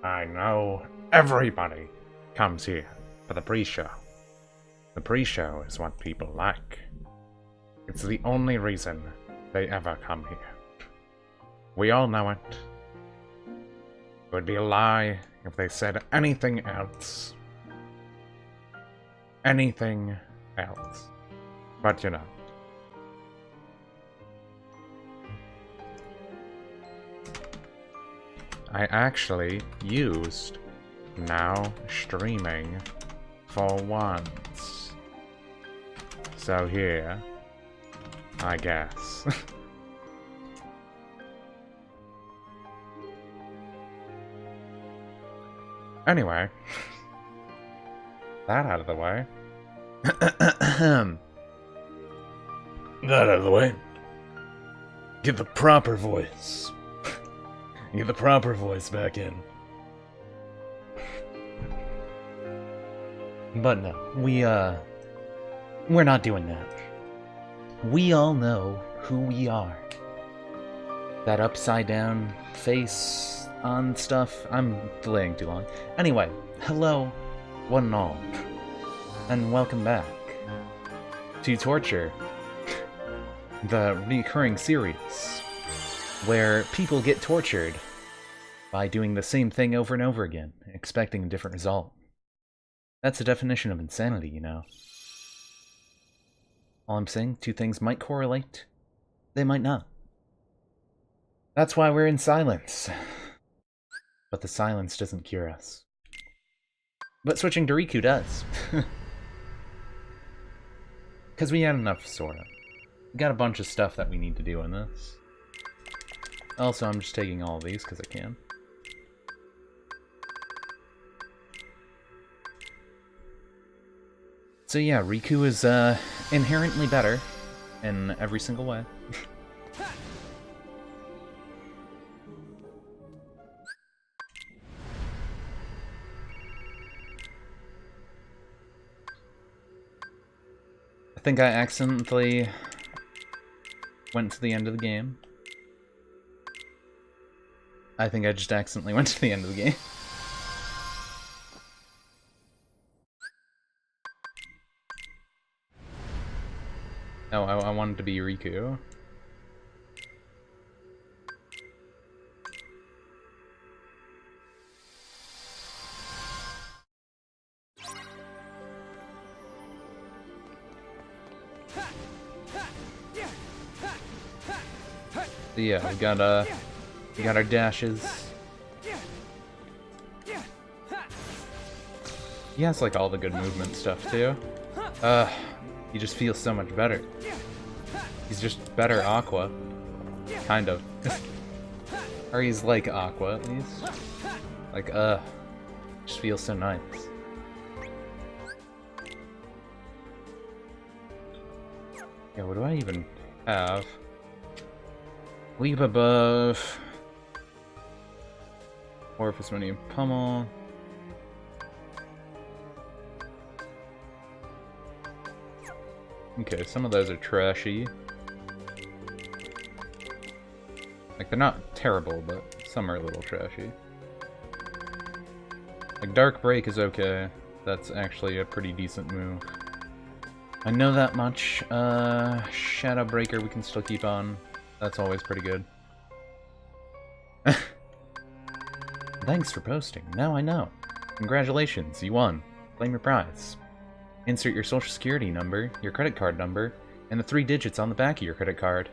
I know everybody comes here for the pre-show. The pre-show is what people like. It's the only reason they ever come here. We all know it. It would be a lie if they said anything else. Anything else. But you know. I actually used now streaming for once. So here, I guess. Anyway, that out of the way. That out of the way. Get the proper voice. Get the proper voice back in. But no, we're not doing that. We all know who we are. That upside down face on stuff, I'm delaying too long. Anyway, hello, one and all, and welcome back to Torture, the recurring series where people get tortured by doing the same thing over and over again, expecting a different result. That's the definition of insanity, you know. All I'm saying, two things might correlate, they might not. That's why we're in silence. But the silence doesn't cure us. But switching to Riku does. Because we had enough Sora. We got a bunch of stuff that we need to do in this. Also, I'm just taking all of these because I can. So yeah, Riku is inherently better in every single way. I think I accidentally went to the end of the game. I think I just accidentally went to the end of the game. Oh, I wanted to be Riku. So yeah, we got our dashes. He has like all the good movement stuff too. He just feels so much better. He's just better Aqua. Kind of. Or he's like Aqua at least. Like, just feels so nice. Yeah, what do I even have? Leap above. Orifice menu pummel. Okay, some of those are trashy. Like, they're not terrible, but some are a little trashy. Like, Dark Break is okay. That's actually a pretty decent move. I know that much. Shadow Breaker we can still keep on. That's always pretty good. Thanks for posting. Now I know. Congratulations, you won. Claim your prize. Insert your social security number, your credit card number, and the 3 digits on the back of your credit card.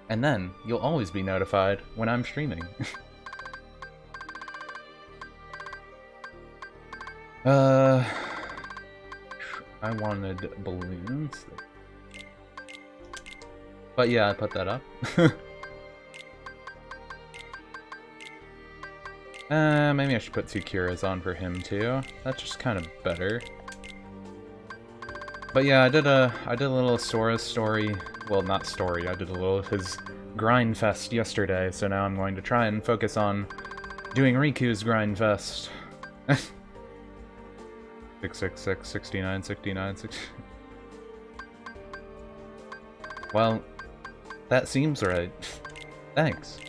And then, you'll always be notified when I'm streaming. I wanted balloons. But yeah, I put that up. Maybe I should put 2 Curas on for him too. That's just kind of better. But yeah, I did a little Sora story. Well, not story. I did a little of his grind fest yesterday. So now I'm going to try and focus on doing Riku's grind fest. 666, 69, 69, 60. Well, that seems right. Thanks.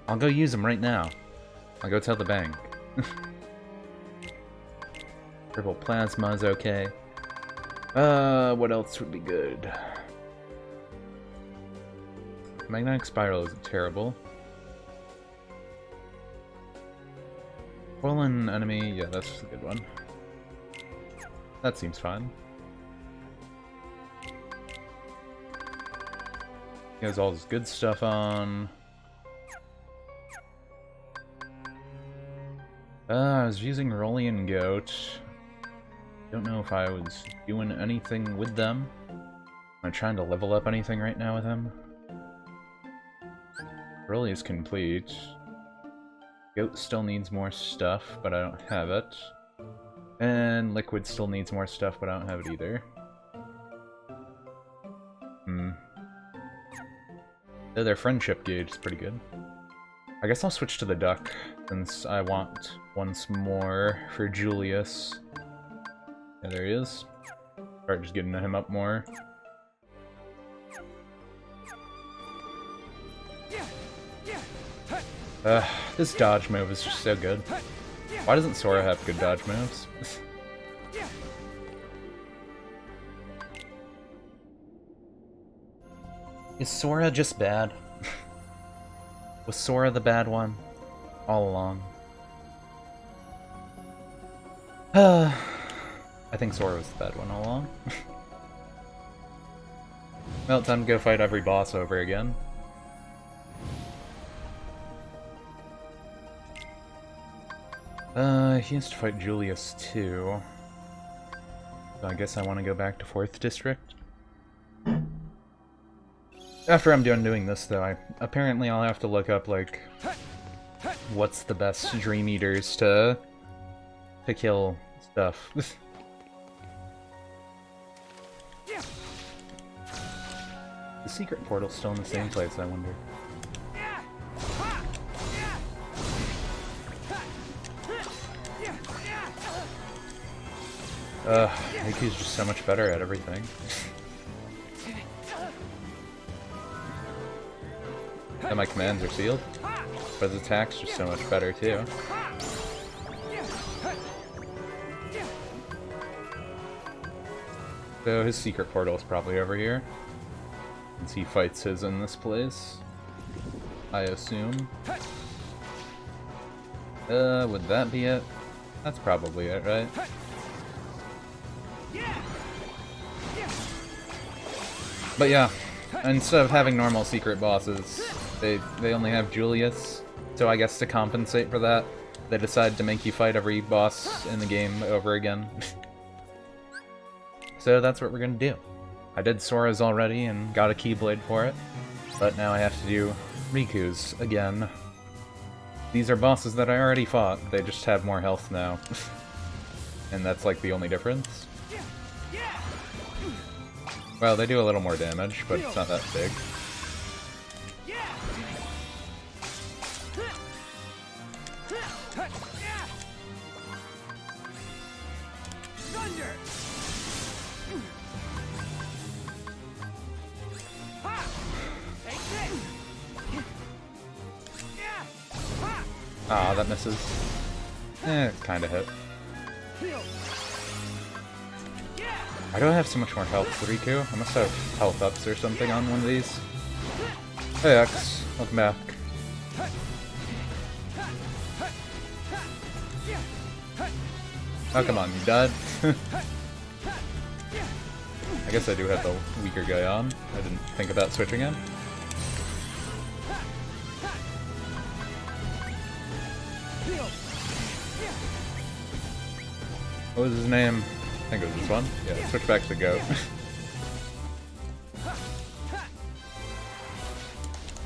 I'll go use them right now. I'll go tell the bank. Purple Plasma is okay. What else would be good? Magnetic Spiral isn't terrible. Swollen Enemy, yeah, that's a good one. That seems fine. He has all his good stuff on. I was using Rollian Goat. Don't know if I was doing anything with them. Am I trying to level up anything right now with him? Rolly is complete. Goat still needs more stuff, but I don't have it. And Liquid still needs more stuff, but I don't have it either. Their friendship gauge is pretty good. I guess I'll switch to the duck, since I want once more for Julius. Yeah, there he is. Start just getting him up more. This dodge move is just so good. Why doesn't Sora have good dodge moves? Is Sora just bad? Was Sora the bad one all along? I think Sora was the bad one all along. Well, time to go fight every boss over again. He has to fight Julius too. So I guess I want to go back to 4th District. After I'm done doing this, though, apparently I'll have to look up, like, what's the best Dream Eaters to kill stuff. The secret portal's still in the same place, I wonder. Riku's just so much better at everything. And my commands are sealed, but his attack's just so much better too. So his secret portal is probably over here, since he fights his in this place, I assume. Would that be it? That's probably it, right? But yeah, instead of having normal secret bosses, they only have Julius, so I guess to compensate for that, they decide to make you fight every boss in the game over again. So that's what we're gonna do. I did Sora's already and got a Keyblade for it, but now I have to do Riku's again. These are bosses that I already fought, they just have more health now. And that's like the only difference. Well, they do a little more damage, but it's not that big. Ah, that misses. It kinda hit. Why do I have so much more health with Riku? I must have health ups or something on one of these. Hey X, welcome back. Oh come on, you died? I guess I do have the weaker guy on. I didn't think about switching him. What was his name? I think it was this one. Yeah, switch back to Goat.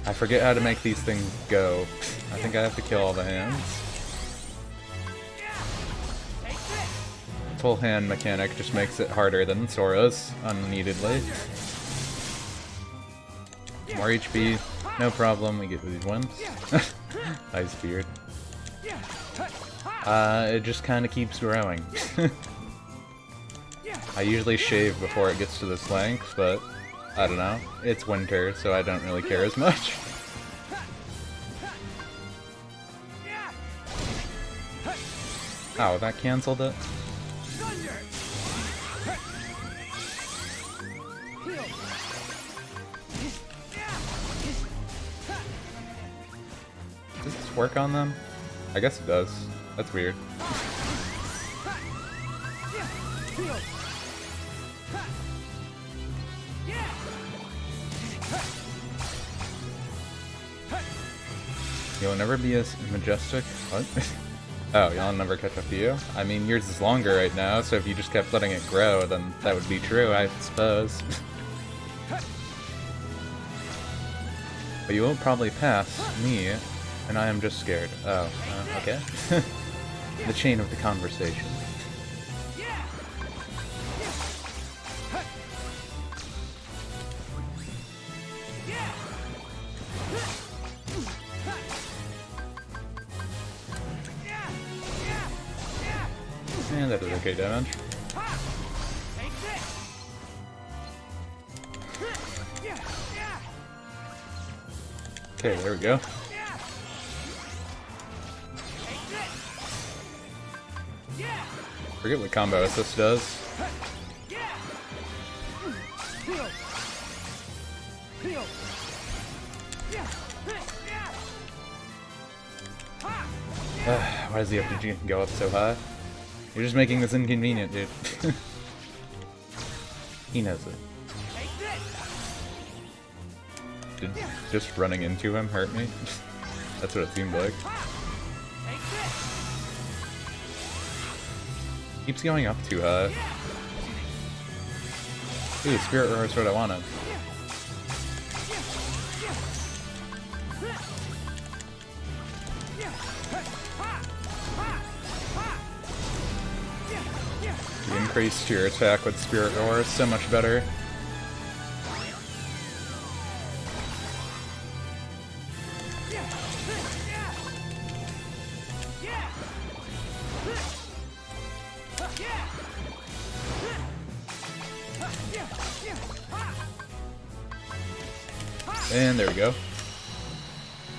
I forget how to make these things go. I think I have to kill all the hands. Full hand mechanic just makes it harder than Sora's, unneededly. More HP, no problem, we get these ones. Nice beard. It just kind of keeps growing. I usually shave before it gets to this length, but I don't know. It's winter, so I don't really care as much. Oh, that canceled it? Does this work on them? I guess it does. That's weird. You'll never be as majestic. What? Oh, y'all never catch up to you? I mean, yours is longer right now, so if you just kept letting it grow, then that would be true, I suppose. But you won't probably pass me, and I am just scared. Oh, okay. The chain of the conversation. And that is okay damage. Okay, there we go. Forget what combo assist does. Why does the FPG go up so high? You're just making this inconvenient, dude. He knows it. Did just running into him hurt me? That's what it seemed like. Keeps going up too high. Ooh, Spirit Roar is what I wanted. The increase to your attack with Spirit Roar is so much better. And there we go.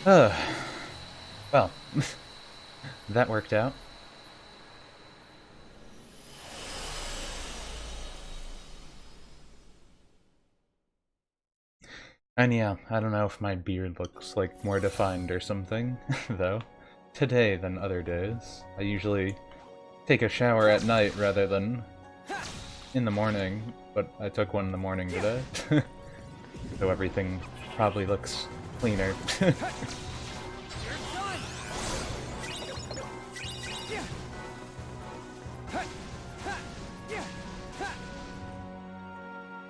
Well, that worked out. And yeah, I don't know if my beard looks like more defined or something, though, today than other days. I usually take a shower at night rather than in the morning, but I took one in the morning today. So everything probably looks cleaner. Is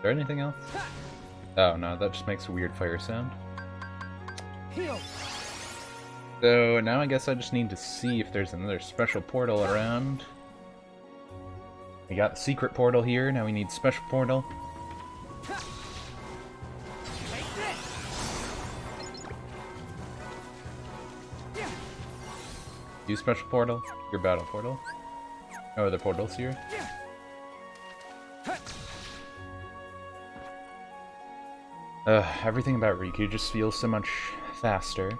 there anything else? Oh no, that just makes a weird fire sound. So now I guess I just need to see if there's another special portal around. We got the secret portal here, now we need special portal. Use special portal? Your battle portal? Oh, the portal's here? Everything about Riku just feels so much faster.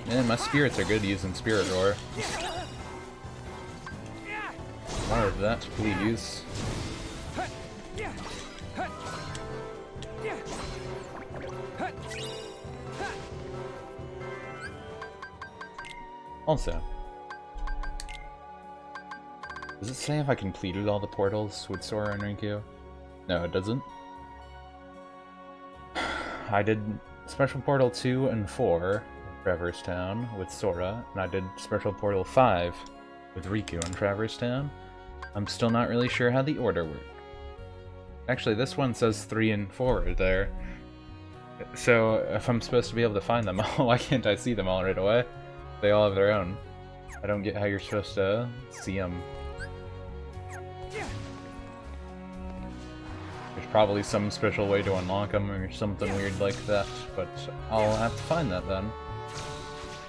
Man, my spirits are good using Spirit Roar. More of that, please. Also, does it say if I completed all the portals with Sora and Riku? No, it doesn't. I did Special Portal 2 and 4 in Traverse Town with Sora, and I did Special Portal 5 with Riku in Traverse Town. I'm still not really sure how the order works. Actually, this one says 3 and 4 are there. So, if I'm supposed to be able to find them all, why can't I see them all right away? They all have their own. I don't get how you're supposed to see them. There's probably some special way to unlock them or something weird like that, but I'll have to find that then.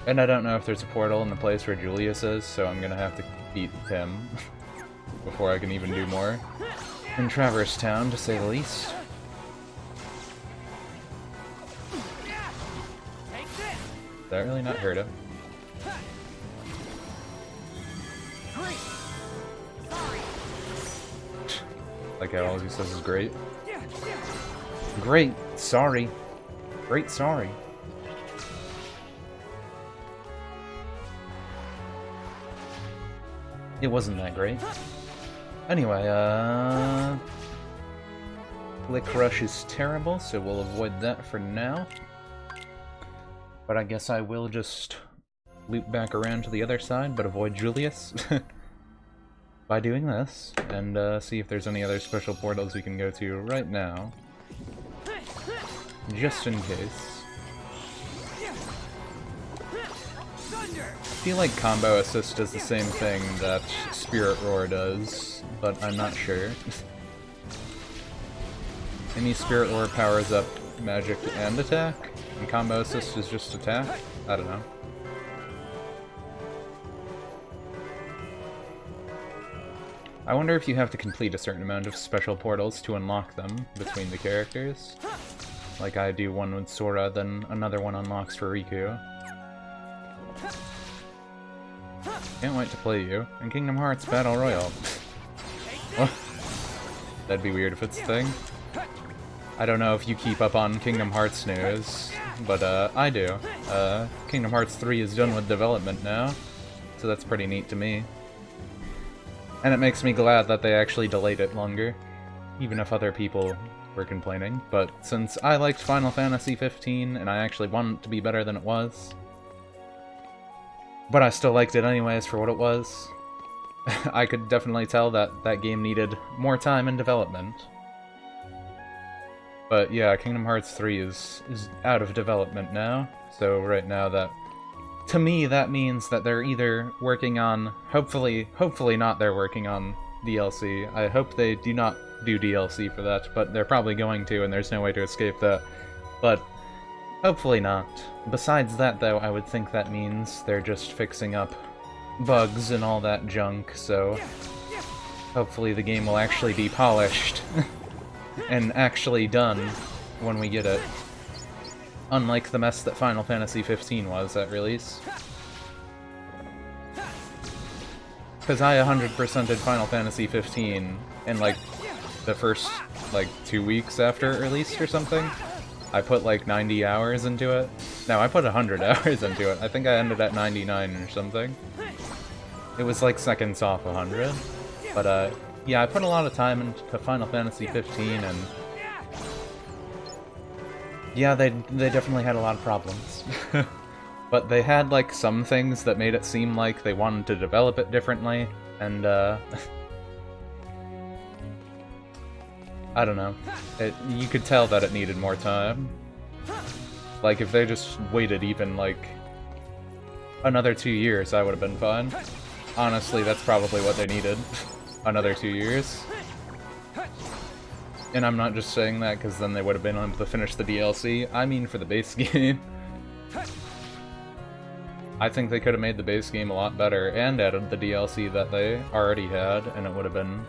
And I don't know if there's a portal in the place where Julius is, so I'm gonna have to beat him before I can even do more. in Traverse Town, to say the least. Did that really not hurt him? Like how all he says is great. Great, sorry. Great, sorry. It wasn't that great. Anyway, Lick Rush is terrible, so we'll avoid that for now. But I guess I will just loop back around to the other side, but avoid Julius by doing this, and see if there's any other special portals we can go to right now. Just in case. I feel like Combo Assist does the same thing that Spirit Roar does, but I'm not sure. Maybe Spirit Roar powers up magic and attack, and Combo Assist is just attack? I don't know. I wonder if you have to complete a certain amount of special portals to unlock them between the characters. Like I do one with Sora, then another one unlocks for Riku. Can't wait to play you in Kingdom Hearts Battle Royale. That'd be weird if it's a thing. I don't know if you keep up on Kingdom Hearts news, but I do. Kingdom Hearts 3 is done with development now, so that's pretty neat to me. And it makes me glad that they actually delayed it longer, even if other people were complaining. But since I liked Final Fantasy 15, and I actually wanted it to be better than it was, but I still liked it anyways for what it was, I could definitely tell that that game needed more time in development. But yeah, Kingdom Hearts 3 is out of development now, so right now that... To me, that means that they're either working on... Hopefully not they're working on DLC. I hope they do not do DLC for that, but they're probably going to, and there's no way to escape that. But hopefully not. Besides that, though, I would think that means they're just fixing up bugs and all that junk, so hopefully the game will actually be polished and actually done when we get it. Unlike the mess that Final Fantasy 15 was at release. Because I 100%ed Final Fantasy 15 in, like, the first, like, 2 weeks after it released or something. I put, like, 90 hours into it. No, I put 100 hours into it. I think I ended at 99 or something. It was, like, seconds off 100. But, yeah, I put a lot of time into Final Fantasy 15, and... yeah, they definitely had a lot of problems. But they had, like, some things that made it seem like they wanted to develop it differently, and, I don't know. You could tell that it needed more time. Like, if they just waited even, like, another 2 years, I would have been fine. Honestly, that's probably what they needed. Another 2 years. And I'm not just saying that because then they would have been able to finish the DLC. I mean for the base game. I think they could have made the base game a lot better and added the DLC that they already had, and it would have been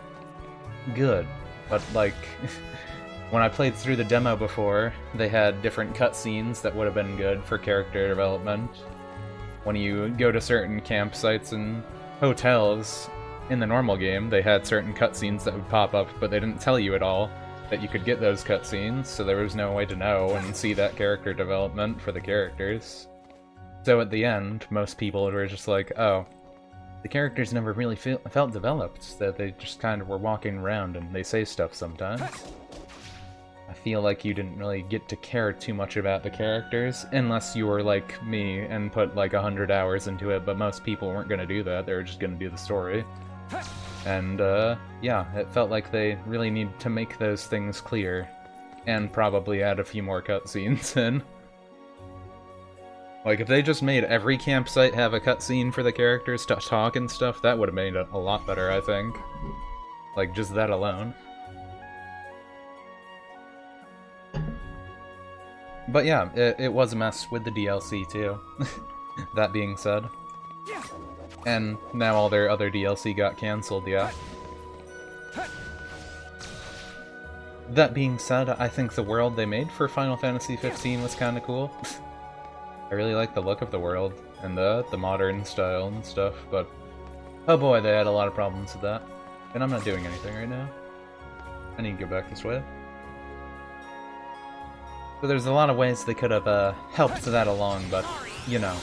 good. But, like, when I played through the demo before, they had different cutscenes that would have been good for character development. When you go to certain campsites and hotels in the normal game, they had certain cutscenes that would pop up, but they didn't tell you at all that you could get those cutscenes, so there was no way to know and see that character development for the characters. So at the end, most people were just like, oh, the characters never really felt developed, that they just kind of were walking around and they say stuff sometimes. I feel like you didn't really get to care too much about the characters, unless you were like me and put like 100 hours into it, but most people weren't gonna do that, they were just gonna do the story. And, yeah, it felt like they really need to make those things clear, and probably add a few more cutscenes in. Like, if they just made every campsite have a cutscene for the characters to talk and stuff, that would have made it a lot better, I think. Like, just that alone. But yeah, it was a mess with the DLC, too. That being said. And now all their other DLC got cancelled, yeah. That being said, I think the world they made for Final Fantasy 15 was kind of cool. I really like the look of the world and the modern style and stuff, but oh boy, they had a lot of problems with that. And I'm not doing anything right now. I need to go back this way. So there's a lot of ways they could have helped that along, but, you know.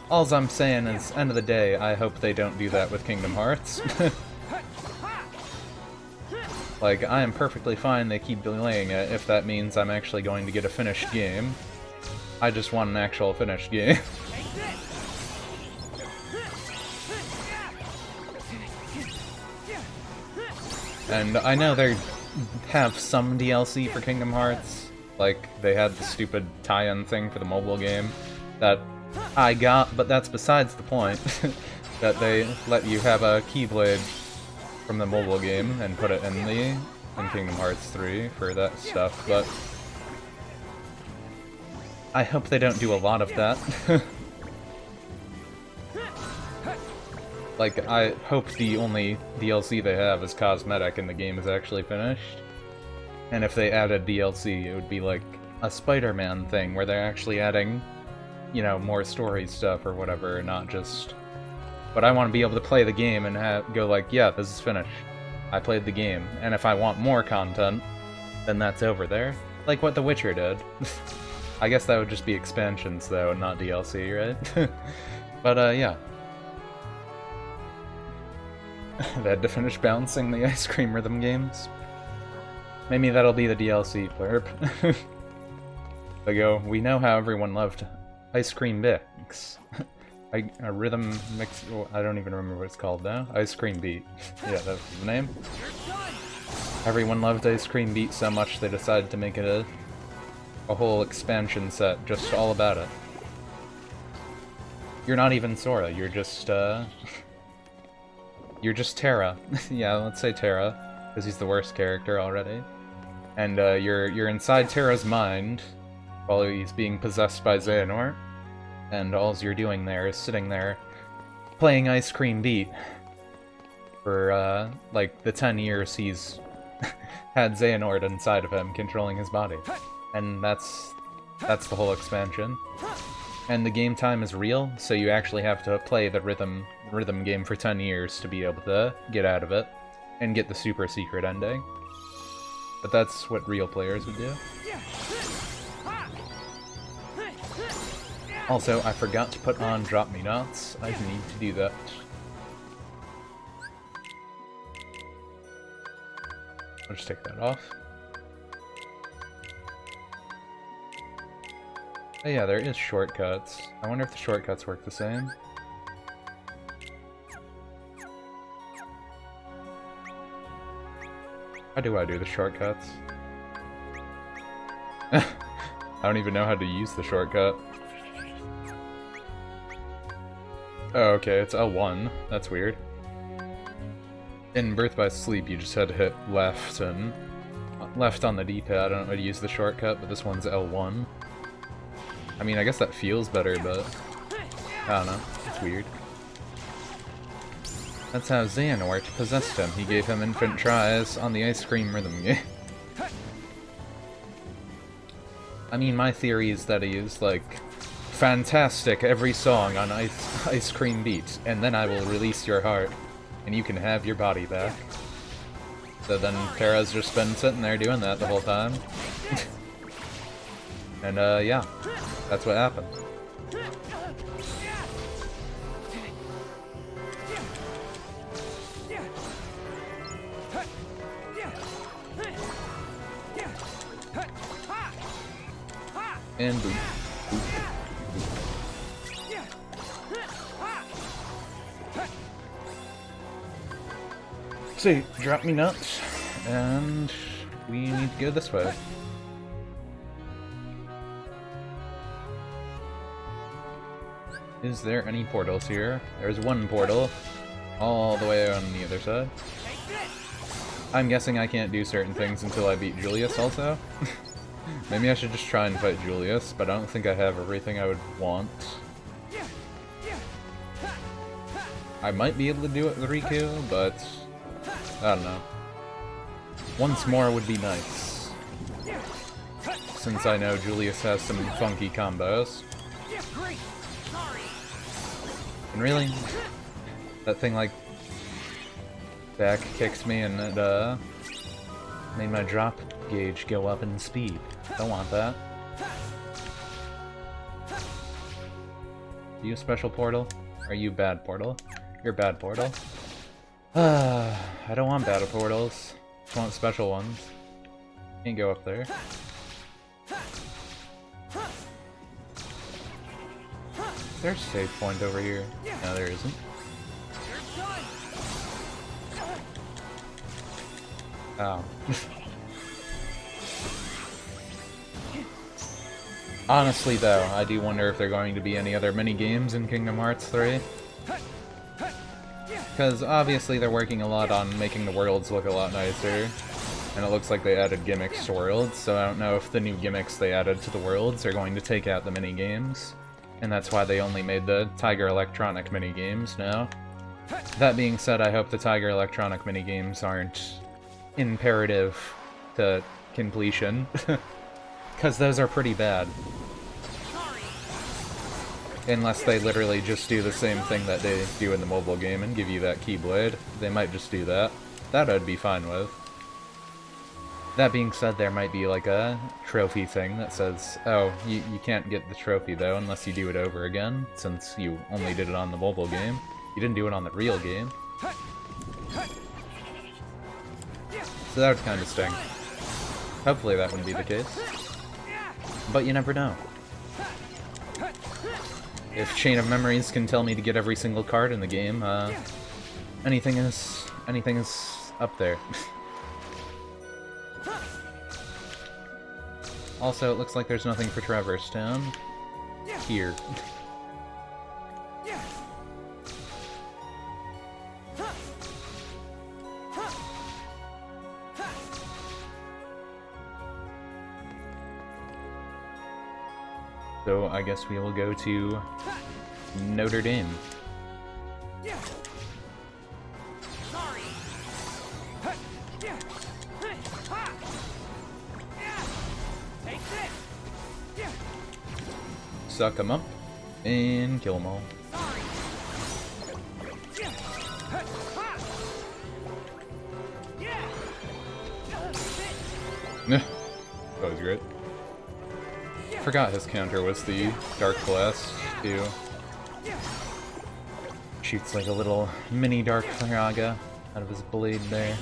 Alls I'm saying is, end of the day, I hope they don't do that with Kingdom Hearts. Like, I am perfectly fine they keep delaying it if that means I'm actually going to get a finished game. I just want an actual finished game. And I know they have some DLC for Kingdom Hearts. Like, they had the stupid tie-in thing for the mobile game that I got, but that's besides the point. That they let you have a Keyblade from the mobile game and put it in Kingdom Hearts 3 for that stuff, but I hope they don't do a lot of that. Like, I hope the only DLC they have is cosmetic and the game is actually finished. And if they added DLC, it would be like a Spider-Man thing where they're actually adding, you know, more story stuff or whatever, not just... But I want to be able to play the game and go like, yeah, this is finished. I played the game, and if I want more content, then that's over there. Like what The Witcher did. I guess that would just be expansions, though, and not DLC, right? But, yeah. They had to finish balancing the ice cream rhythm games. Maybe that'll be the DLC blurb. They go, we know how everyone loved Ice Cream Mix. A rhythm mix, oh, I don't even remember what it's called now. Ice Cream Beat. Yeah, that's the name. Everyone loved Ice Cream Beat so much they decided to make it a whole expansion set just all about it. You're not even Sora, you're just you're just Terra. Yeah, let's say Terra, because he's the worst character already. And you're inside Terra's mind while he's being possessed by Xehanort. And all you're doing there is sitting there playing Ice Cream Beat for, like, the 10 years he's had Xehanort inside of him, controlling his body. And that's the whole expansion. And the game time is real, so you actually have to play the rhythm game for 10 years to be able to get out of it and get the super secret ending. But that's what real players would do. Also, I forgot to put on Drop Me Nots. I need to do that. I'll just take that off. Oh yeah, there is shortcuts. I wonder if the shortcuts work the same. How do I do the shortcuts? I don't even know how to use the shortcut. Oh, okay, it's L1. That's weird. In Birth by Sleep, you just had to hit left and left on the D-pad. I don't know how to use the shortcut, but this one's L1. I mean, I guess that feels better, but I don't know. It's weird. That's how Xehanort possessed him. He gave him infinite tries on the ice cream rhythm game. I mean, my theory is that he is like, fantastic every song on Ice Cream Beat, and then I will release your heart, and you can have your body back. So then Terra's just been sitting there doing that the whole time. And yeah, that's what happened. And boop. So, drop me nuts, and we need to go this way. Is there any portals here? There's one portal, all the way on the other side. I'm guessing I can't do certain things until I beat Julius also. Maybe I should just try and fight Julius, but I don't think I have everything I would want. I might be able to do it with Riku, but I don't know. Once more would be nice. Since I know Julius has some funky combos. And really, that thing like back kicks me and it made my drop gauge go up in speed. Don't want that. Are you a special portal? Are you bad portal? You're bad portal. I don't want bad portals. I want special ones. Can't go up there. Is there a save point over here? No, there isn't. Oh. Honestly though, I do wonder if there are going to be any other mini-games in Kingdom Hearts 3. Because obviously they're working a lot on making the worlds look a lot nicer. And it looks like they added gimmicks to worlds, so I don't know if the new gimmicks they added to the worlds are going to take out the mini-games. And that's why they only made the Tiger Electronic mini-games now. That being said, I hope the Tiger Electronic mini-games aren't imperative to completion. Because those are pretty bad. Unless they literally just do the same thing that they do in the mobile game and give you that Keyblade. They might just do that. That I'd be fine with. That being said, there might be like a trophy thing that says, oh, you can't get the trophy though unless you do it over again, since you only did it on the mobile game. You didn't do it on the real game. So that would kind of sting. Hopefully that wouldn't be the case. But you never know. If Chain of Memories can tell me to get every single card in the game, anything is up there. Also, it looks like there's nothing for Traverse Town here. So I guess we will go to Notre Dame. Suck them up and kill them all. That was great. Forgot his counter was the Dark Blast, too. Shoots like a little mini Dark Firaga out of his blade there.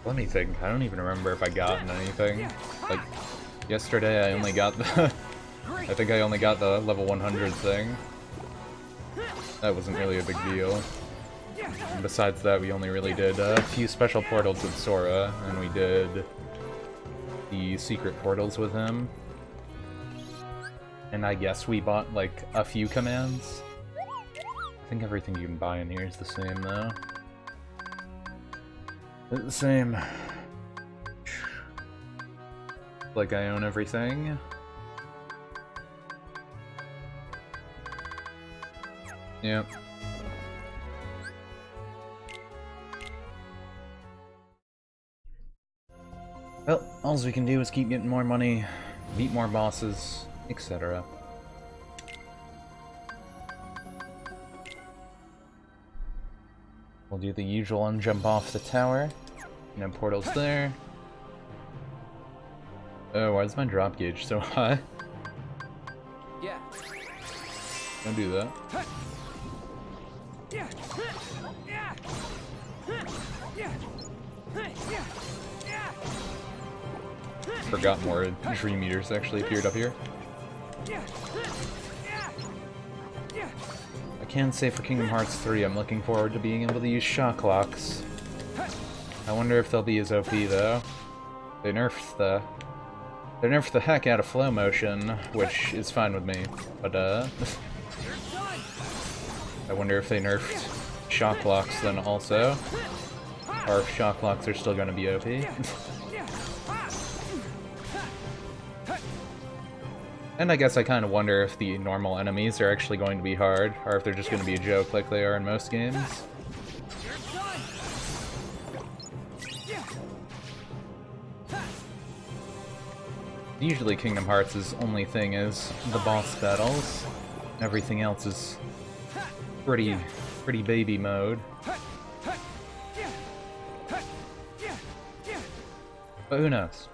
Let me think, I don't even remember if I gotten anything. Like, yesterday I only got the... I think I only got the level 100 thing. That wasn't really a big deal. And besides that, we only really did a few special portals with Sora, and we did the secret portals with him. And I guess we bought, like, a few commands. I think everything you can buy in here is the same, though. It's the same. Like I own everything. Yep. Well, all we can do is keep getting more money, beat more bosses, etc. We'll do the usual and jump off the tower. No portals there. Oh, why is my drop gauge so high? Yeah. Don't do that. Forgot more Dream Eaters actually appeared up here. I can say for Kingdom Hearts 3, I'm looking forward to being able to use Shock Locks. I wonder if they'll be as OP though. They nerfed the heck out of Flow Motion, which is fine with me. But I wonder if they nerfed Shock Locks then also, or if Shock Locks are still going to be OP. And I guess I kind of wonder if the normal enemies are actually going to be hard, or if they're just going to be a joke like they are in most games. Usually Kingdom Hearts' only thing is the boss battles. Everything else is pretty baby mode. But who knows?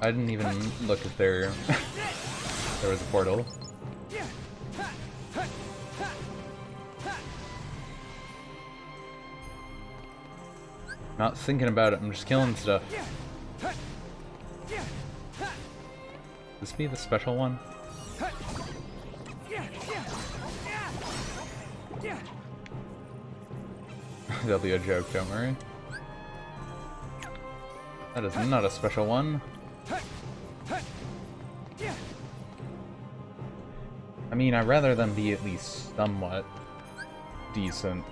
I didn't even look if there was a portal. Not thinking about it, I'm just killing stuff. This be the special one? There'll be a joke, don't worry. That is not a special one. I mean, I'd rather them be at least somewhat decent.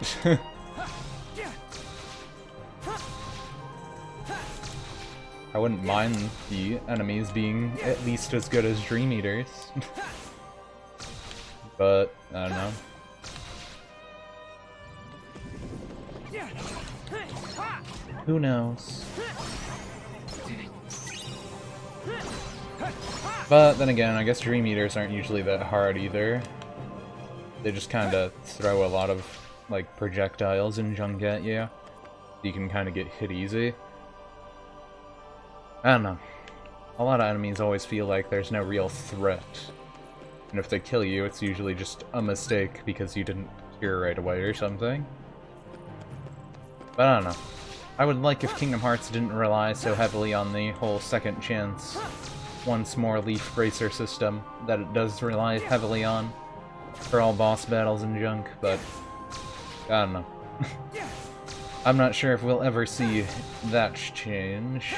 I wouldn't mind the enemies being at least as good as Dream Eaters. But, I don't know. Who knows? But then again, I guess Dream Eaters aren't usually that hard either. They just kind of throw a lot of, like, projectiles and junk at you. You can kind of get hit easy. I don't know. A lot of enemies always feel like there's no real threat. And if they kill you, it's usually just a mistake because you didn't cure right away or something. But I don't know. I would like if Kingdom Hearts didn't rely so heavily on the whole second chance, once more Leaf Bracer system that it does rely heavily on for all boss battles and junk, but I don't know. I'm not sure if we'll ever see that change,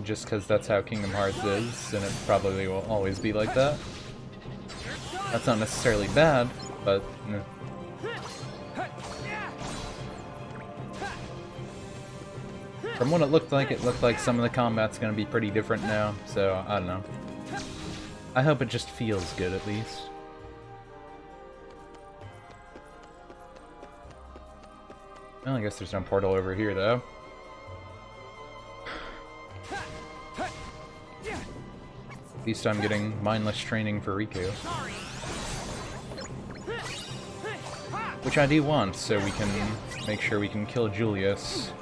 just because that's how Kingdom Hearts is, and it probably will always be like that. That's not necessarily bad, but from what it looked like some of the combat's gonna be pretty different now, so I don't know. I hope it just feels good at least. Well, I guess there's no portal over here though. At least I'm getting mindless training for Riku. Which I do want, so we can make sure we can kill Julius.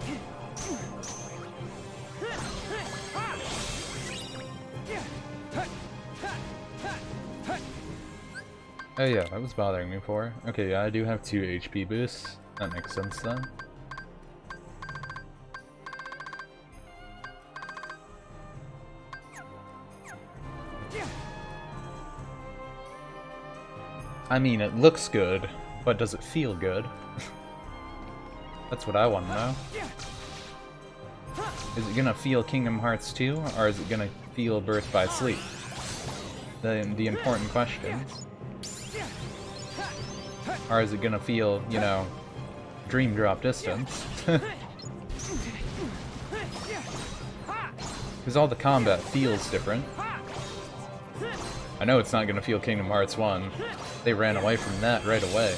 Oh yeah, that was bothering me before. Okay, yeah, I do have 2 HP boosts. That makes sense then. I mean, it looks good, but does it feel good? That's what I want to know. Is it gonna feel Kingdom Hearts 2, or is it gonna feel Birth by Sleep? The important questions. Or is it gonna feel, you know, Dream Drop Distance? Because all the combat feels different. I know it's not gonna feel Kingdom Hearts 1. They ran away from that right away.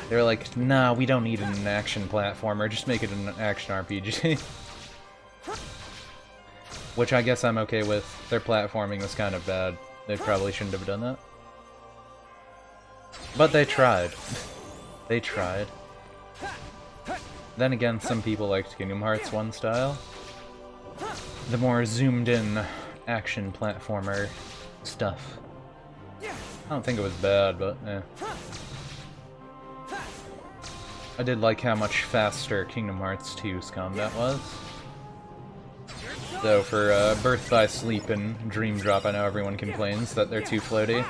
They're like, nah, we don't need an action platformer, just make it an action RPG. Which I guess I'm okay with. Their platforming was kind of bad. They probably shouldn't have done that. But they tried. They tried. Then again, some people liked Kingdom Hearts 1 style. The more zoomed in action platformer stuff. I don't think it was bad, but eh. I did like how much faster Kingdom Hearts 2's combat was. Though for Birth by Sleep and Dream Drop, I know everyone complains that they're too floaty.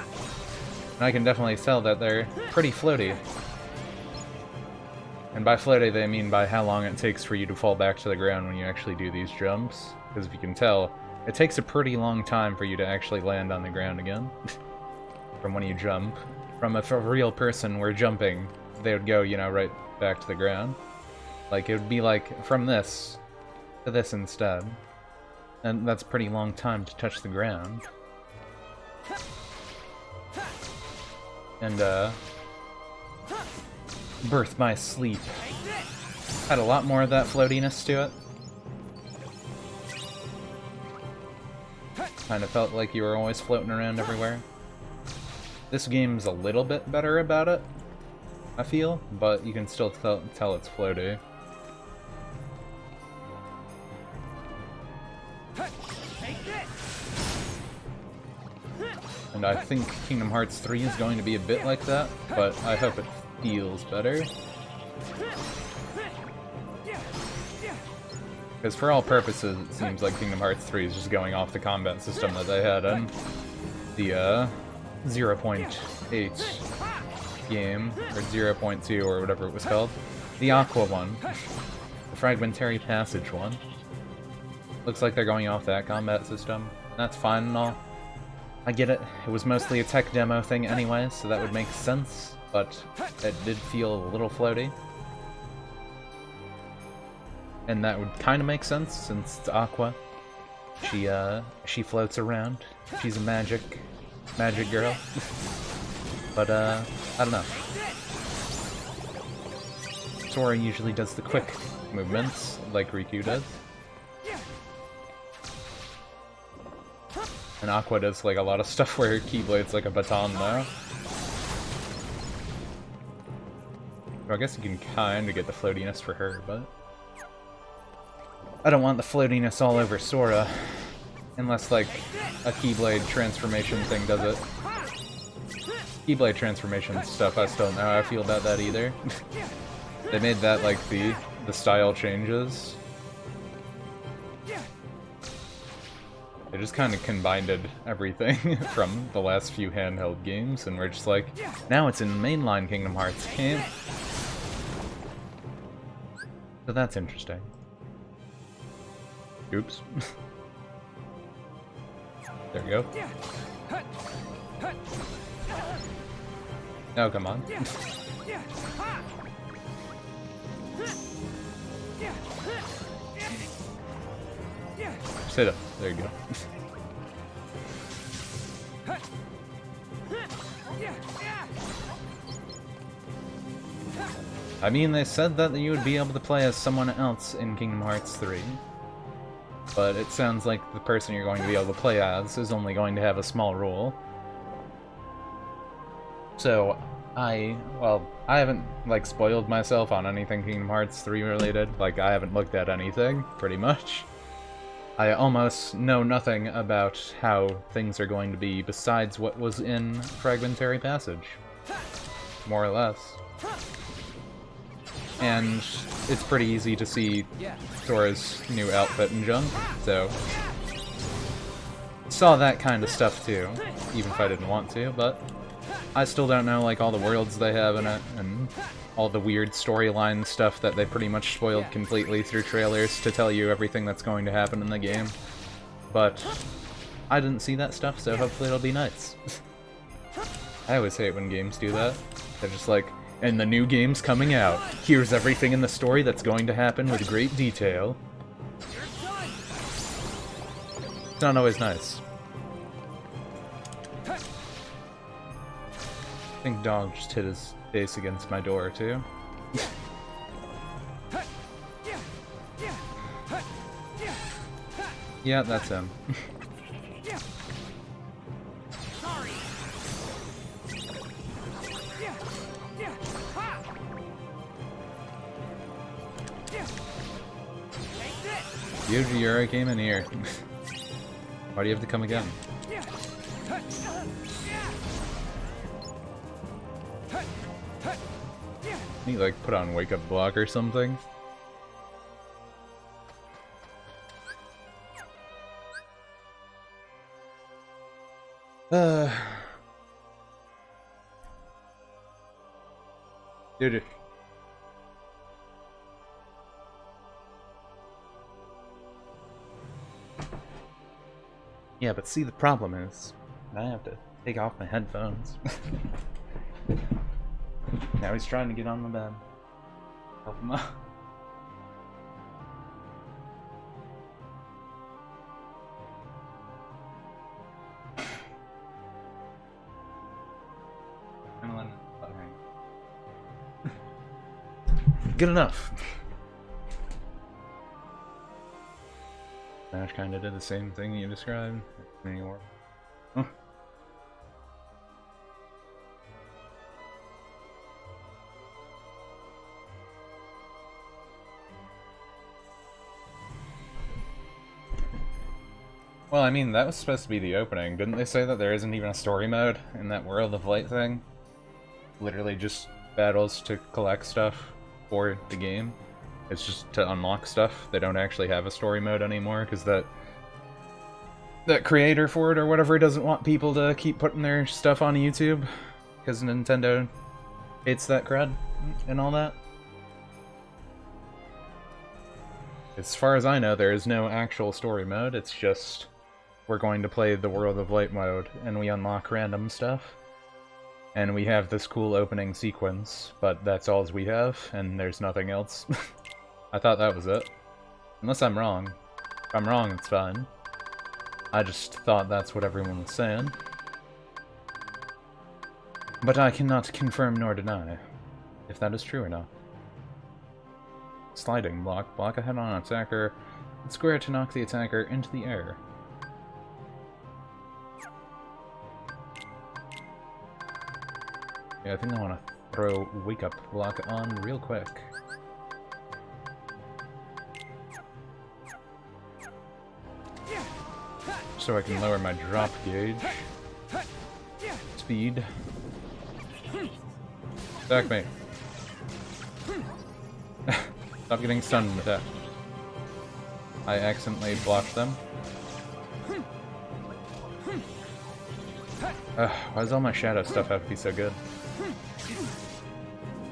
And I can definitely tell that they're pretty floaty. And by floaty, they mean by how long it takes for you to fall back to the ground when you actually do these jumps. Because if you can tell, it takes a pretty long time for you to actually land on the ground again. From when you jump. From if a real person were jumping, they would go, you know, right back to the ground. Like, it would be like from this to this instead. And that's a pretty long time to touch the ground. And, Birth by Sleep had a lot more of that floatiness to it. Kind of felt like you were always floating around everywhere. This game's a little bit better about it, I feel, but you can still tell it's floaty. And I think Kingdom Hearts 3 is going to be a bit like that, but I hope it feels better. Because for all purposes, it seems like Kingdom Hearts 3 is just going off the combat system that they had in the 0.8 game, or 0.2 or whatever it was called. The Aqua one. The Fragmentary Passage one. Looks like they're going off that combat system. That's fine and all. I get it. It was mostly a tech demo thing anyway, so that would make sense, but it did feel a little floaty. And that would kind of make sense, since it's Aqua. She floats around. She's a magic girl. But, I don't know. Sora usually does the quick movements, like Riku does. And Aqua does, like, a lot of stuff where Keyblade's like a baton, though. So I guess you can kinda get the floatiness for her, but... I don't want the floatiness all over Sora. Unless, like, a Keyblade transformation thing does it. Keyblade transformation stuff, I still don't know how I feel about that either. They made that, like, the style changes. They just kind of combined everything from the last few handheld games, and we're just like, now it's in mainline Kingdom Hearts, can't? So that's interesting. Oops. There we go. Oh, come on. Sit up. There you go. I mean, they said that you would be able to play as someone else in Kingdom Hearts 3. But it sounds like the person you're going to be able to play as is only going to have a small role. So, I haven't, like, spoiled myself on anything Kingdom Hearts 3 related. Like, I haven't looked at anything, pretty much. I almost know nothing about how things are going to be besides what was in Fragmentary Passage. More or less. And it's pretty easy to see Sora's new outfit and junk, so... Saw that kind of stuff too, even if I didn't want to, but... I still don't know, like, all the worlds they have in it, and all the weird storyline stuff that they pretty much spoiled completely through trailers to tell you everything that's going to happen in the game. But I didn't see that stuff, so hopefully it'll be nice. I always hate when games do that. They're just like, and the new game's coming out. Here's everything in the story that's going to happen with great detail. It's not always nice. I think Dog just hit his face against my door, too. Yeah, that's him. Yuji came in here. Why do you have to come again? Can you, like, put on wake up block or something? Dude. Yeah, but see, the problem is, I have to take off my headphones. Now he's trying to get on the bed. Help him out. Good enough. Smash kind of did the same thing you described. Anymore. Huh. Well, I mean, that was supposed to be the opening. Didn't they say that there isn't even a story mode in that World of Light thing? Literally just battles to collect stuff for the game. It's just to unlock stuff. They don't actually have a story mode anymore because that creator for it or whatever doesn't want people to keep putting their stuff on YouTube because Nintendo hates that crud and all that. As far as I know, there is no actual story mode. It's just we're going to play the World of Light mode and we unlock random stuff. And we have this cool opening sequence, but that's all we have, and there's nothing else. I thought that was it. Unless I'm wrong. If I'm wrong, it's fine. I just thought that's what everyone was saying. But I cannot confirm nor deny if that is true or not. Sliding block. Block ahead on an attacker. Hit square to knock the attacker into the air. Yeah, I think I want to throw Wake Up block on real quick. So I can lower my drop gauge. Speed. Attack me. Stop getting stunned with that. I accidentally blocked them. Why does all my shadow stuff have to be so good?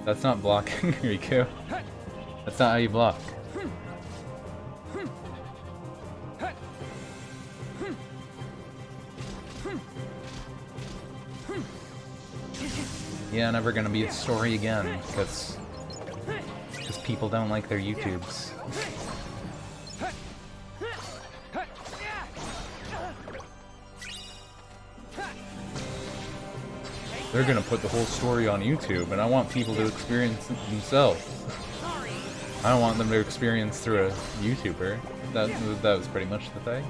That's not blocking, Riku. That's not how you block. Yeah, never gonna be a story again, because people don't like their YouTubes. They're gonna put the whole story on YouTube, and I want people to experience it themselves. I don't want them to experience through a YouTuber. That was pretty much the thing.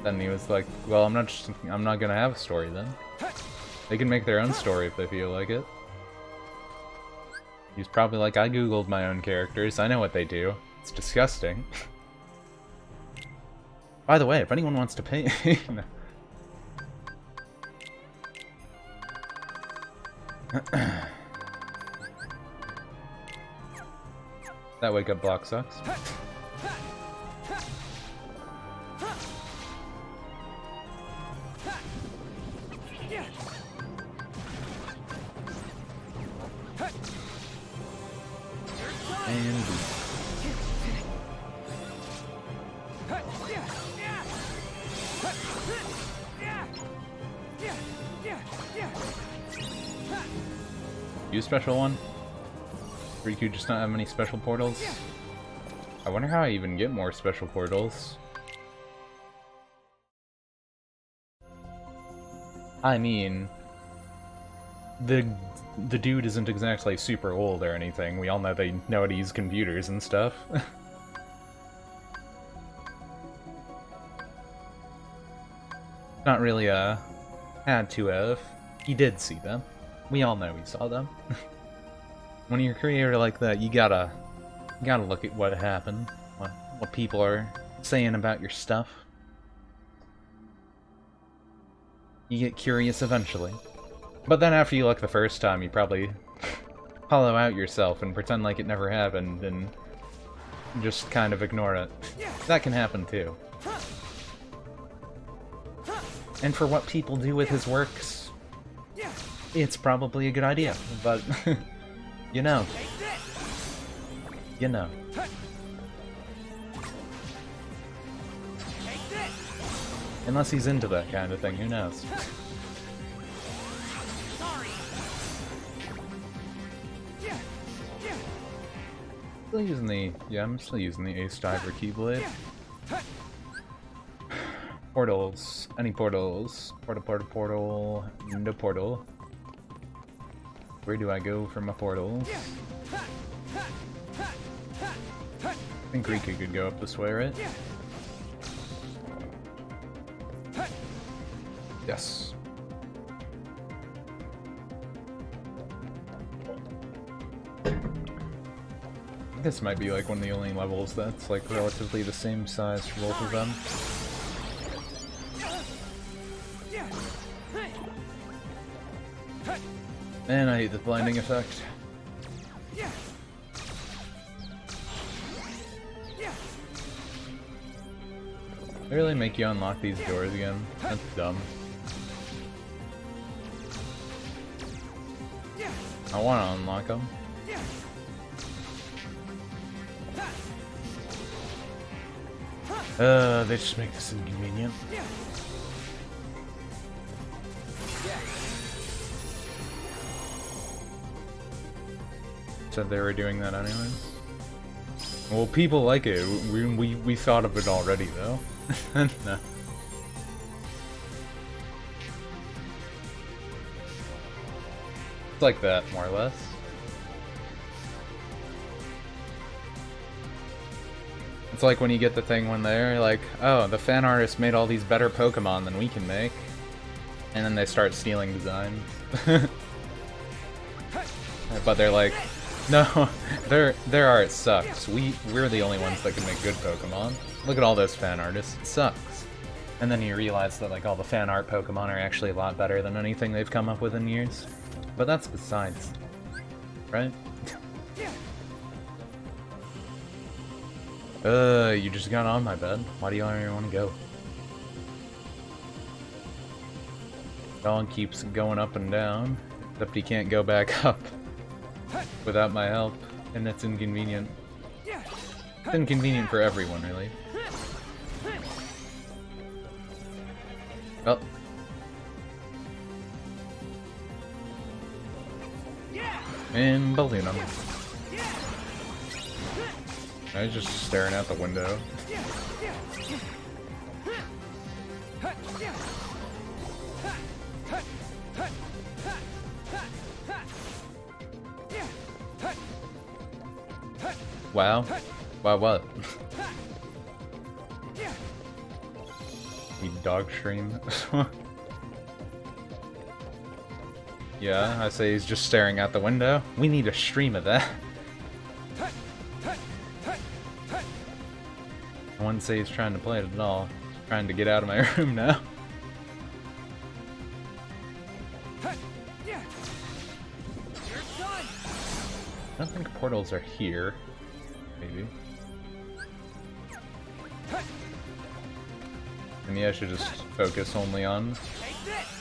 Then he was like, "Well, I'm not gonna have a story then. They can make their own story if they feel like it." He's probably like, "I googled my own characters. I know what they do. It's disgusting." By the way, if anyone wants to pay. That wake up block sucks. And use special one? Riku just not have many special portals? I wonder how I even get more special portals. I mean, the dude isn't exactly super old or anything. We all know they know how to use computers and stuff. Not really had to have. He did see them. We all know he saw them. When you're a creator like that, you gotta look at what happened, what people are saying about your stuff. You get curious eventually. But then after you look the first time, you probably hollow out yourself and pretend like it never happened and just kind of ignore it. That can happen too. And for what people do with his works, it's probably a good idea, but you know. You know. Unless he's into that kind of thing, who knows? Still using the... yeah, I'm still using the Ace Diver Keyblade. Portals. Any portals. Portal. No portal. Where do I go for my portals? think Riku could go up this way, right? Yes. This might be like one of the only levels that's like relatively the same size for both of them. And I hate the blinding effect. They really make you unlock these doors again? That's dumb. I want to unlock them. They just make this inconvenient. Said they were doing that anyways. Well, people like it. We thought of it already, though. No. It's like that, more or less. It's like when you get the thing when they're like, oh, the fan artist made all these better Pokemon than we can make. And then they start stealing designs. But they're like, no, their art sucks. We're the only ones that can make good Pokemon. Look at all those fan artists. It sucks. And then you realize that like all the fan art Pokemon are actually a lot better than anything they've come up with in years. But that's besides, right? You just got on my bed. Why do you want to go? Dog keeps going up and down, except he can't go back up without my help, and that's inconvenient. It's inconvenient for everyone, really. Oh. And balloon him. I was just staring out the window. Wow. Wow, what? You dog stream? Yeah, I say he's just staring out the window. We need a stream of that. I wouldn't say he's trying to play it at all. He's trying to get out of my room now. I don't think portals are here. Maybe. Maybe I should just focus only on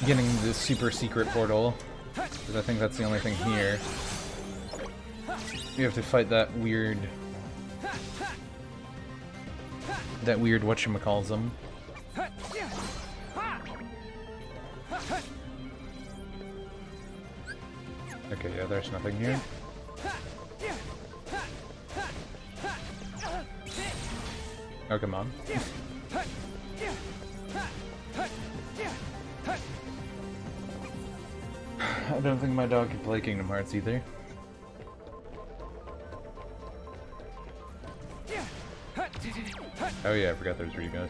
getting the super secret portal, because I think that's the only thing here. We have to fight that weird whatchamacalls'em. Okay, yeah, there's nothing here. Oh, come on. I don't think my dog can play Kingdom Hearts either. Oh yeah, I forgot there's Rigas.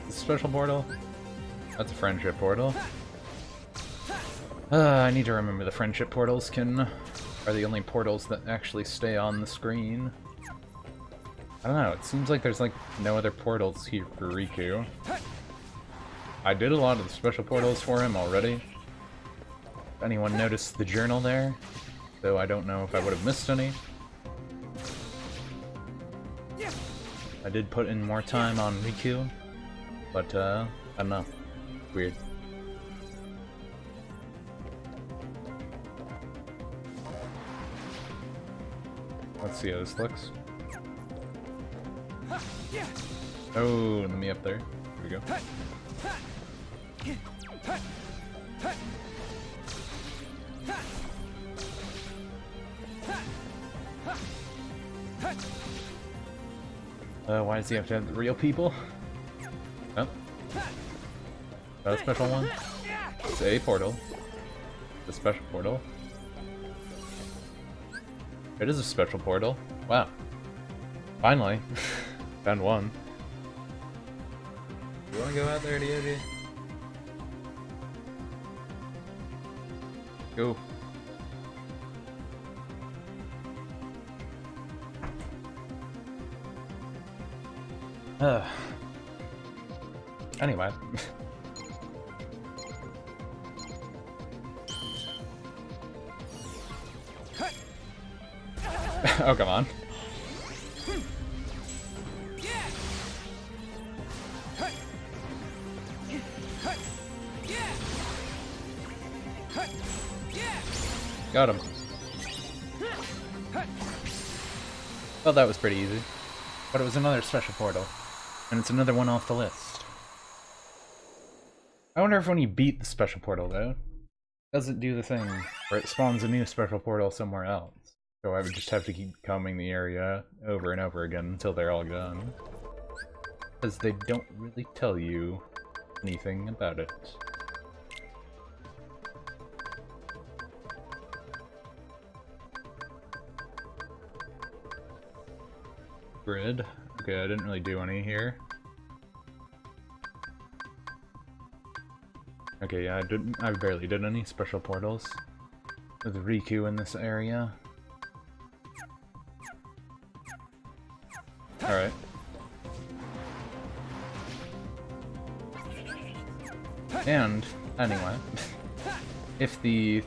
Special portal? That's a friendship portal. I need to remember the friendship portals are the only portals that actually stay on the screen. I don't know, it seems like there's like no other portals here for Riku. I did a lot of the special portals for him already. If anyone noticed the journal there, though I don't know if I would have missed any. I did put in more time on Riku, but I don't know. Weird. Let's see how this looks. Oh, let me up there. Here we go. Why does he have to have the real people? Oh. That a special one? is a portal. A special portal. It is a special portal. Wow. Finally. Found one. You wanna go out there, Diogi? Go. Anyway. Oh, come on. Got him. Well, that was pretty easy. But it was another special portal. And it's another one off the list. I wonder if when you beat the special portal, though, does it do the thing where it spawns a new special portal somewhere else? So I would just have to keep combing the area over and over again until they're all gone. Because they don't really tell you anything about it. Grid. Okay, I didn't really do any here. Okay, yeah, I barely did any special portals with Riku in this area. Alright. And, anyway, if the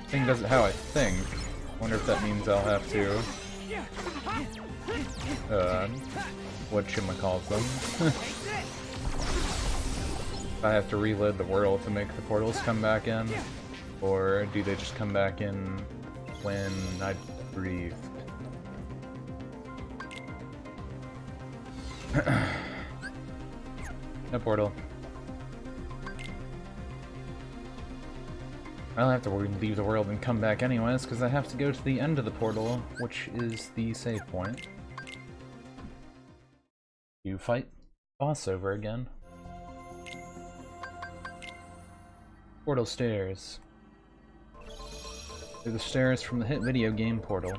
thing does it how I think, I wonder if that means I'll have to, whatchamacalls them. I have to reload the world to make the portals come back in, or do they just come back in when I breathed? No portal. I'll have to leave the world and come back anyways, because I have to go to the end of the portal, which is the save point. You fight boss over again. Portal stairs. They're the stairs from the hit video game Portal.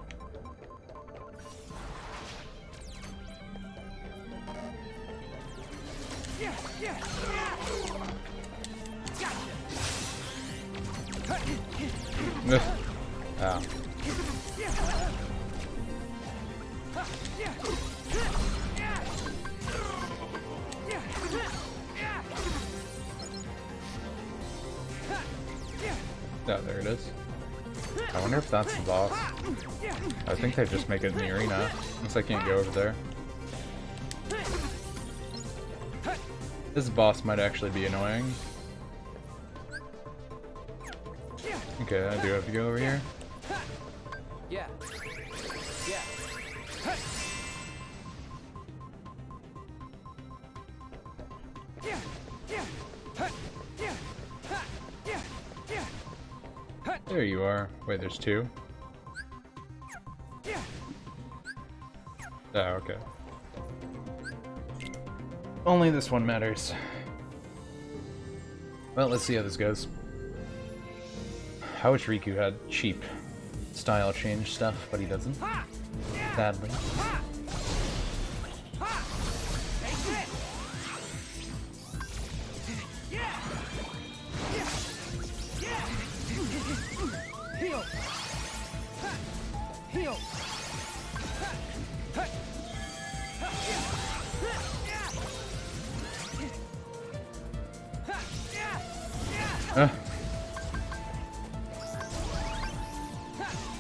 Ah. Oh, there it is. I wonder if that's the boss. I think they just make it in the arena, since I can't go over there. This boss might actually be annoying. Okay, I do have to go over here. Yeah. Yeah. There you are. Wait, there's two? Oh, okay. Only this one matters. Well, let's see how this goes. I wish Riku had cheap style change stuff, but he doesn't. Sadly.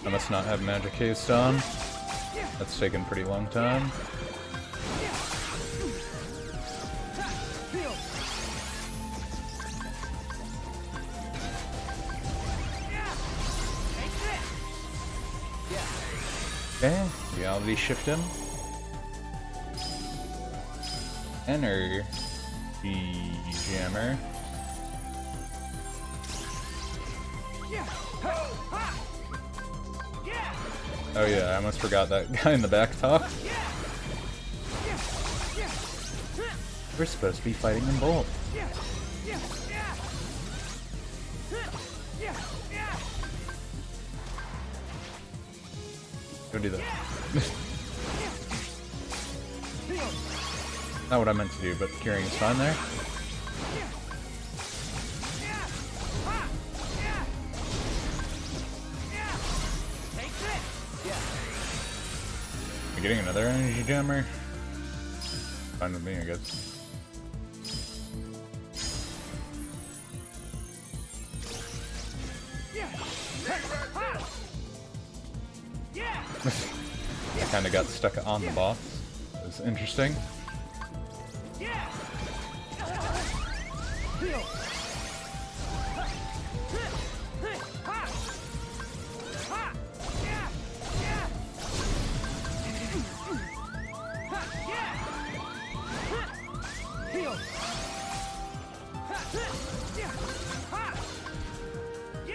I must not have magic haste on. That's taken a pretty long time. Okay, reality shift him. Energy jammer. Oh yeah, I almost forgot that guy in the back talk. We're supposed to be fighting them both. Go do that. Not what I meant to do, but curing is fine there. Am I getting another energy jammer? Fine with me, I guess. I kinda got stuck on the boss. It was interesting.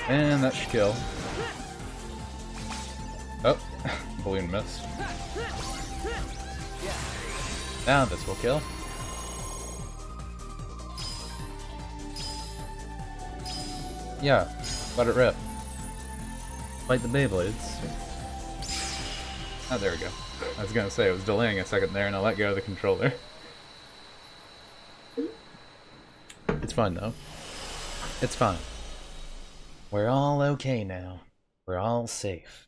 And that should kill. Oh, balloon missed. Now this will kill. Yeah, let it rip. Fight the Beyblades. Oh, there we go. I was gonna say, it was delaying a second there and I let go of the controller. It's fine though. It's fine. We're all okay now. We're all safe.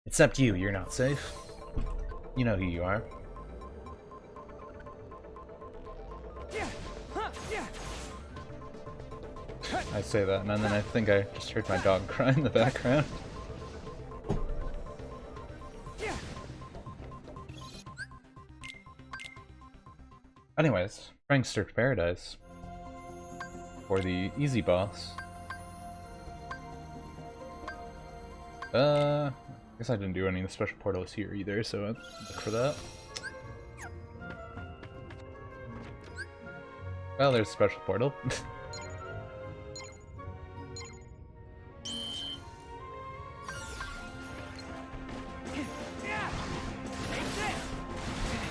Except you, you're not safe. You know who you are. I say that, and then I think I just heard my dog cry in the background. Anyways, Prankster Paradise. For the easy boss. I guess I didn't do any of the special portals here either, so I'll look for that. Well, there's a special portal.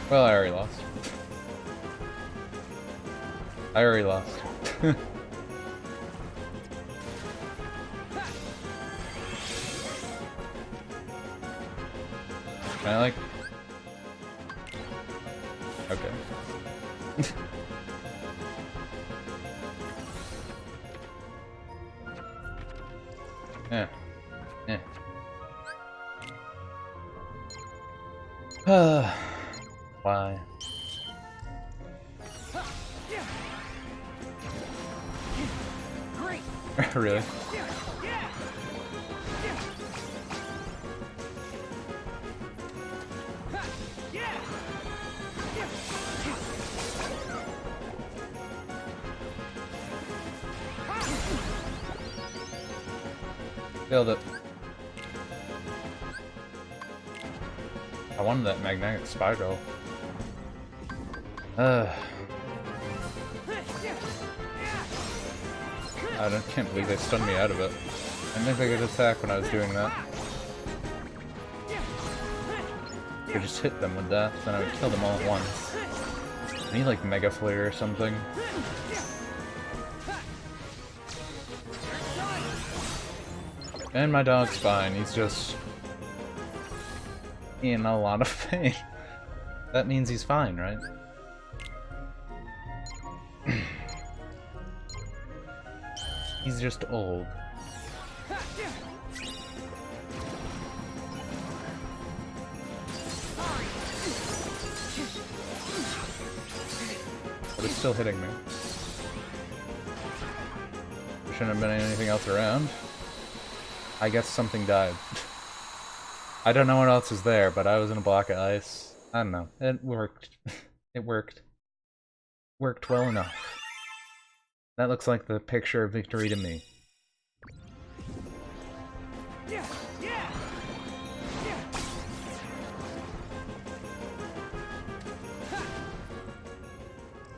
Well, I already lost. I already lost. Can I, like... Okay. Yeah. Yeah. Why? Really? Killed it. I wanted that magnetic spiral. I can't believe they stunned me out of it. I didn't think I could attack when I was doing that. I could just hit them with that, then I would kill them all at once. I need like Mega Flare or something. And my dog's fine, he's just in a lot of pain. That means he's fine, right? He's just old. But it's still hitting me. Shouldn't have been anything else around. I guess something died. I don't know what else is there, but I was in a block of ice. I don't know. It worked. It worked. Worked well enough. That looks like the picture of victory to me.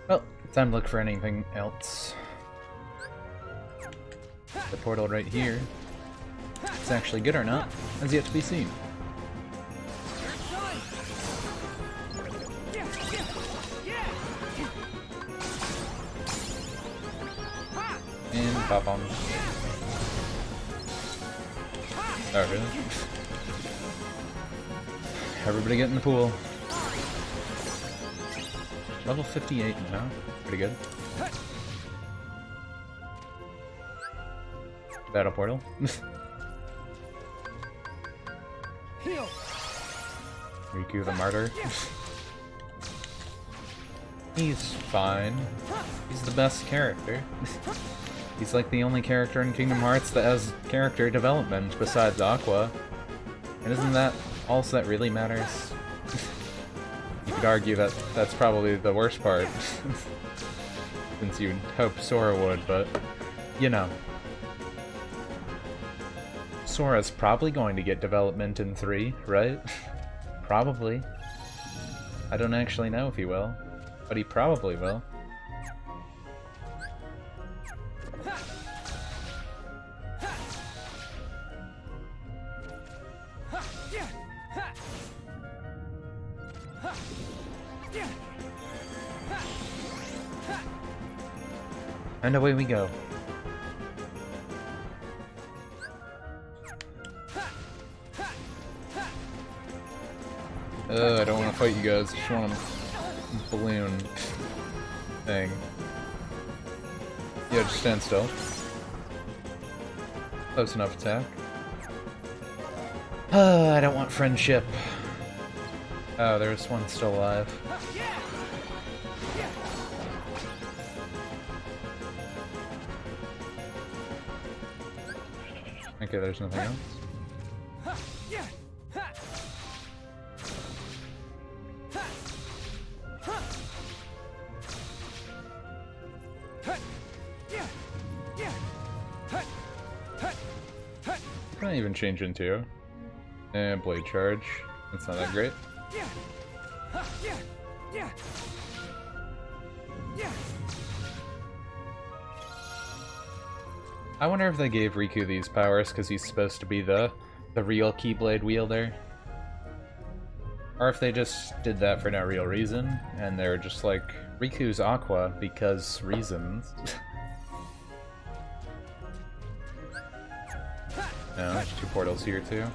Well, time to look for anything else. The portal right here. If it's actually good or not has yet to be seen. And pop on. Oh, really? Everybody get in the pool. Level 58 now. Pretty good. Battle portal. Heal. Riku the Martyr. He's fine. He's the best character. He's like the only character in Kingdom Hearts that has character development besides Aqua. And isn't that all that really matters? You could argue that that's probably the worst part. Since you'd hope Sora would, but you know. Sora's probably going to get development in 3, right? Probably. I don't actually know if he will, but he probably will. And away we go. I don't want to fight you guys, I just want a balloon thing. Yeah, just stand still. Close enough attack. I don't want friendship. Oh, there's one still alive. Okay, there's nothing else. Can I even change into? And blade charge. That's not that great. I wonder if they gave Riku these powers because he's supposed to be the real Keyblade wielder. Or if they just did that for no real reason, and they're just like, Riku's Aqua because reasons. No, there's 2 portals here too.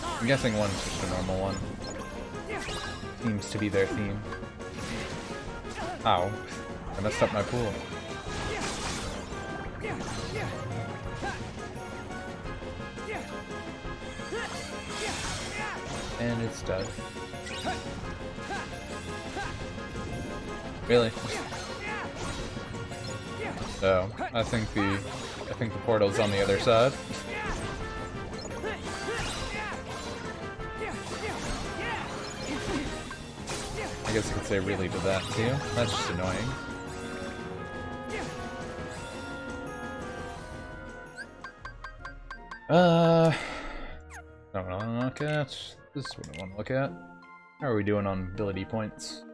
I'm guessing one's just a normal one. Seems to be their theme. Ow. I messed up my pool. And it's dead. Really? So, I think the portal's on the other side. I guess you could say really to that too. That's just annoying. Don't want to look at. This is what I want to look at. How are we doing on ability points?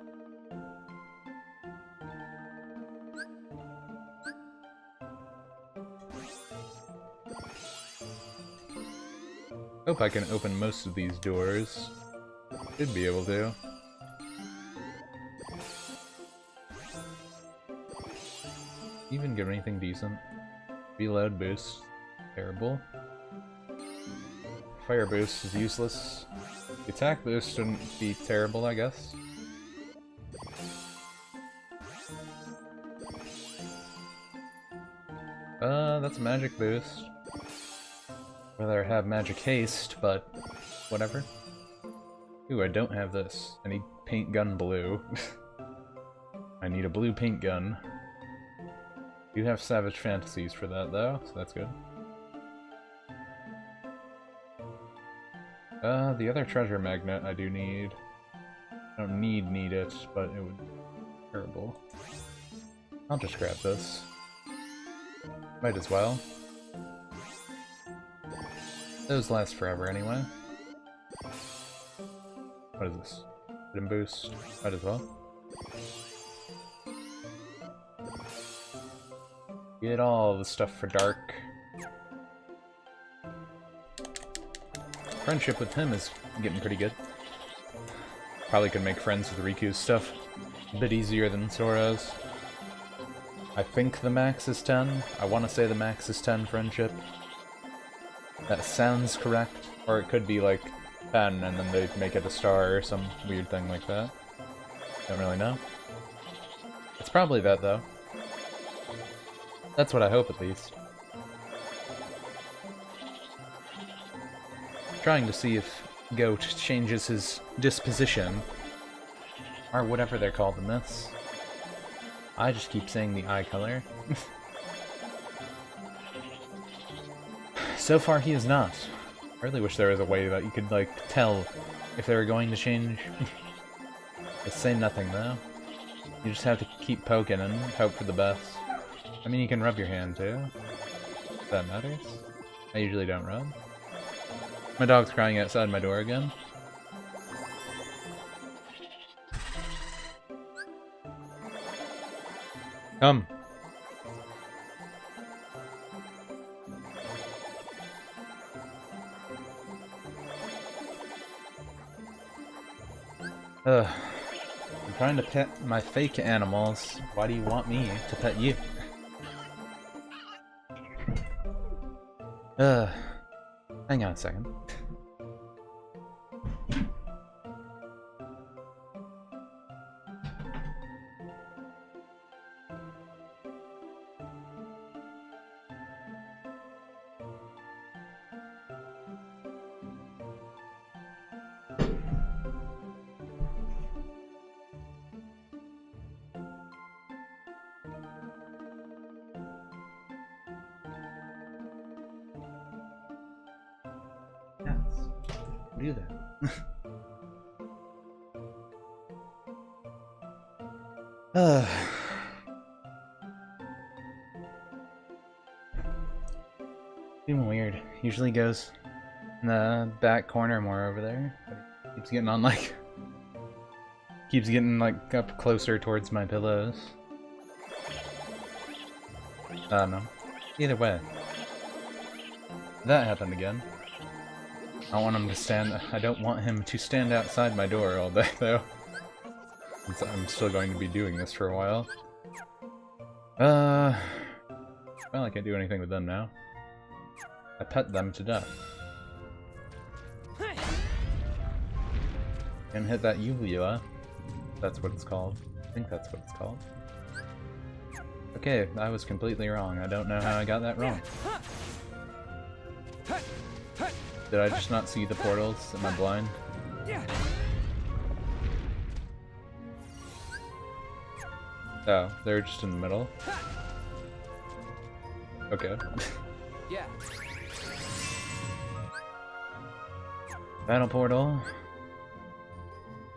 Hope I can open most of these doors. Should be able to. Even get anything decent. Reload boost. Terrible. Fire boost is useless. The attack boost shouldn't be terrible, I guess. That's a magic boost. Rather have magic haste, but whatever. Ooh, I don't have this. I need paint gun blue. I need a blue paint gun. You have Savage Fantasies for that though, so that's good. The other treasure magnet I do need. I don't need it, but it would be terrible. I'll just grab this. Might as well. Those last forever anyway. What is this? Item boost. Might as well. Get all the stuff for Dark. Friendship with him is getting pretty good. Probably could make friends with Riku's stuff a bit easier than Sora's. I think the max is 10. I want to say the max is 10 friendship. That sounds correct. Or it could be like 10 and then they make it a star or some weird thing like that. Don't really know. It's probably that though. That's what I hope at least. Trying to see if Goat changes his disposition. Or whatever they're called in this. I just keep saying the eye color. So far he is not. I really wish there was a way that you could, like, tell if they were going to change. They say nothing, though. You just have to keep poking and hope for the best. I mean, you can rub your hand, too. If that matters. I usually don't rub. My dog's crying outside my door again. Come. I'm trying to pet my fake animals. Why do you want me to pet you? Hang on a second. Do that. Feeling weird. Usually goes in the back corner more over there. Keeps getting on like... Keeps getting like up closer towards my pillows. I don't know. Either way. That happened again. I don't want him to stand. I don't want him to stand outside my door all day, though. I'm still going to be doing this for a while. Well, I can't do anything with them now. I pet them to death. And hit that uvula. That's what it's called. I think that's what it's called. Okay, I was completely wrong. I don't know how I got that wrong. Did I just not see the portals? Am I blind? Oh, they're just in the middle. Okay. Yeah. Battle portal.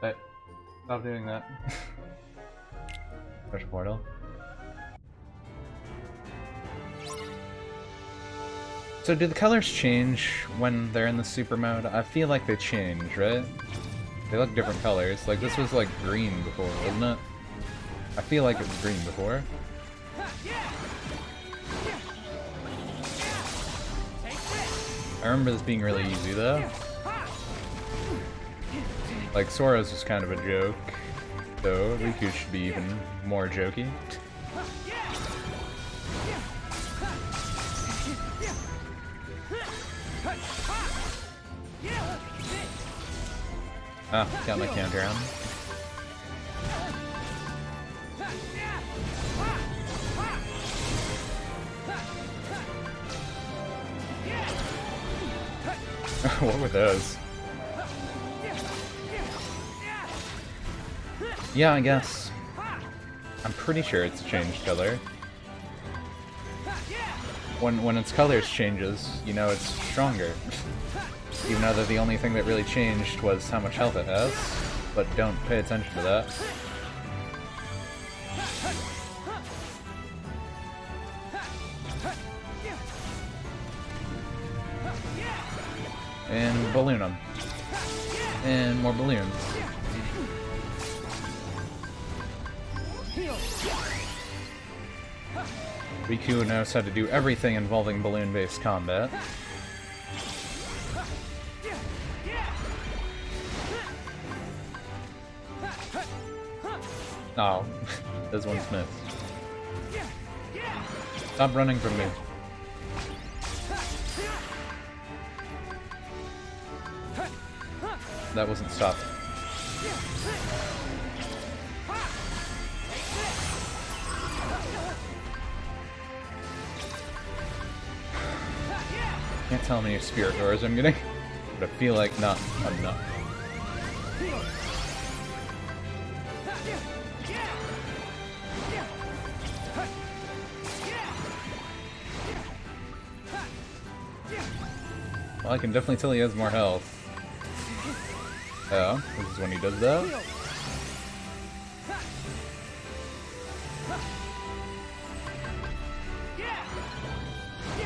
Hey, stop doing that. Special portal. So do the colors change when they're in the super mode? I feel like they change, right? They look different colors. Like this was like green before, wasn't it? I feel like it was green before. I remember this being really easy though. Like Sora's was kind of a joke, though Riku should be even more jokey. Ah, got my counter on. What were those? Yeah, I guess. I'm pretty sure it's changed color. When its colors changes, you know it's stronger. Even though that the only thing that really changed was how much health it has, but don't pay attention to that. And balloon them. And more balloons. Riku knows how to do everything involving balloon-based combat. Oh, this one's missed. Stop running from me. that wasn't stopped. Can't tell how many spirit doors I'm getting, but I feel like not enough. Well, I can definitely tell he has more health. Oh, this is when he does that.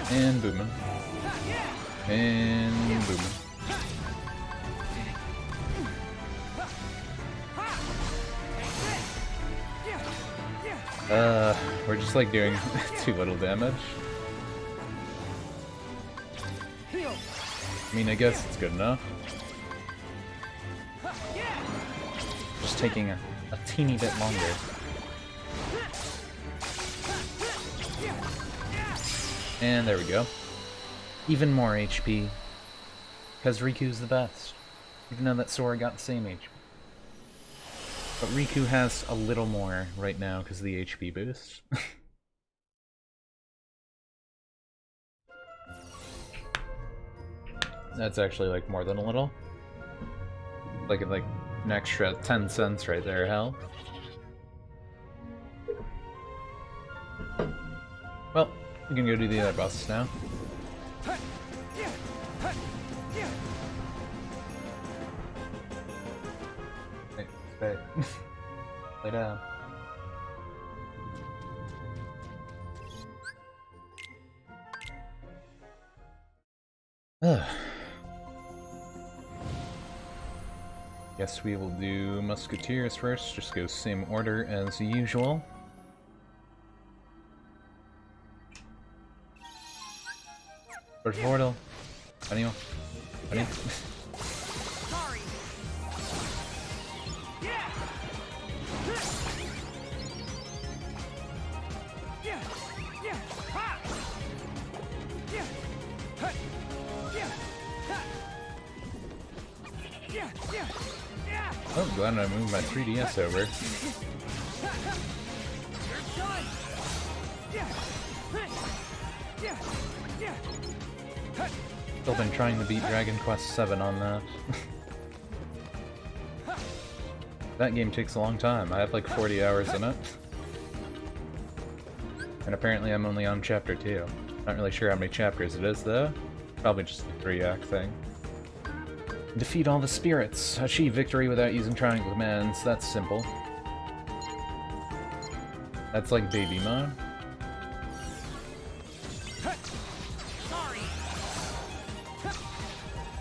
And booming. And booming. We're just like doing too little damage. I mean, I guess it's good enough. Just taking a teeny bit longer. And there we go. Even more HP. Because Riku's the best. Even though that Sora got the same HP. But Riku has a little more right now because of the HP boost. That's actually like more than a little. Like an extra 10 cents right there, hell. Well, we can go do the other bosses now. Hey, stay. Lay down. Ugh. Guess we will do Musketeers first, just go same order as usual. Por favor, ánimo, ánimo. Sorry. Yeah. Yeah. Yeah. Ha. Yeah. Hut. Yeah. Ha. Yeah. Yeah. Yeah. Oh, I'm glad I moved my 3DS over. You're done. Yeah. Yeah. Yeah. Still been trying to beat Dragon Quest VII on that. That game takes a long time. I have like 40 hours in it. And apparently I'm only on chapter 2. Not really sure how many chapters it is though. Probably just the 3-act thing. Defeat all the spirits. Achieve victory without using triangle commands. That's simple. That's like baby mode.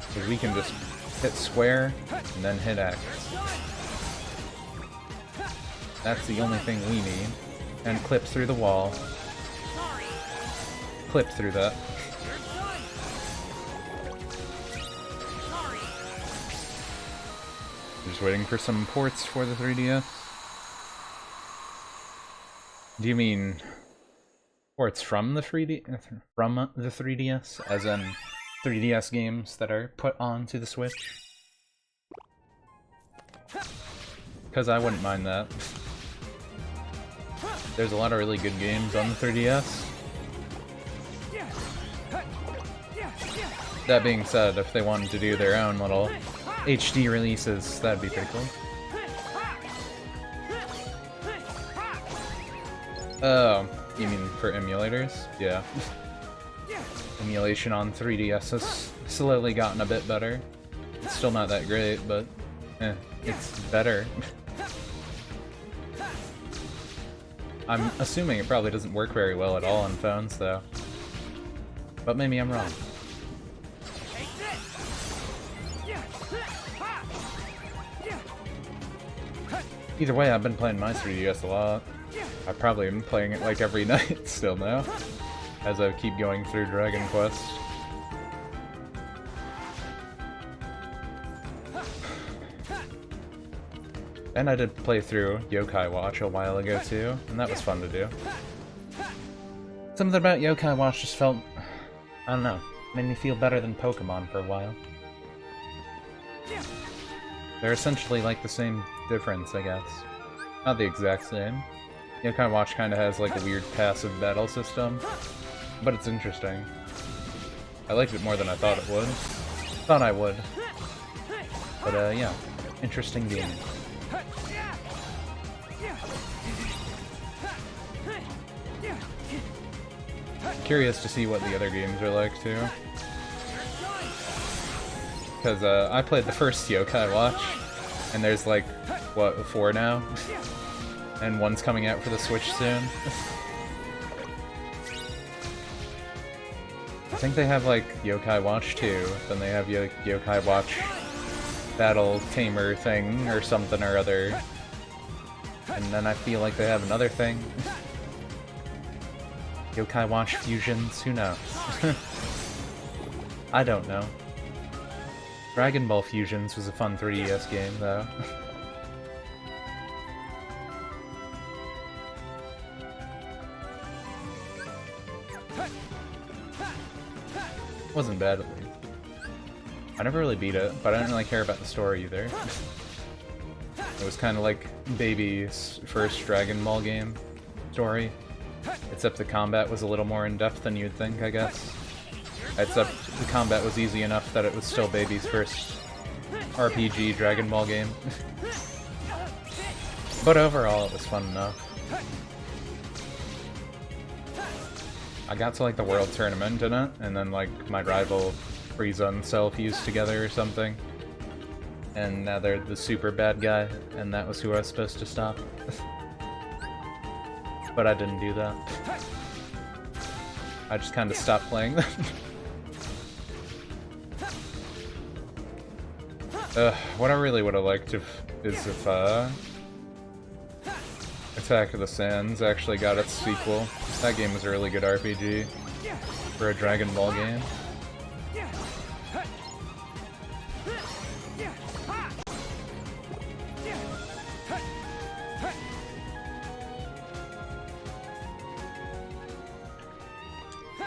Because we can just hit square and then hit X. That's the only thing we need. And clip through the wall. Clip through that. Just waiting for some ports for the 3DS. Do you mean ports from the 3DS, as in 3DS games that are put onto the Switch? Because I wouldn't mind that. There's a lot of really good games on the 3DS. That being said, if they wanted to do their own little HD releases, that'd be pretty cool. Oh, you mean for emulators? Yeah. Emulation on 3DS has slowly gotten a bit better. It's still not that great, but it's better. I'm assuming it probably doesn't work very well at all on phones, though. But maybe I'm wrong. Either way, I've been playing my 3DS a lot. I probably am playing it like every night still now, as I keep going through Dragon Quest. And I did play through Yokai Watch a while ago too, and that was fun to do. Something about Yokai Watch just felt, I don't know, made me feel better than Pokemon for a while. They're essentially like the same difference, I guess. Not the exact same. Yokai Watch kind of has like a weird passive battle system, but it's interesting. I liked it more than I thought it would. Thought I would. But yeah, interesting game. Curious to see what the other games are like too. Because I played the first Yokai Watch, and there's like, what, 4 now? And one's coming out for the Switch soon. I think they have like Yokai Watch 2, then they have Yokai Watch Battle Tamer thing or something or other. And then I feel like they have another thing. Yokai Watch Fusions, who knows? I don't know. Dragon Ball Fusions was a fun 3DS game, though. Wasn't bad, at least. I never really beat it, but I didn't really care about the story either. It was kind of like Baby's first Dragon Ball game story, except the combat was a little more in-depth than you'd think, I guess. Except the combat was easy enough that it was still Baby's first RPG Dragon Ball game. But overall, it was fun enough. I got to like the World Tournament in it, and then like my rival Frieza and Cell fused together or something. And now they're the super bad guy, and that was who I was supposed to stop. But I didn't do that. I just kind of stopped playing them. What I really would have liked is if Attack of the Sands actually got its sequel. That game was a really good RPG for a Dragon Ball game.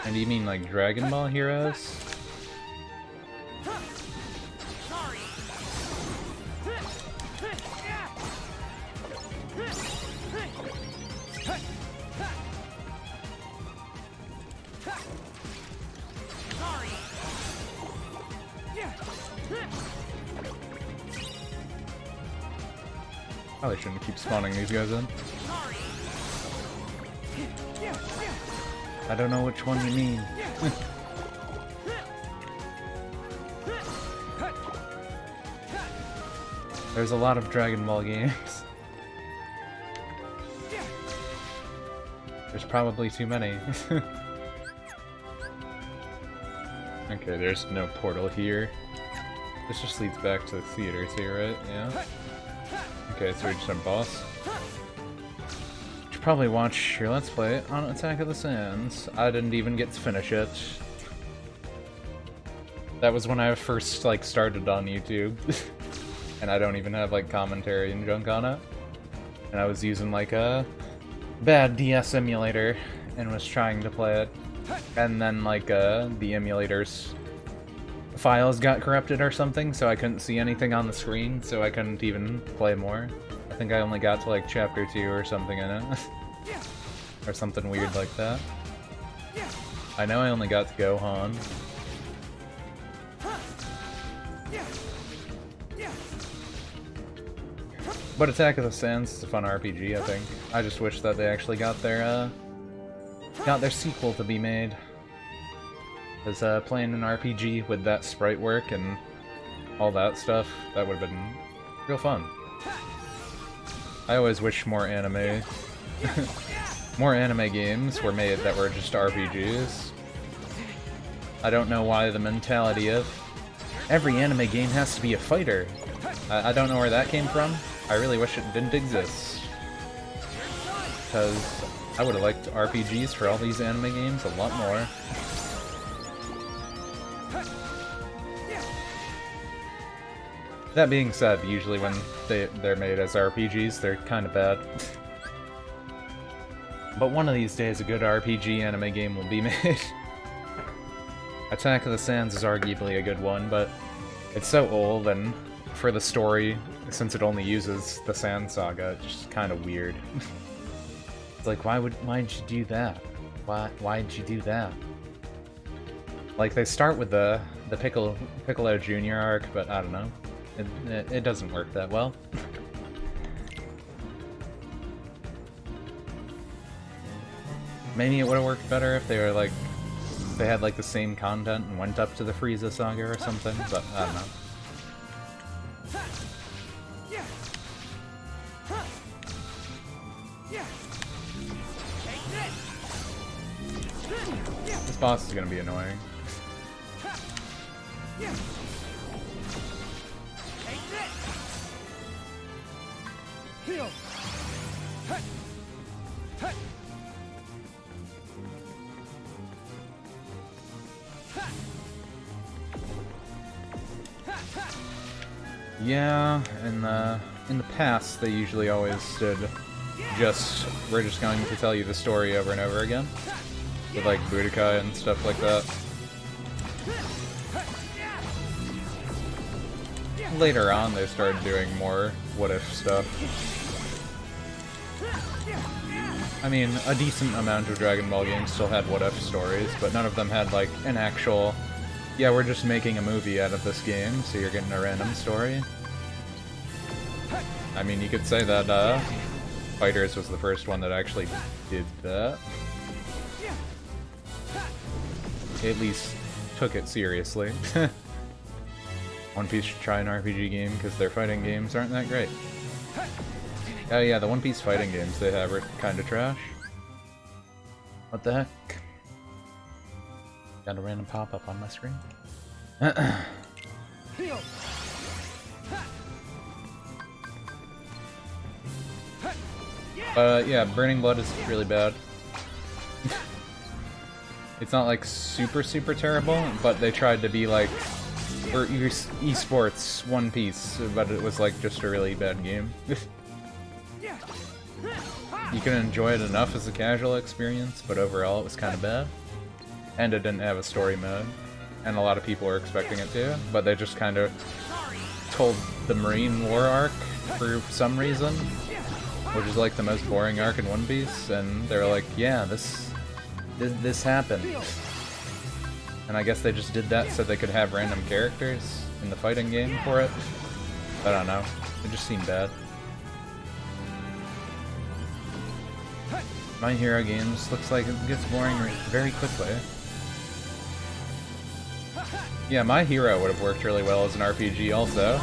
And do you mean like Dragon Ball Heroes? Probably shouldn't keep spawning these guys in. I don't know which one you mean. There's a lot of Dragon Ball games. There's probably too many. Okay, there's no portal here. This just leads back to the theater too, right? Yeah. Okay, so we're just on boss. Should probably watch your Let's Play on Attack of the Sands. I didn't even get to finish it. That was when I first like started on YouTube. And I don't even have like commentary and junk on it. And I was using like a bad DS emulator and was trying to play it. And then like the emulator's files got corrupted or something, so I couldn't see anything on the screen, so I couldn't even play more. I think I only got to like chapter 2 or something in it. Or something weird like that. I know I only got to Gohan. But Attack of the Sands is a fun RPG, I think. I just wish that they actually got their sequel to be made. Because playing an RPG with that sprite work and all that stuff, that would have been real fun. I always wish more anime games were made that were just RPGs. I don't know why the mentality of every anime game has to be a fighter. I don't know where that came from. I really wish it didn't exist. Because I would have liked RPGs for all these anime games a lot more. That being said, usually when they're made as RPGs, they're kind of bad. But one of these days, a good RPG anime game will be made. Attack of the Sands is arguably a good one, but it's so old, and for the story, since it only uses the Sand Saga, it's just kind of weird. It's like, why'd you do that? Why'd you do that? Like, they start with the Piccolo Jr. arc, but I don't know. It doesn't work that well. Maybe it would have worked better if they were like, they had like the same content and went up to the Frieza Saga or something, but I don't know. Yeah. Huh. Yeah. Take this. Yeah. This boss is gonna be annoying. Yeah. Take this. Heal. Hut. Hut. Yeah, in the past they usually always did we're just going to tell you the story over and over again. With like Budokai and stuff like that. Later on they started doing more what if stuff. I mean, a decent amount of Dragon Ball games still had what if stories, but none of them had like an actual, yeah, we're just making a movie out of this game, so you're getting a random story. I mean, you could say that Fighters was the first one that actually did that. At least took it seriously. One Piece should try an RPG game because their fighting games aren't that great. Oh yeah, the One Piece fighting games they have are kind of trash. What the heck? Got a random pop-up on my screen. Heal. Yeah, Burning Blood is really bad. It's not like super terrible, but they tried to be like, we're esports One Piece, but it was like just a really bad game. You can enjoy it enough as a casual experience, but overall it was kind of bad. And it didn't have a story mode, and a lot of people were expecting it to, but they just kind of told the Marine War arc for some reason, which is like the most boring arc in One Piece, and they were like, yeah, this happened. And I guess they just did that so they could have random characters in the fighting game for it. I don't know. It just seemed bad. My Hero games looks like it gets boring very quickly. Yeah, My Hero would have worked really well as an RPG also.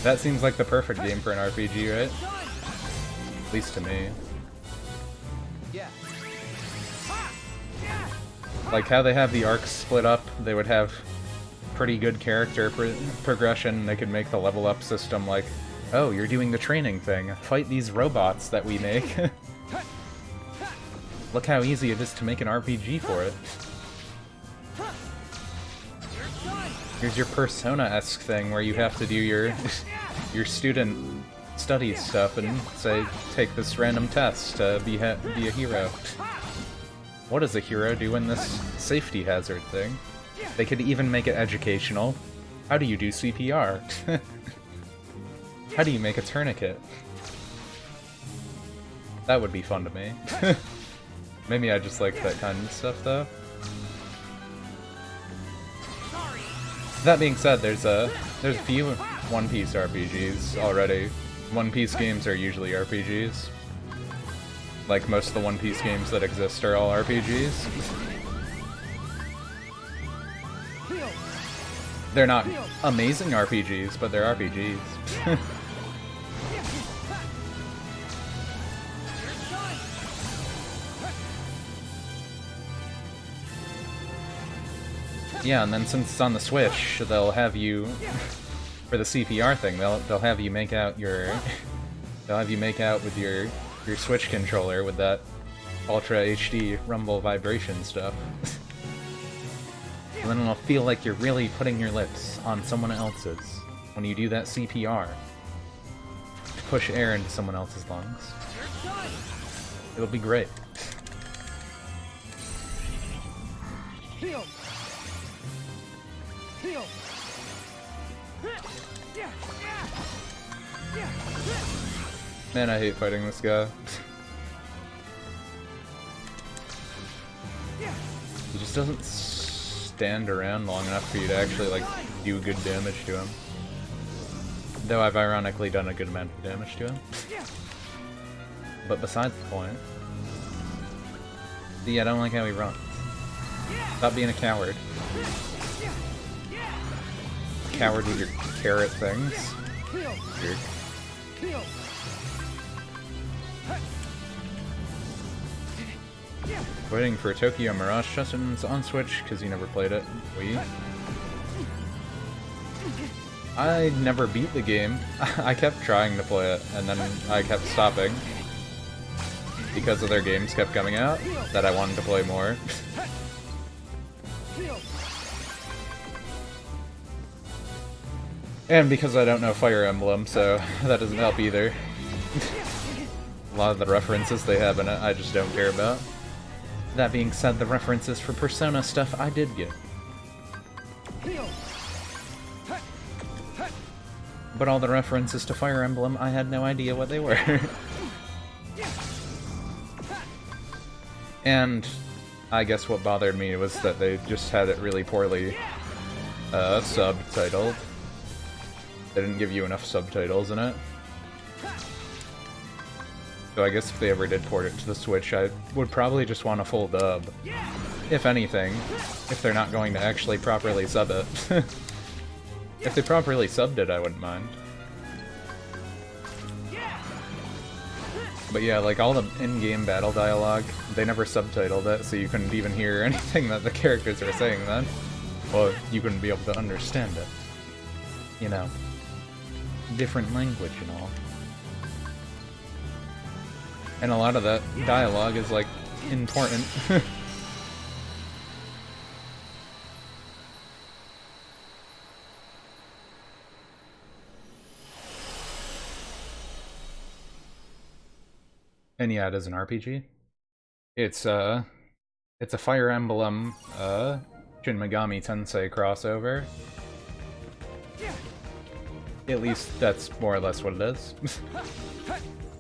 That seems like the perfect game for an RPG, right? At least to me. Like how they have the arcs split up, they would have pretty good character progression. They could make the level up system like, oh, you're doing the training thing. Fight these robots that we make. Look how easy it is to make an RPG for it. Here's your Persona-esque thing where you have to do your student studies stuff and say, take this random test to be a hero. What does a hero do in this safety hazard thing? They could even make it educational. How do you do CPR? How do you make a tourniquet? That would be fun to me. Maybe I just like that kind of stuff though. That being said, there's a few One Piece RPGs already. One Piece games are usually RPGs. Like most of the One Piece games that exist are all RPGs. They're not amazing RPGs, but they're RPGs. Yeah, and then since it's on the Switch, they'll have you for the CPR thing. They'll have you make out with your Switch controller with that Ultra HD rumble vibration stuff. And then it'll feel like you're really putting your lips on someone else's when you do that CPR to push air into someone else's lungs. It'll be great. Heal. Heal. Man, I hate fighting this guy. He just doesn't stand around long enough for you to actually, like, do good damage to him. Though I've ironically done a good amount of damage to him. But besides the point. See, I don't like how he runs. Stop being a coward. Coward with your carrot things. Weird. Waiting for Tokyo Mirage Sessions on Switch, because you never played it. I never beat the game. I kept trying to play it, and then I kept stopping. Because other games kept coming out that I wanted to play more. And because I don't know Fire Emblem, so that doesn't help either. A lot of the references they have in it, I just don't care about. That being said, the references for Persona stuff I did get. But all the references to Fire Emblem, I had no idea what they were. And I guess what bothered me was that they just had it really poorly subtitled. They didn't give you enough subtitles in it. So I guess if they ever did port it to the Switch, I would probably just want a full dub. If anything, if they're not going to actually properly sub it. If they properly subbed it, I wouldn't mind. But yeah, like all the in-game battle dialogue, they never subtitled it, so you couldn't even hear anything that the characters were saying then. Well, you couldn't be able to understand it. You know, different language and all. And a lot of that dialogue is, like, important. And yeah, it is an RPG. It's a Fire Emblem, Shin Megami Tensei crossover. At least that's more or less what it is.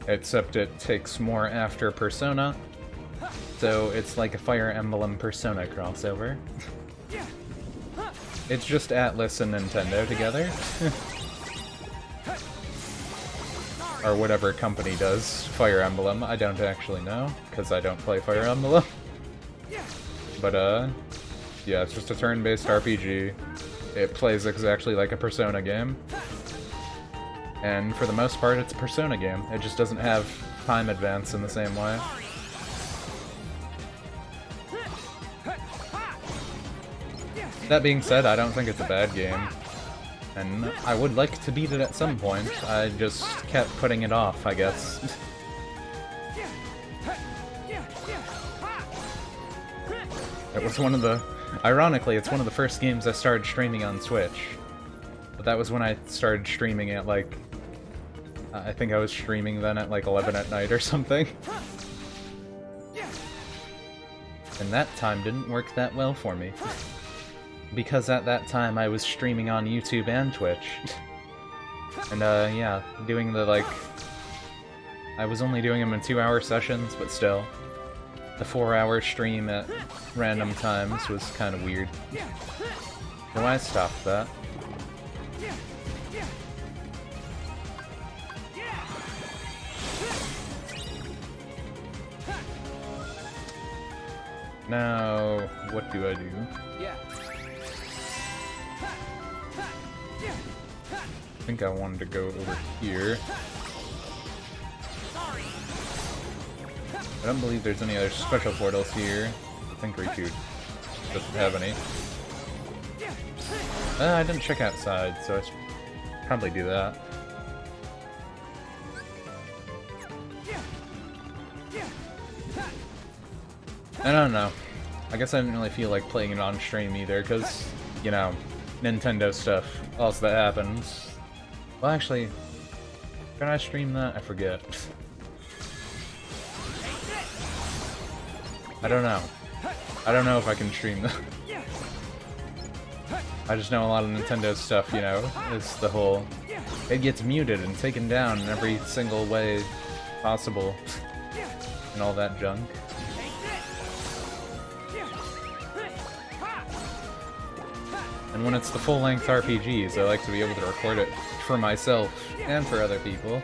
Except it takes more after Persona, so it's like a Fire Emblem Persona crossover. It's just Atlus and Nintendo together. Or whatever company does Fire Emblem, I don't actually know, because I don't play Fire Emblem. But yeah, it's just a turn-based RPG. It plays exactly like a Persona game. And for the most part, it's a Persona game. It just doesn't have time advance in the same way. That being said, I don't think it's a bad game. And I would like to beat it at some point. I just kept putting it off, I guess. It was one of the... Ironically, it's one of the first games I started streaming on Switch. But that was when I started streaming at, like... I think I was streaming then at, like, 11 at night or something. And that time didn't work that well for me. Because at that time I was streaming on YouTube and Twitch. And, yeah, doing the, like... I was only doing them in 2-hour sessions, but still. The 4-hour stream at random times was kind of weird. So I stopped that. Now, what do I do? I think I wanted to go over here. I don't believe there's any other special portals here. I think Riku doesn't have any. I didn't check outside, so I should probably do that. I don't know. I guess I didn't really feel like playing it on stream either, because, you know, Nintendo stuff also that happens. Well, actually, can I stream that? I forget. I don't know. I don't know if I can stream that. I just know a lot of Nintendo stuff, you know, is the whole it gets muted and taken down in every single way possible, and all that junk. And when it's the full-length RPGs, I like to be able to record it for myself and for other people.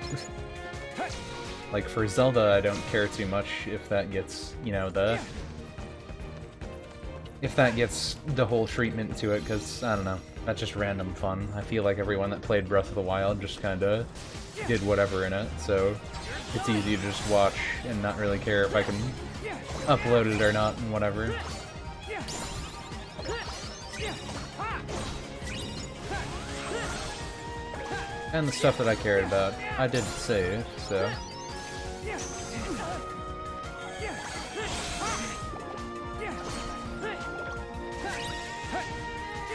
Like for Zelda, I don't care too much if that gets, you know, if that gets the whole treatment to it, because, I don't know, that's just random fun. I feel like everyone that played Breath of the Wild just kinda did whatever in it, so it's easy to just watch and not really care if I can upload it or not and whatever. And the stuff that I cared about, I did save, so...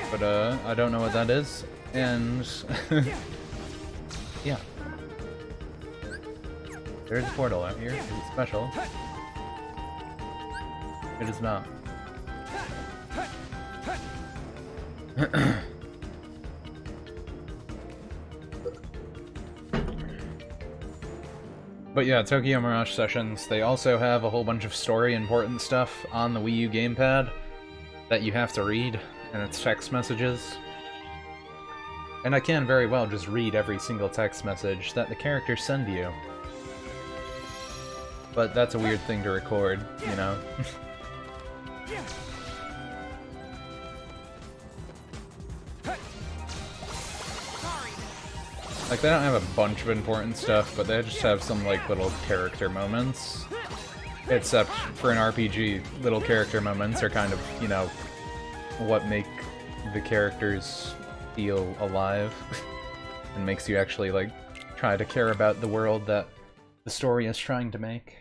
But, I don't know what that is, and... yeah. There's a portal out here. Is it special? It is not. But yeah, Tokyo Mirage Sessions, they also have a whole bunch of story important stuff on the Wii U gamepad that you have to read, and it's text messages. And I can very well just read every single text message that the characters send you. But that's a weird thing to record, you know? Like, they don't have a bunch of important stuff, but they just have some, like, little character moments. Except, for an RPG, little character moments are kind of, you know, what make the characters feel alive. And makes you actually, like, try to care about the world that the story is trying to make.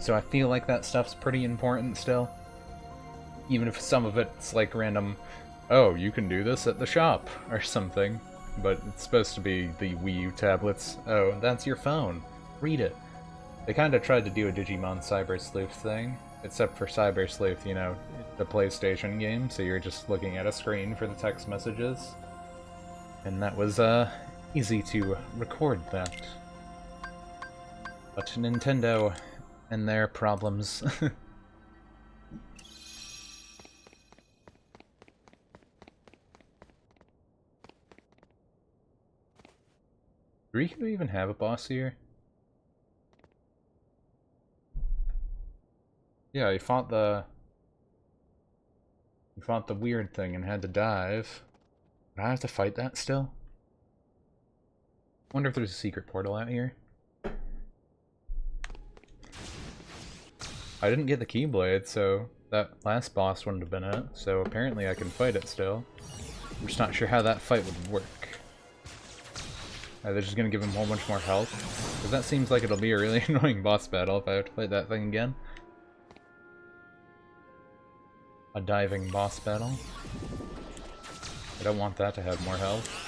So I feel like that stuff's pretty important still. Even if some of it's, like, random, oh, you can do this at the shop, or something. But it's supposed to be the Wii U tablets. Oh, that's your phone. Read it. They kind of tried to do a Digimon Cyber Sleuth thing, except for Cyber Sleuth, you know, the PlayStation game, so you're just looking at a screen for the text messages. And that was, easy to record that. But Nintendo and their problems. Do Riku even have a boss here? Yeah, he fought the weird thing and had to dive. Do I have to fight that still? Wonder if there's a secret portal out here. I didn't get the Keyblade, so that last boss wouldn't have been it, so apparently I can fight it still. I'm just not sure how that fight would work. They're just gonna give him a whole bunch more health? Because that seems like it'll be a really annoying boss battle if I have to fight that thing again. A diving boss battle. I don't want that to have more health.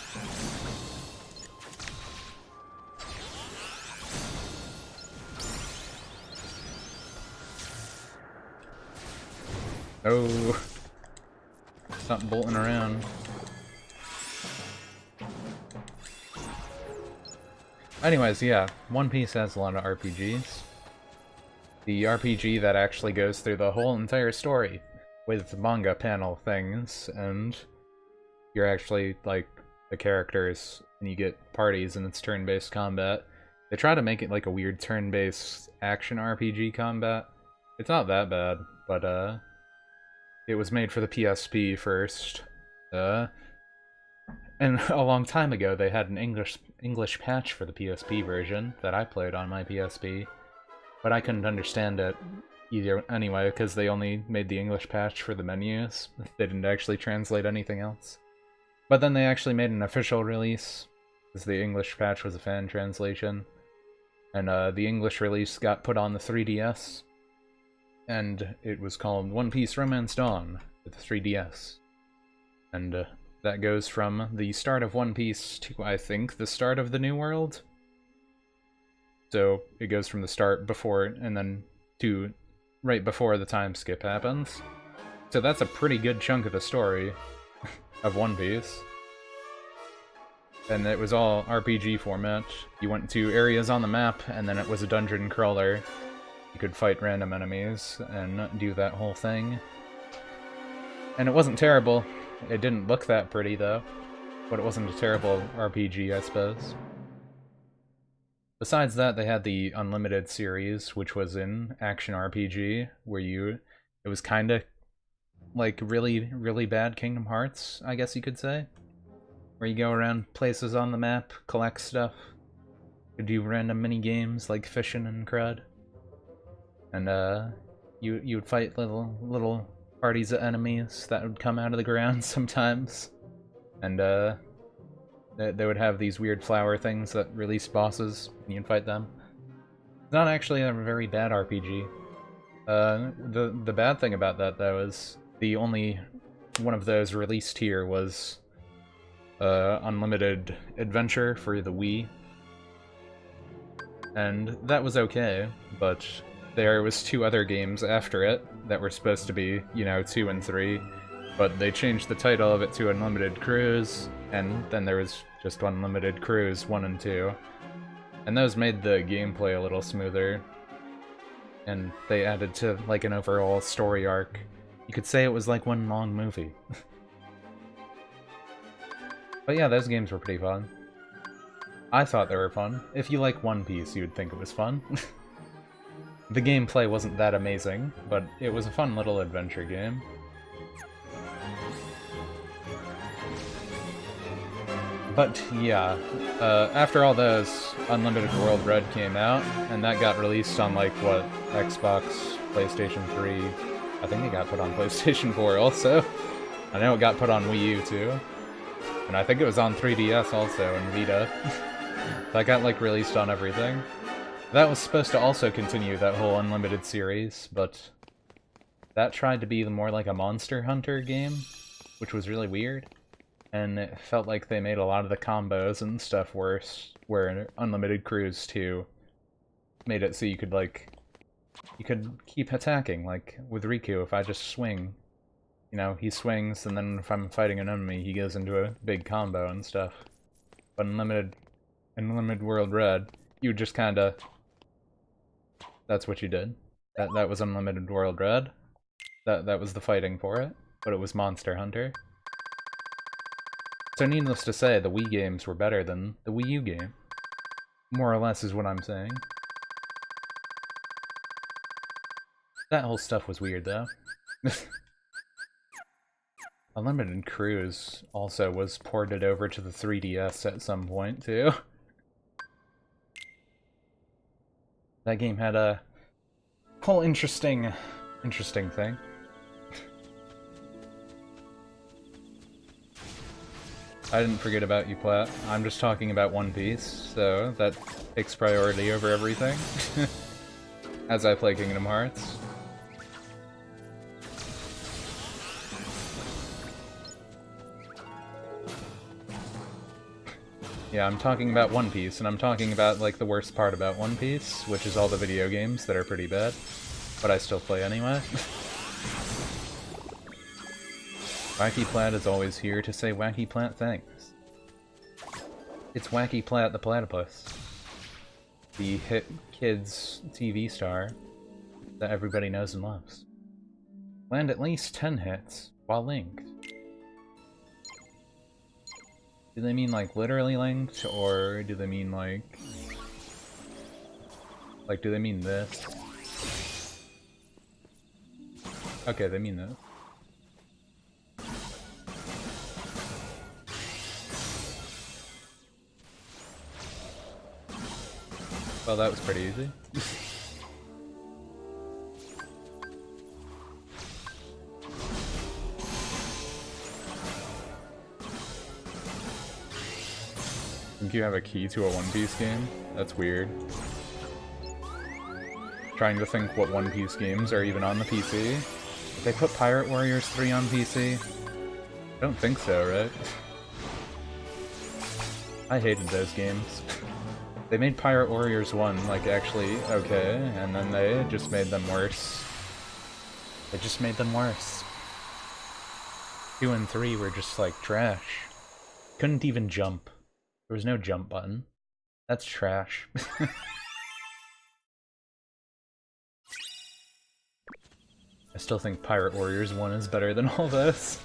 Oh! Stop bolting around. Anyways, yeah, One Piece has a lot of RPGs. The RPG that actually goes through the whole entire story with manga panel things, and you're actually, like, the characters, and you get parties, and it's turn-based combat. They try to make it like a weird turn-based action RPG combat. It's not that bad, but, it was made for the PSP first. And a long time ago, they had an English patch for the PSP version that I played on my PSP, but I couldn't understand it either anyway, because they only made the English patch for the menus. They didn't actually translate anything else. But then they actually made an official release, because the English patch was a fan translation, and the English release got put on the 3DS, and it was called One Piece Romance Dawn for the 3DS. And that goes from the start of One Piece to, I think, the start of the New World. So it goes from the start before, and then to right before the time skip happens. So that's a pretty good chunk of the story of One Piece. And it was all RPG format. You went to areas on the map, and then it was a dungeon crawler. You could fight random enemies and do that whole thing. And it wasn't terrible. It didn't look that pretty, though. But it wasn't a terrible RPG, I suppose. Besides that, they had the Unlimited series, which was an action RPG, where it was kinda like really, really bad Kingdom Hearts, I guess you could say. Where you go around places on the map, collect stuff, you do random mini games like fishing and crud. And you would fight little parties of enemies that would come out of the ground sometimes. And they would have these weird flower things that release bosses, and you'd fight them. It's not actually a very bad RPG. The bad thing about that, though, is the only one of those released here was Unlimited Adventure for the Wii. And that was okay, but there was 2 other games after it that were supposed to be, 2 and 3, but they changed the title of it to Unlimited Cruise, and then there was just Unlimited Cruise 1 and 2. And those made the gameplay a little smoother, and they added to, like, an overall story arc. You could say it was like one long movie. But yeah, those games were pretty fun. I thought they were fun. If you like One Piece, you would think it was fun. The gameplay wasn't that amazing, but it was a fun little adventure game. But yeah, after all those, Unlimited World Red came out, and that got released on, like, what, Xbox, PlayStation 3, I think it got put on PlayStation 4 also. I know it got put on Wii U too. And I think it was on 3DS also, and Vita. That got, like, released on everything. That was supposed to also continue that whole Unlimited series, but that tried to be more like a Monster Hunter game, which was really weird. And it felt like they made a lot of the combos and stuff worse, where Unlimited Cruise 2 made it so you could keep attacking, like with Riku. If I just swing, he swings, and then if I'm fighting an enemy, he goes into a big combo and stuff. But Unlimited World Red, you just kinda... That's what you did. That was Unlimited World Red. That was the fighting for it, but it was Monster Hunter. So needless to say, the Wii games were better than the Wii U game. More or less is what I'm saying. That whole stuff was weird, though. Unlimited Cruise also was ported over to the 3DS at some point, too. That game had a whole interesting thing. I didn't forget about you, Platt. I'm just talking about One Piece, so that takes priority over everything. As I play Kingdom Hearts. Yeah, I'm talking about One Piece, and I'm talking about, like, the worst part about One Piece, which is all the video games that are pretty bad, but I still play anyway. Wacky Platt is always here to say Wacky Platt thanks. It's Wacky Platt the Platypus, the hit kids TV star that everybody knows and loves. Land at least 10 hits while linked. Do they mean, like, literally linked, or do they mean, like, do they mean this? Okay, they mean this. Well, that was pretty easy. Think you have a key to a One Piece game? That's weird. Trying to think what One Piece games are even on the PC. Did they put Pirate Warriors 3 on PC? I don't think so, right? I hated those games. They made Pirate Warriors 1, like, actually okay, and then they just made them worse. They just made them worse. 2 and 3 were just, like, trash. Couldn't even jump. There was no jump button. That's trash. I still think Pirate Warriors 1 is better than all this.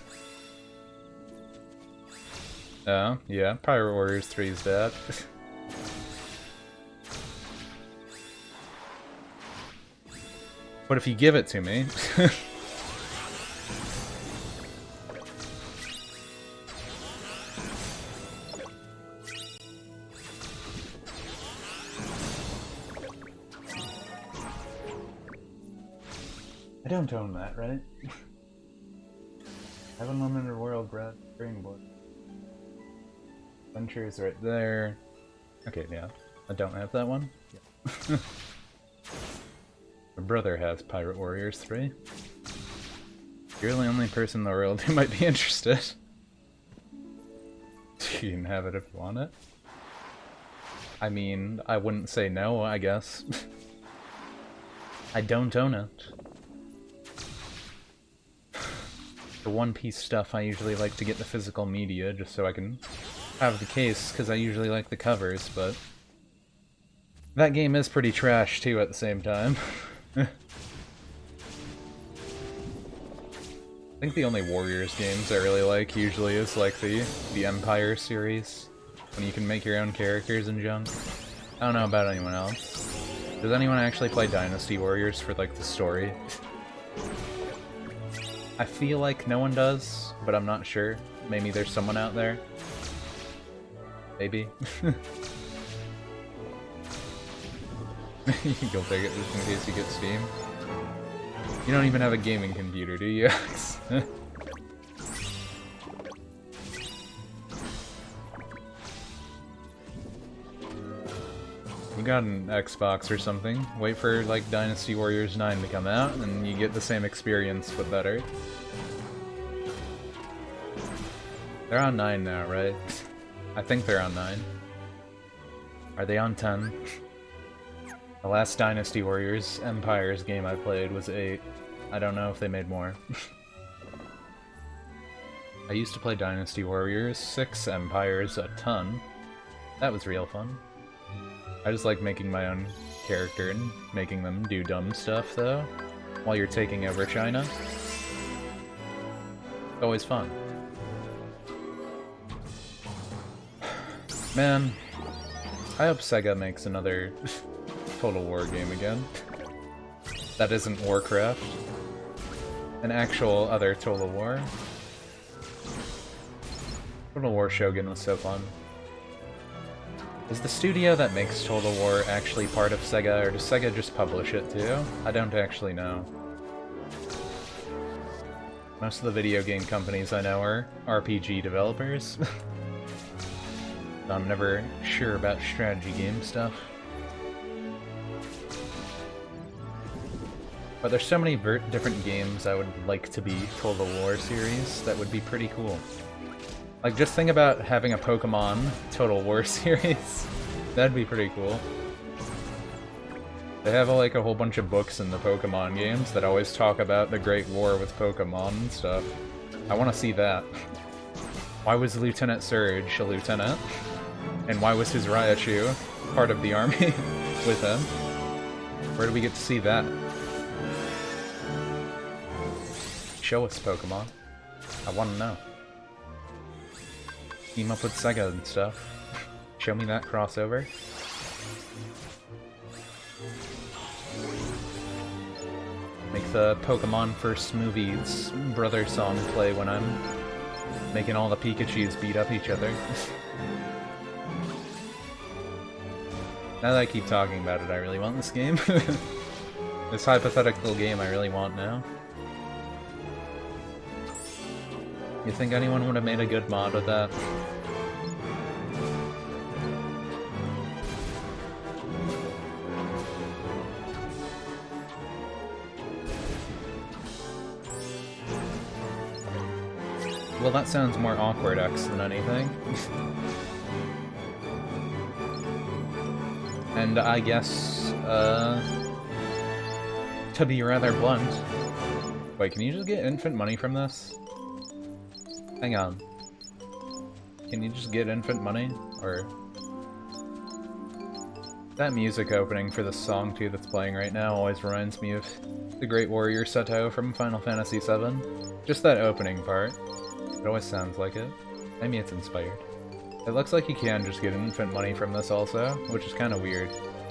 Oh, yeah, Pirate Warriors 3 is bad. But if you give it to me... I don't own that, right? I have Unlimited World Breath Springboard. Adventure is right there. Okay, yeah. I don't have that one. Yeah. My brother has Pirate Warriors 3. You're the only person in the world who might be interested. You can have it if you want it. I mean, I wouldn't say no, I guess. I don't own it. For One Piece stuff, I usually like to get the physical media just so I can have the case, because I usually like the covers, but that game is pretty trash too at the same time. I think the only Warriors games I really like usually is like the Empire series, when you can make your own characters and junk. I don't know about anyone else. Does anyone actually play Dynasty Warriors for like the story? I feel like no one does, but I'm not sure. Maybe there's someone out there. Maybe. You'll take it just in case you get Steam. You don't even have a gaming computer, do you? You got an Xbox or something. Wait for like Dynasty Warriors 9 to come out, and you get the same experience but better. They're on 9 now, right? I think they're on 9. Are they on 10? The last Dynasty Warriors Empires game I played was 8. I don't know if they made more. I used to play Dynasty Warriors 6 Empires a ton. That was real fun. I just like making my own character and making them do dumb stuff, though, while you're taking over China. It's always fun. Man, I hope Sega makes another Total War game again. That isn't Warcraft. An actual other Total War. Total War Shogun was so fun. Is the studio that makes Total War actually part of Sega, or does Sega just publish it too? I don't actually know. Most of the video game companies I know are RPG developers. I'm never sure about strategy game stuff. But there's so many different games I would like to be Total War series that would be pretty cool. Like, just think about having a Pokemon Total War series. That'd be pretty cool. They have like a whole bunch of books in the Pokemon games that always talk about the Great War with Pokemon and stuff. I want to see that. Why was Lieutenant Surge a lieutenant? And why was his Raichu part of the army with him? Where do we get to see that? Show us, Pokemon. I want to know. Team up with Sega and stuff. Show me that crossover. Make the Pokemon First Movies brother song play when I'm making all the Pikachus beat up each other. Now that I keep talking about it, I really want this game. This hypothetical game I really want now. You think anyone would have made a good mod with that? Well, that sounds more awkward X than anything. And I guess, to be rather blunt... Wait, can you just get infant money from this? Hang on. Can you just get infinite money? Or... That music opening for the song too that's playing right now always reminds me of the Great Warrior Seto from Final Fantasy VII. Just that opening part. It always sounds like it. Maybe it's inspired. It looks like you can just get infinite money from this also, which is kind of weird.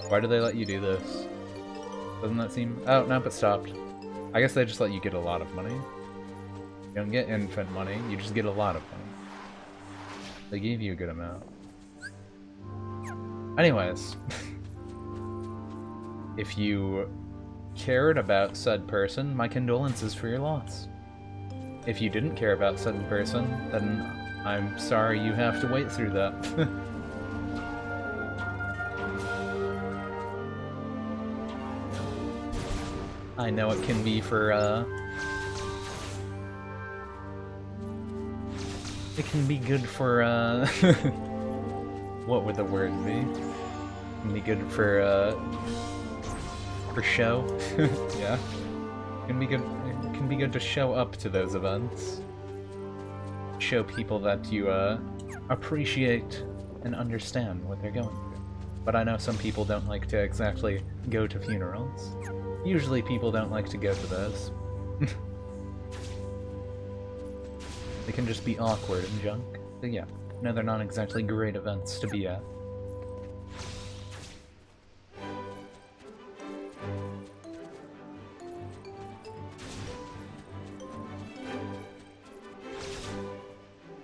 Why do they let you do this? Doesn't that seem... Oh, nope, it stopped. I guess they just let you get a lot of money. You don't get infinite money, you just get a lot of money. They gave you a good amount. Anyways. If you cared about said person, my condolences for your loss. If you didn't care about said person, then I'm sorry you have to wait through that. I know it can be for, it can be good for, what would the word be? It can be good for show. Yeah. It can be good to show up to those events. Show people that you, appreciate and understand what they're going through. But I know some people don't like to exactly go to funerals. Usually people don't like to go to those. They can just be awkward and junk. But yeah, no, they're not exactly great events to be at.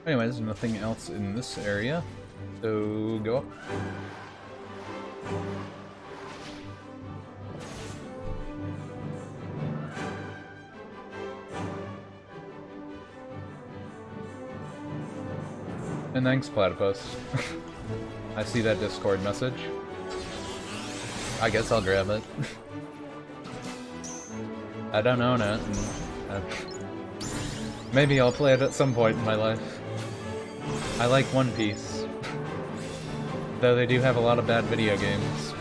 Anyways, nothing else in this area, so go up. And thanks, Platypus. I see that Discord message. I guess I'll grab it. I don't own it, and maybe I'll play it at some point in my life. I like One Piece, though they do have a lot of bad video games.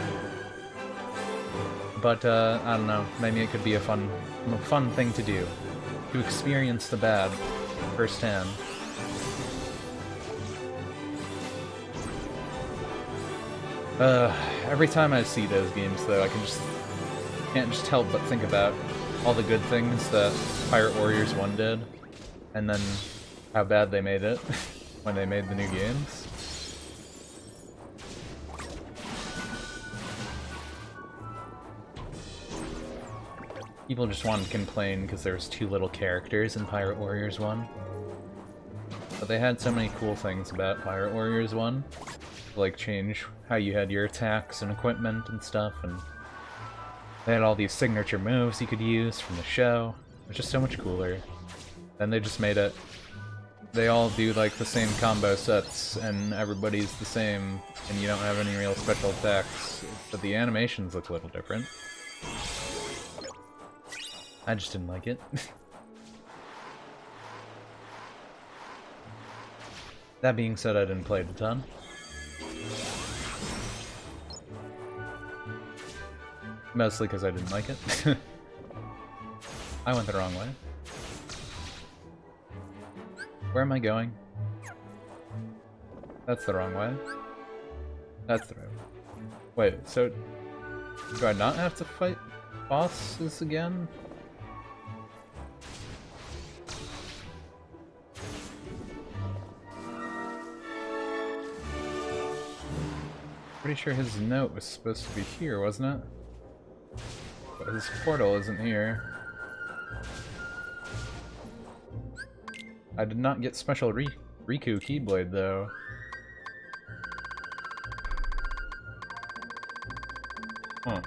But I don't know, maybe it could be a fun thing to do, to experience the bad firsthand. Every time I see those games, though, I can't just help but think about all the good things that Pirate Warriors 1 did, and then how bad they made it when they made the new games. People just wanted to complain because there was too little characters in Pirate Warriors 1. But they had so many cool things about Pirate Warriors 1. Like change how you had your attacks and equipment and stuff, and they had all these signature moves you could use from the show. It was just so much cooler. Then they just made it, they all do like the same combo sets and everybody's the same and you don't have any real special attacks, but the animations look a little different. I just didn't like it. That being said, I didn't play it a ton. Mostly because I didn't like it. I went the wrong way. Where am I going? That's the wrong way. That's the right way. Wait, so do I not have to fight bosses again? Pretty sure his note was supposed to be here, wasn't it? But his portal isn't here. I did not get special Riku Keyblade though. Huh.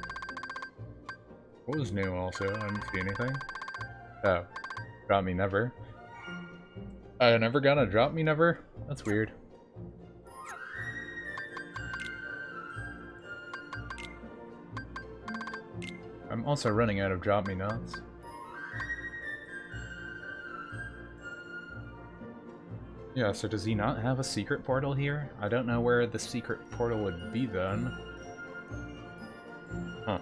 What was new also? I didn't see anything. Oh. Drop Me Never. I never got a Drop Me Never? That's weird. I'm also running out of Drop Me Nots. Yeah, so does he not have a secret portal here? I don't know where the secret portal would be then. Huh.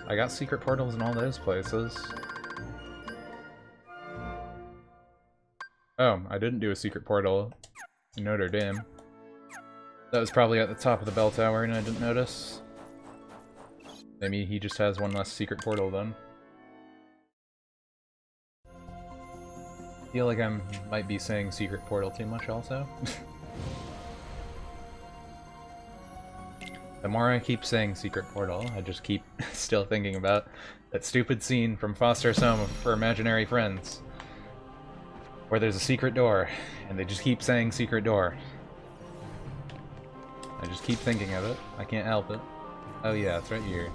I got secret portals in all those places. Oh, I didn't do a secret portal in Notre Dame. That was probably at the top of the bell tower and I didn't notice. Maybe he just has one less secret portal then. Feel like I might be saying secret portal too much also. The more I keep saying secret portal, I just keep still thinking about that stupid scene from Foster's Home for Imaginary Friends, where there's a secret door, and they just keep saying secret door. I just keep thinking of it. I can't help it. Oh yeah, it's right here.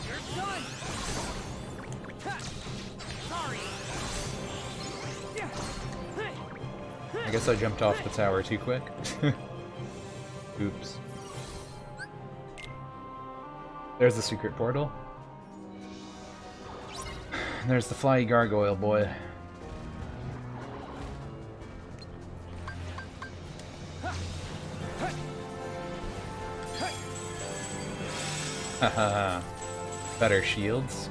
You're done. Sorry. I guess I jumped off the tower too quick. Oops. There's the secret portal. There's the flyy gargoyle boy. Haha. Better shields.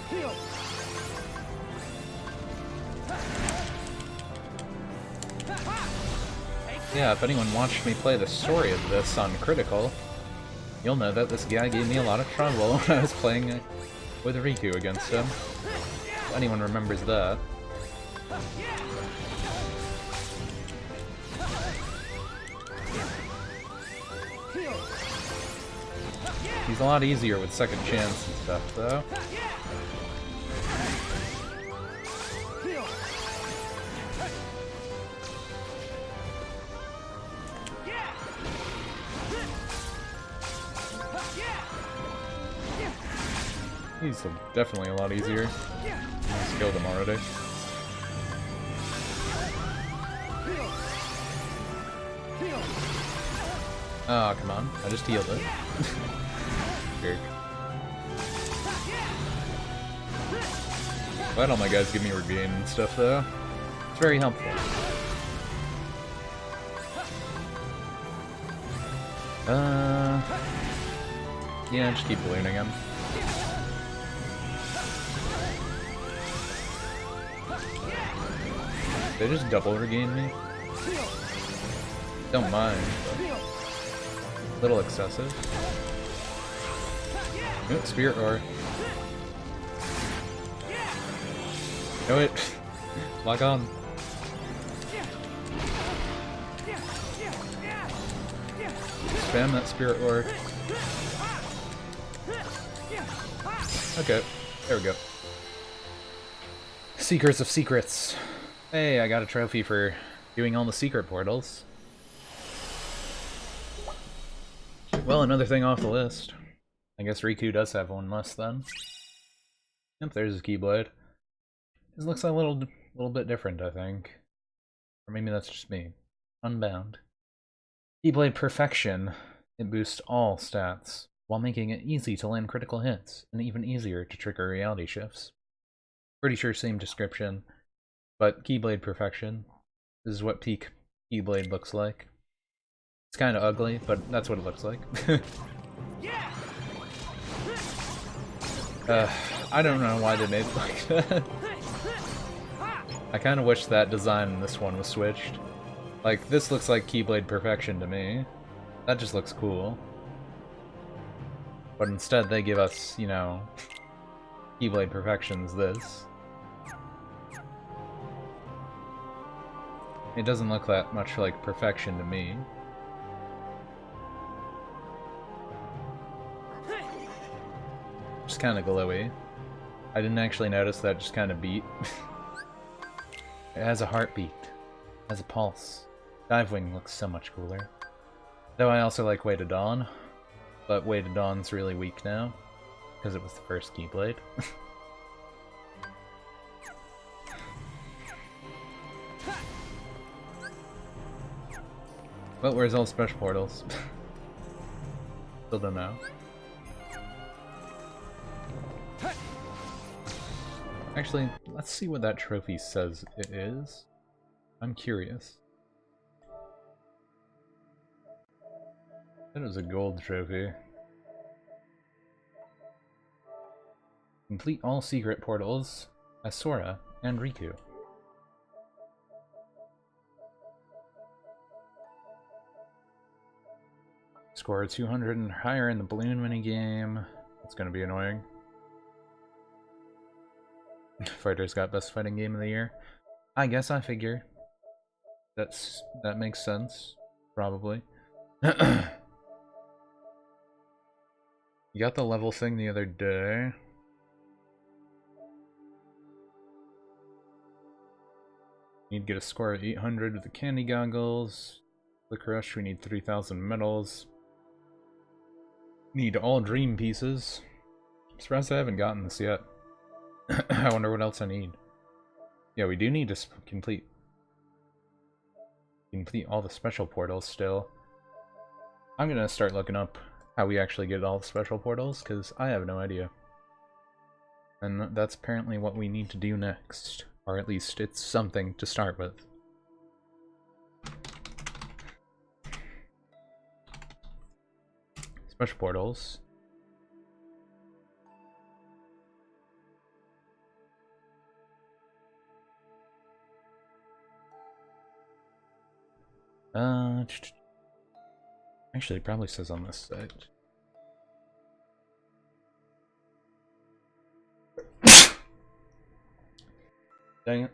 Heal. Yeah, if anyone watched me play the story of this on Critical, you'll know that this guy gave me a lot of trouble when I was playing with Riku against him. If anyone remembers that. Heal. He's a lot easier with second chance and stuff, though. Heal. He's definitely a lot easier. I killed him already. Heal. Heal. Oh, come on. I just healed it. Jerk. Glad all my guys give me regain and stuff, though. It's very helpful. Yeah, just keep ballooning him. They just double regain me? Don't mind, but a little excessive. Nope, Spirit Roar. No, it. Lock on. Spam that Spirit Roar. Okay, there we go. Seekers of Secrets. Hey, I got a trophy for doing all the secret portals. Well, another thing off the list. I guess Riku does have one less then. Yep, there's his Keyblade. This looks a little bit different, I think. Or maybe that's just me. Unbound. Keyblade Perfection. It boosts all stats, while making it easy to land critical hits, and even easier to trigger reality shifts. Pretty sure same description, but Keyblade Perfection. This is what peak Keyblade looks like. It's kind of ugly, but that's what it looks like. I don't know why they made it like that. I kind of wish that design in this one was switched. Like, this looks like Keyblade Perfection to me. That just looks cool. But instead they give us, you know, Keyblade Perfection's this. It doesn't look that much like Perfection to me. Just kind of glowy. I didn't actually notice that just kind of beat. It has a heartbeat. It has a pulse. Divewing looks so much cooler. Though I also like Way to Dawn. But Way to Dawn's really weak now. Because it was the first Keyblade. Well, where's all the special portals? Still don't know. Actually, let's see what that trophy says it is. I'm curious. That was a gold trophy. Complete all secret portals as Sora and Riku. Score 200 and higher in the balloon minigame. That's gonna be annoying. Fighters got best fighting game of the year. I guess I figure. That makes sense. Probably. You got the level thing the other day. Need to get a score of 800 with the candy goggles. Licorice, we need 3,000 medals. Need all dream pieces. I'm surprised I haven't gotten this yet. I wonder what else I need. Yeah, we do need to complete all the special portals still. I'm gonna start looking up how we actually get all the special portals, because I have no idea. And that's apparently what we need to do next. Or at least it's something to start with. Special portals. Actually, it probably says on this site. Dang it.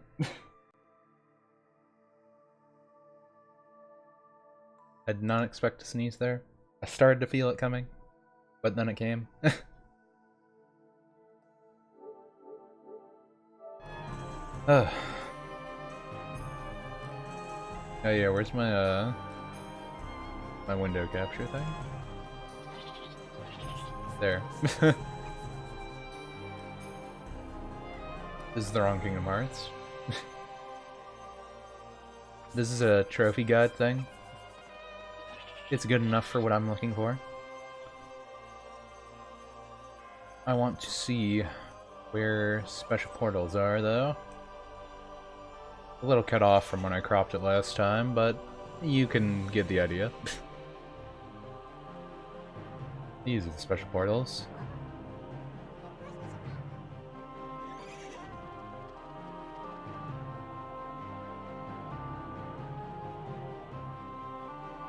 I did not expect to sneeze there. I started to feel it coming, but then it came. Oh yeah, where's my my window capture thing? There. This is the wrong Kingdom Hearts. This is a trophy guide thing. It's good enough for what I'm looking for. I want to see where special portals are, though. A little cut off from when I cropped it last time, but you can get the idea. These are the special portals.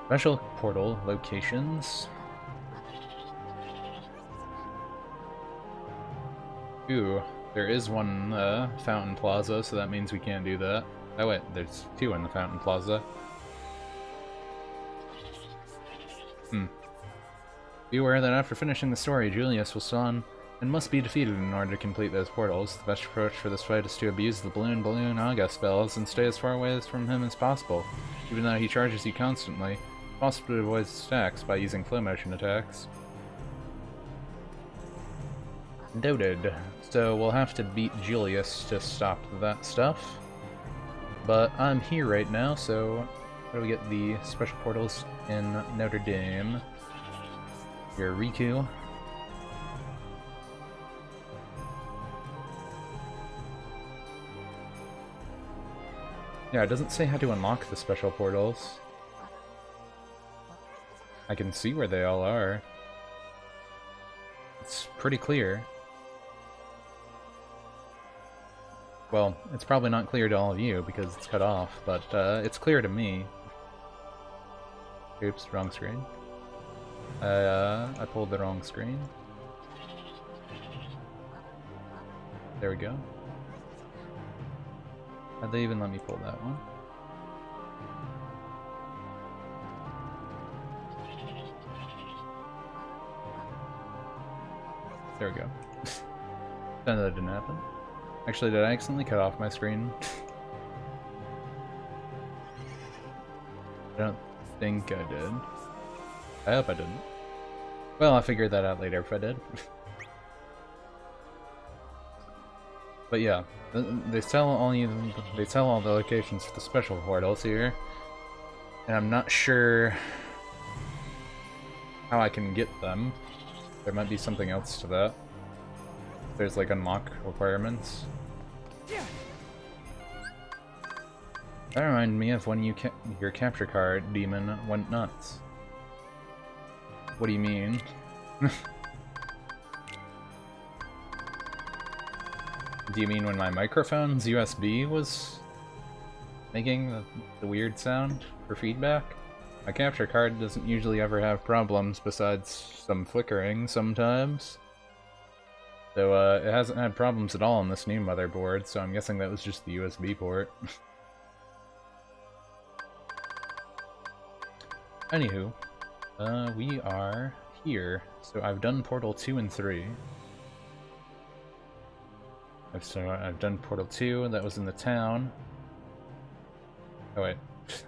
Special portal locations. Ooh, there is one Fountain Plaza, so that means we can't do that. Oh wait, there's two in the Fountain Plaza. Be aware that after finishing the story, Julius will spawn and must be defeated in order to complete those portals. The best approach for this fight is to abuse the Balloon Aga spells and stay as far away from him as possible. Even though he charges you constantly, possibly avoids stacks by using flow motion attacks. Noted. So we'll have to beat Julius to stop that stuff. But I'm here right now, so how do we get the special portals in Notre Dame? Your Riku. Yeah, it doesn't say how to unlock the special portals. I can see where they all are. It's pretty clear. Well, it's probably not clear to all of you because it's cut off, but it's clear to me. Oops, wrong screen. I pulled the wrong screen. There we go. How'd they even let me pull that one? There we go. Then that didn't happen. Actually, did I accidentally cut off my screen? I don't think I did. I hope I didn't. Well, I'll figure that out later if I did. But yeah, they tell all the locations for the special portals here, and I'm not sure how I can get them. There might be something else to that. There's like unlock requirements. That reminded me of when your capture card demon went nuts. What do you mean? Do you mean when my microphone's USB was making the weird sound for feedback? My capture card doesn't usually ever have problems besides some flickering sometimes. So it hasn't had problems at all on this new motherboard, so I'm guessing that was just the USB port. Anywho, we are here. So I've done Portal 2 and 3. I've done Portal 2, that was in the town. Oh wait,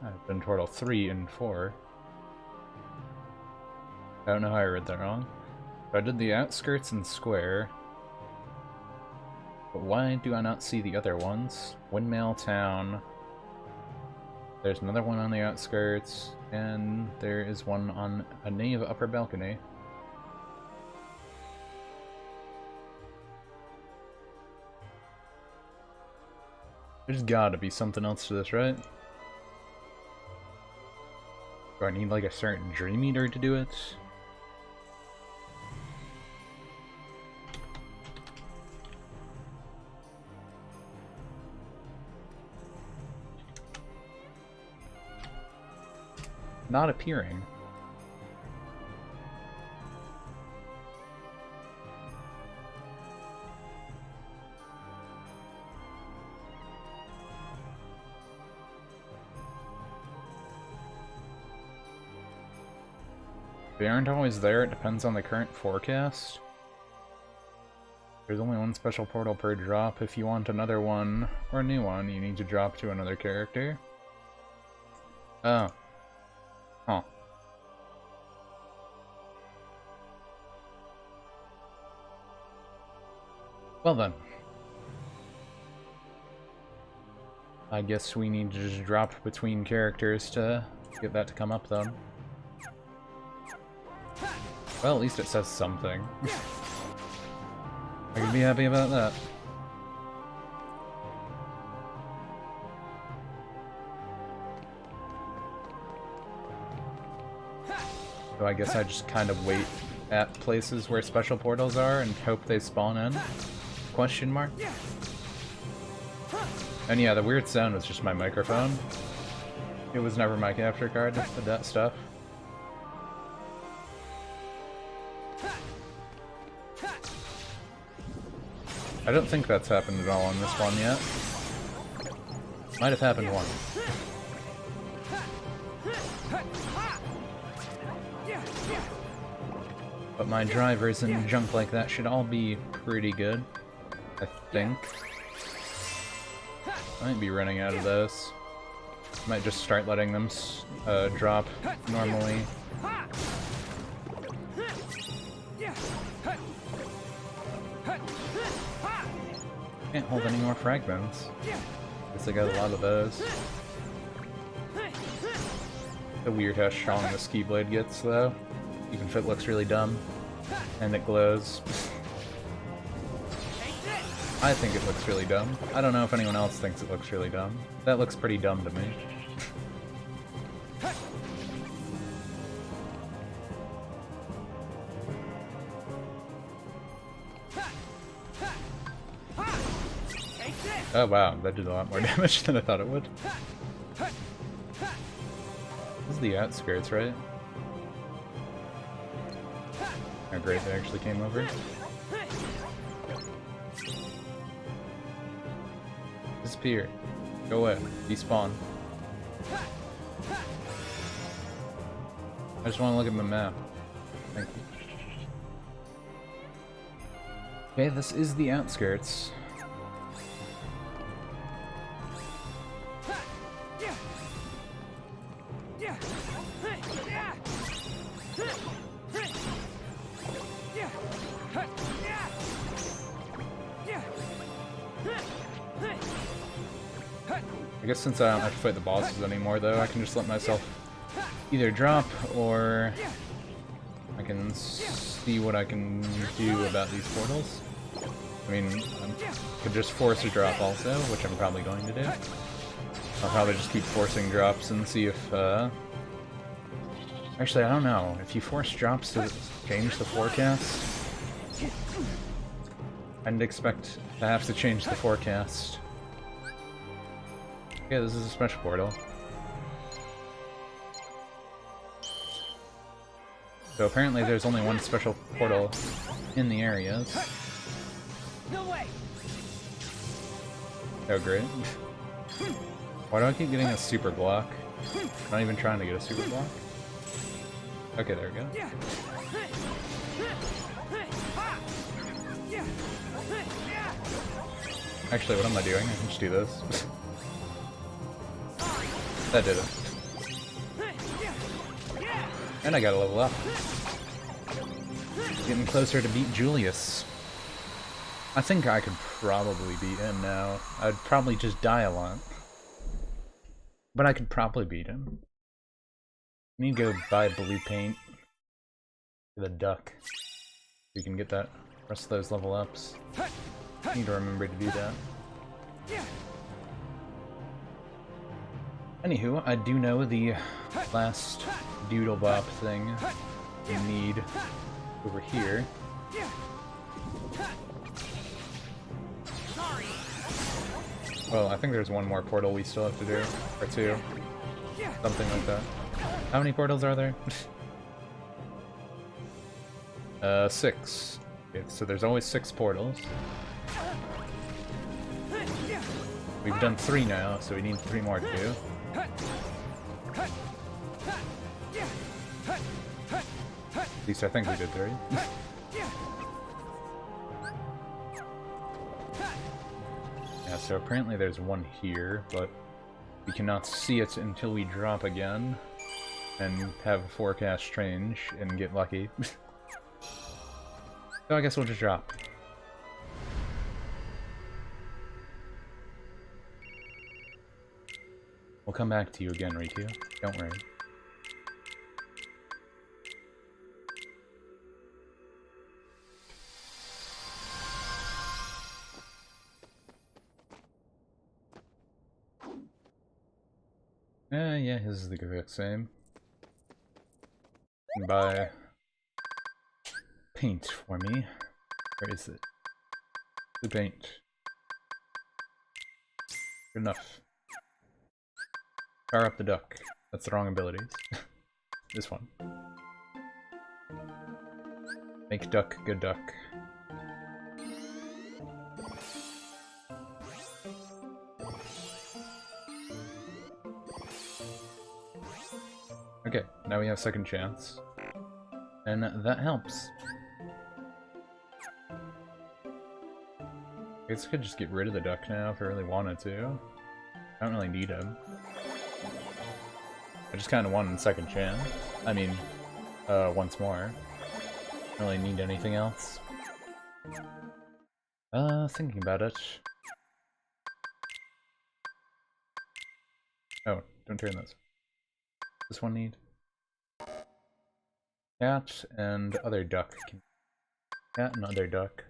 I've done Portal 3 and 4. I don't know how I read that wrong. So I did the outskirts and square. But why do I not see the other ones? Windmill Town. There's another one on the outskirts, and there is one on a nave upper balcony. There's gotta be something else to this, right? Do I need like a certain Dream Eater to do it? Not appearing. They aren't always there, it depends on the current forecast. There's only one special portal per drop. If you want another one, or a new one, you need to drop to another character. Oh. Huh. Well then. I guess we need to just drop between characters to get that to come up then. Well, at least it says something. I can be happy about that. So I guess I just kind of wait at places where special portals are and hope they spawn in? Question mark? And yeah, the weird sound was just my microphone. It was never my capture card that did that stuff. I don't think that's happened at all on this one yet. Might have happened once. But my drivers and junk like that should all be pretty good, I think. I might be running out of those. Might just start letting them drop normally. Can't hold any more fragments. Guess I got a lot of those. It's weird how strong the ski blade gets, though. Even if it looks really dumb. And it glows. I think it looks really dumb. I don't know if anyone else thinks it looks really dumb. That looks pretty dumb to me. Oh wow, that did a lot more damage than I thought it would. This is the outskirts, right? Oh great, they actually came over. Disappear. Go away. Despawn. I just want to look at the map. Thank you. Okay, this is the outskirts. I guess since I don't have to fight the bosses anymore, though, I can just let myself either drop, or I can see what I can do about these portals. I mean, I could just force a drop also, which I'm probably going to do. I'll probably just keep forcing drops and see if Actually, I don't know. If you force drops to change the forecast, I didn't expect to have to change the forecast. Yeah, this is a special portal. So apparently there's only one special portal in the areas. No way. Oh, great. Why do I keep getting a super block? Not even trying to get a super block. Okay, there we go. Actually, what am I doing? I can just do this. That did it. And I gotta level up. Getting closer to beat Julius. I think I could probably beat him now. I'd probably just die a lot. But I could probably beat him. I need to go buy blue paint for the duck. So you can get that rest of those level ups. Need to remember to do that. Anywho, I do know the last doodle bop thing you need over here. Well, I think there's one more portal we still have to do, or two, something like that. How many portals are there? 6. Okay, so there's always 6 portals. We've done 3 now, so we need 3 more to do. At least I think we did 3. Yeah, so apparently there's one here, but we cannot see it until we drop again and have a forecast change and get lucky. So I guess we'll just drop. We'll come back to you again, Riku. Don't worry. Yeah, his is the exact same. You can buy paint for me. Where is it? The paint. Good enough. Power up the duck. That's the wrong abilities. This one. Make duck good duck. Okay, now we have second chance. And that helps. I guess I could just get rid of the duck now if I really wanted to. I don't really need him. I just kind of wanted a second chance. I mean, once more. Don't really need anything else. Thinking about it. Oh, don't turn this. This one need? Cat and other duck. Cat and other duck.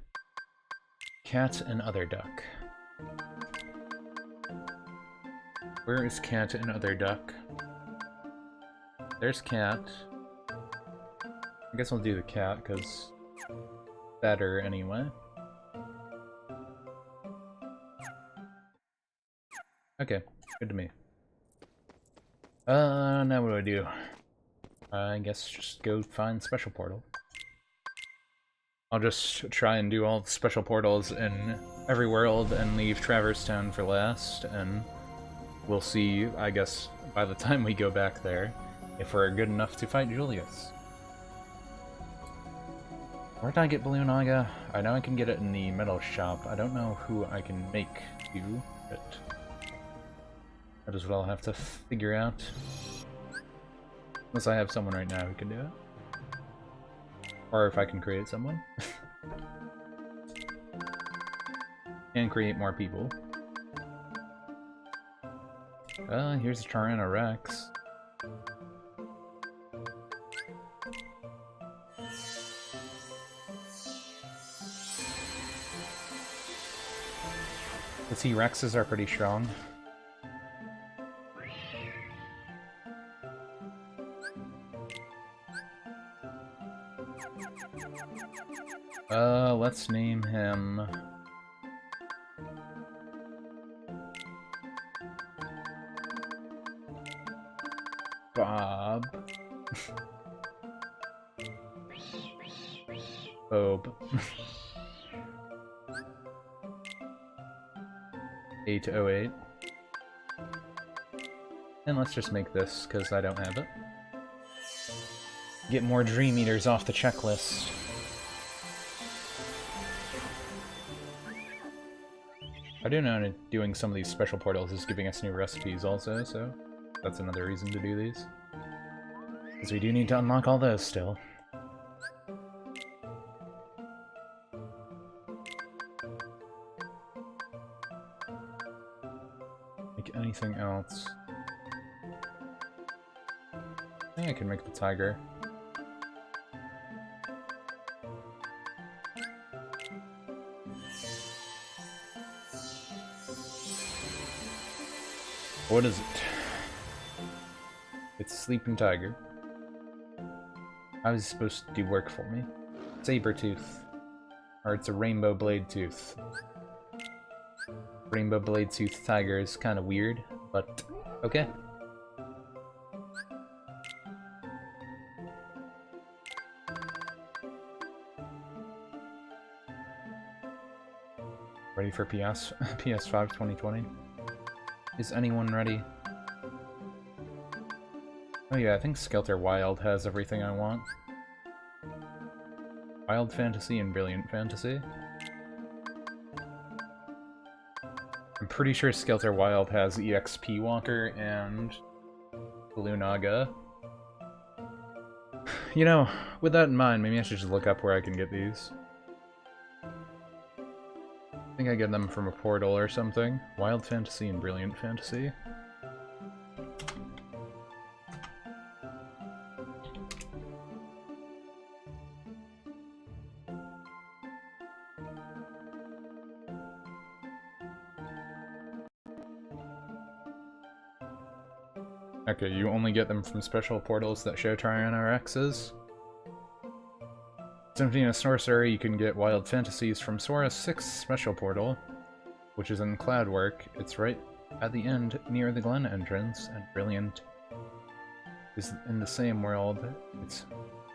Cat and other duck. Where is cat and other duck? There's cat. I guess I'll do the cat, because better anyway. Okay, good to me. Now what do? I guess just go find special portal. I'll just try and do all the special portals in every world and leave Traverse Town for last, and we'll see, I guess, by the time we go back there, if we're good enough to fight Julius. Where did I get Blue Naga? I know I can get it in the metal shop. I don't know who I can make do, but that is what I'll have to figure out. Unless I have someone right now who can do it. Or if I can create someone. And create more people. Here's Charana Rex. The T-Rexes are pretty strong. Let's name him... Bob. Bob. 808. And let's just make this, because I don't have it. Get more Dream Eaters off the checklist. I do know doing some of these special portals is giving us new recipes also, so that's another reason to do these. Because we do need to unlock all those still. Make anything else. Yeah, I can make the tiger. What is it? It's Sleeping Tiger. How is it supposed to do work for me? Saber-tooth. Or it's a Rainbow Blade Tooth. Rainbow Blade Tooth Tiger is kind of weird, but okay. Ready for PS5 2020? Is anyone ready? Oh yeah, I think Skelter Wild has everything I want. Wild Fantasy and Brilliant Fantasy. I'm pretty sure Skelter Wild has EXP Walker and Blue Naga. You know, with that in mind, maybe I should just look up where I can get these. I think I get them from a portal or something. Wild Fantasy and Brilliant Fantasy. Okay, you only get them from special portals that show Trion RXs. Emptying a sorcerer, you can get Wild Fantasies from Sora's 6th special portal, which is in Cloudwork. It's right at the end near the Glen entrance, and Brilliant is in the same world. It's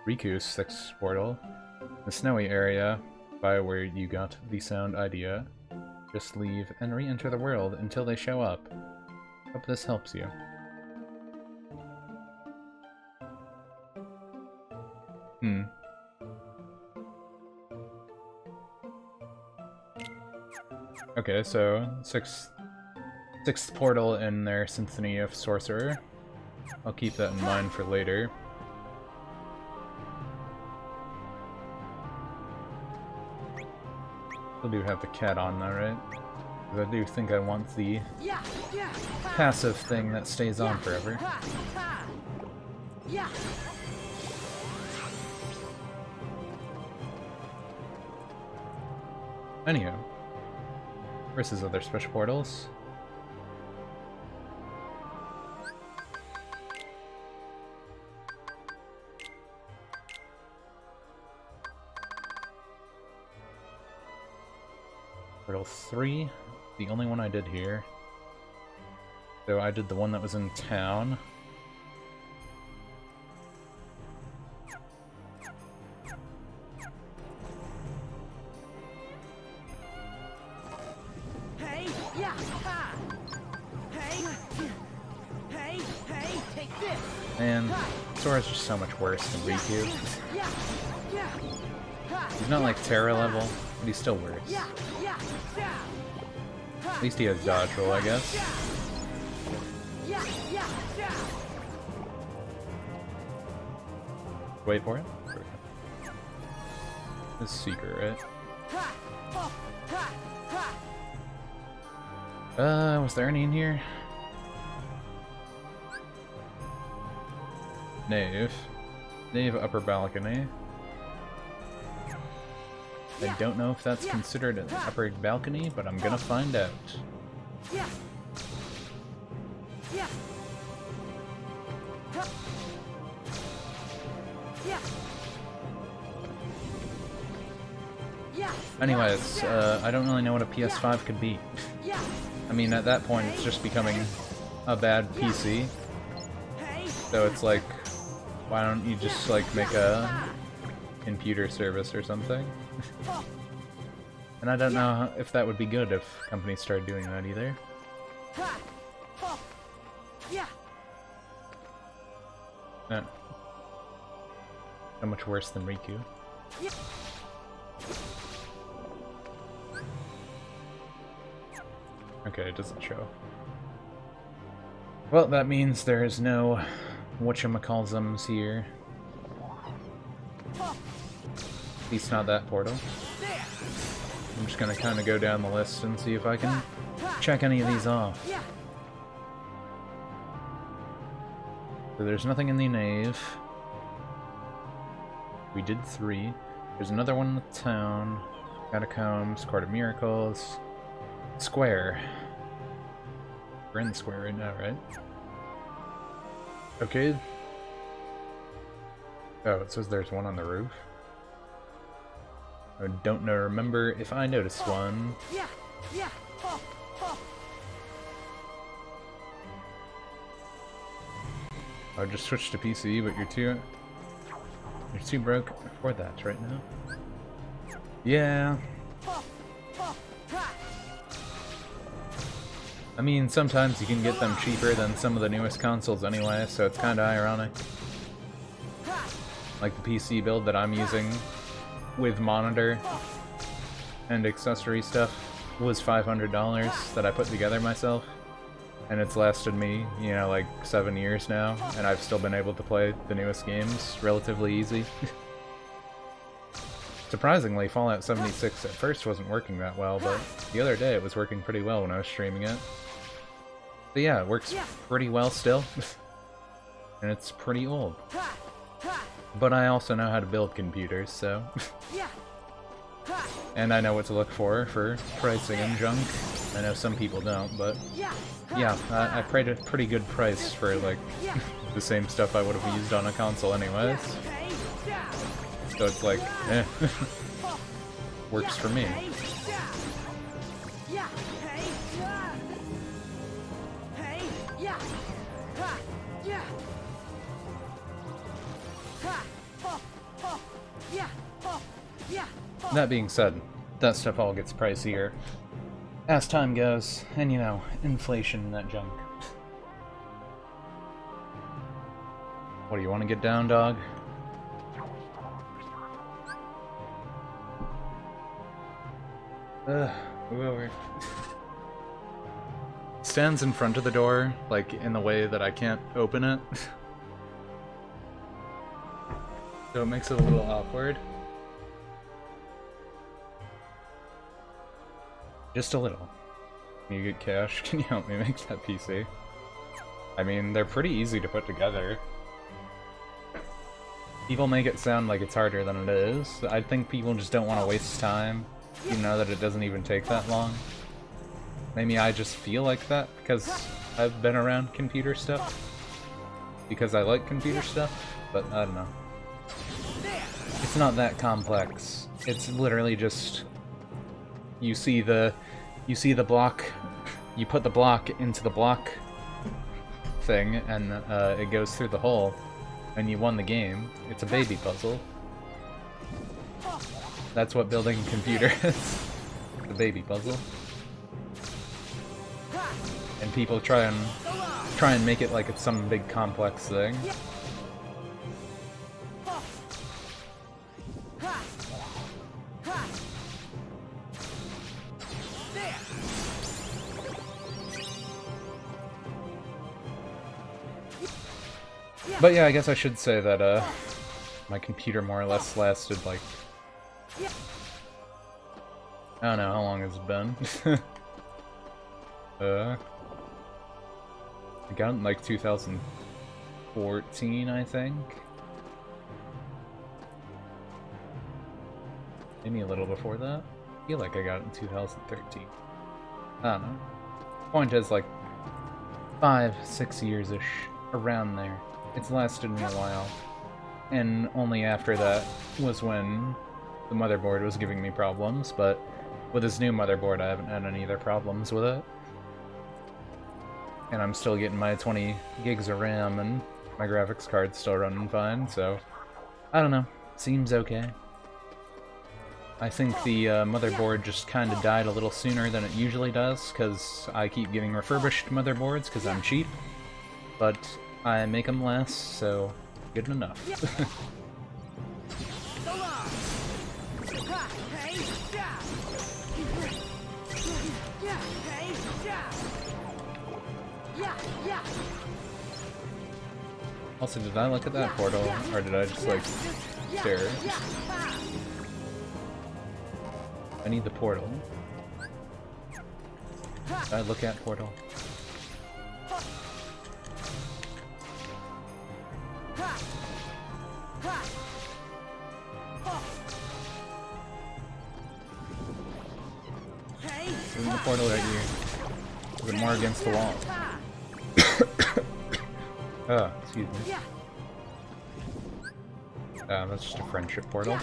Riku's 6th portal, the snowy area by where you got the sound idea. Just leave and re-enter the world until they show up. Hope this helps you. Okay, so sixth portal in their Symphony of Sorcerer. I'll keep that in mind for later. Still do have the cat on though, right? Because I do think I want the passive thing that stays on forever. Anyhow. Versus other special portals. Portal 3, the only one I did here. So I did the one that was in town. Man, Sora's just so much worse than Riku. He's not like Terra level, but he's still worse. At least he has dodge roll, I guess. Wait for it. This is secret, right? Was there any in here? Nave. Nave upper balcony. I don't know if that's considered an upper balcony, but I'm gonna find out. Anyways, I don't really know what a PS5 could be. I mean, at that point, it's just becoming a bad PC. So it's like, why don't you just, like, make a computer service or something? And I don't know if that would be good if companies started doing that either. No. So much worse than Riku. Okay, it doesn't show. Well, that means there's no whatchamacallsums here. At least not that portal. I'm just gonna kind of go down the list and see if I can check any of these off. So there's nothing in the nave. We did 3. There's another one in the town. Catacombs, Court of Miracles. Square. We're in the square right now, right? Okay. Oh, it says there's one on the roof. I don't know, remember if I noticed one. I just switched to PC, but you're too broke for that right now. Yeah. I mean, sometimes you can get them cheaper than some of the newest consoles anyway, so it's kinda ironic. Like the PC build that I'm using with monitor and accessory stuff was $500 that I put together myself. And it's lasted me, you know, like 7 years now, and I've still been able to play the newest games relatively easy. Surprisingly, Fallout 76 at first wasn't working that well, but the other day it was working pretty well when I was streaming it. But yeah, it works pretty well still. And it's pretty old. But I also know how to build computers, so... And I know what to look for pricing and junk. I know some people don't, but... Yeah, I paid a pretty good price for, like, the same stuff I would have used on a console anyways. So it's like, eh. Works for me. That being said, that stuff all gets pricier as time goes, and you know, inflation and that junk. What do you want to get down, dog? Move over. Stands in front of the door, like in the way that I can't open it. So it makes it a little awkward. Just a little. Can you get cash? Can you help me make that PC? I mean, they're pretty easy to put together. People make it sound like it's harder than it is. I think people just don't want to waste time. You know that it doesn't even take that long. Maybe I just feel like that because I've been around computer stuff. Because I like computer stuff, but I don't know. It's not that complex. It's literally just... You see the block, you put the block into the block thing, and it goes through the hole, and you won the game. It's a baby puzzle. That's what building a computer is. The baby puzzle. And people try and make it like it's some big complex thing. But yeah, I guess I should say that my computer more or less lasted like... I don't know, how long has it been? I got it in like 2014, I think? Maybe a little before that? I feel like I got it in 2013. I don't know. Point is like 5-6 years-ish, around there. It's lasted me a while. And only after that was when the motherboard was giving me problems, but with this new motherboard I haven't had any other problems with it. And I'm still getting my 20 gigs of RAM and my graphics card's still running fine, so I don't know. Seems okay. I think the motherboard just kind of died a little sooner than it usually does, because I keep getting refurbished motherboards because I'm cheap. But I make them last, so good enough. Also, did I look at that portal, or did I just, like, stare? I need the portal. Did I look at portal? Isn't the portal right here? Is it more against the wall? Oh, excuse me. That's just a friendship portal.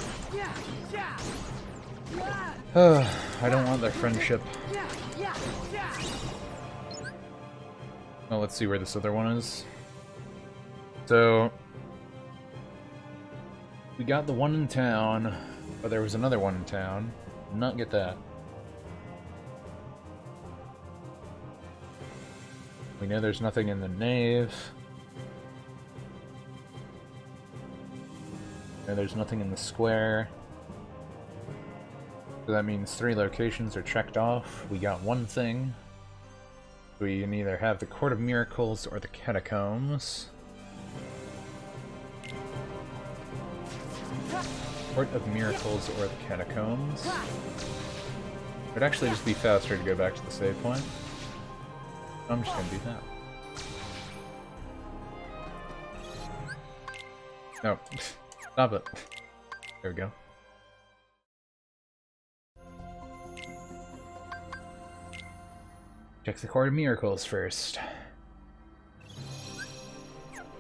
I don't want their friendship. Well, let's see where this other one is. So, we got the one in town, but there was another one in town. Did not get that. We know there's nothing in the nave. And there's nothing in the square. So that means 3 locations are checked off. We got one thing. We can either have the Court of Miracles or the Catacombs. Court of Miracles or the Catacombs. It would actually just be faster to go back to the save point. I'm just gonna do that. No. Stop it. There we go. Check the Court of Miracles first.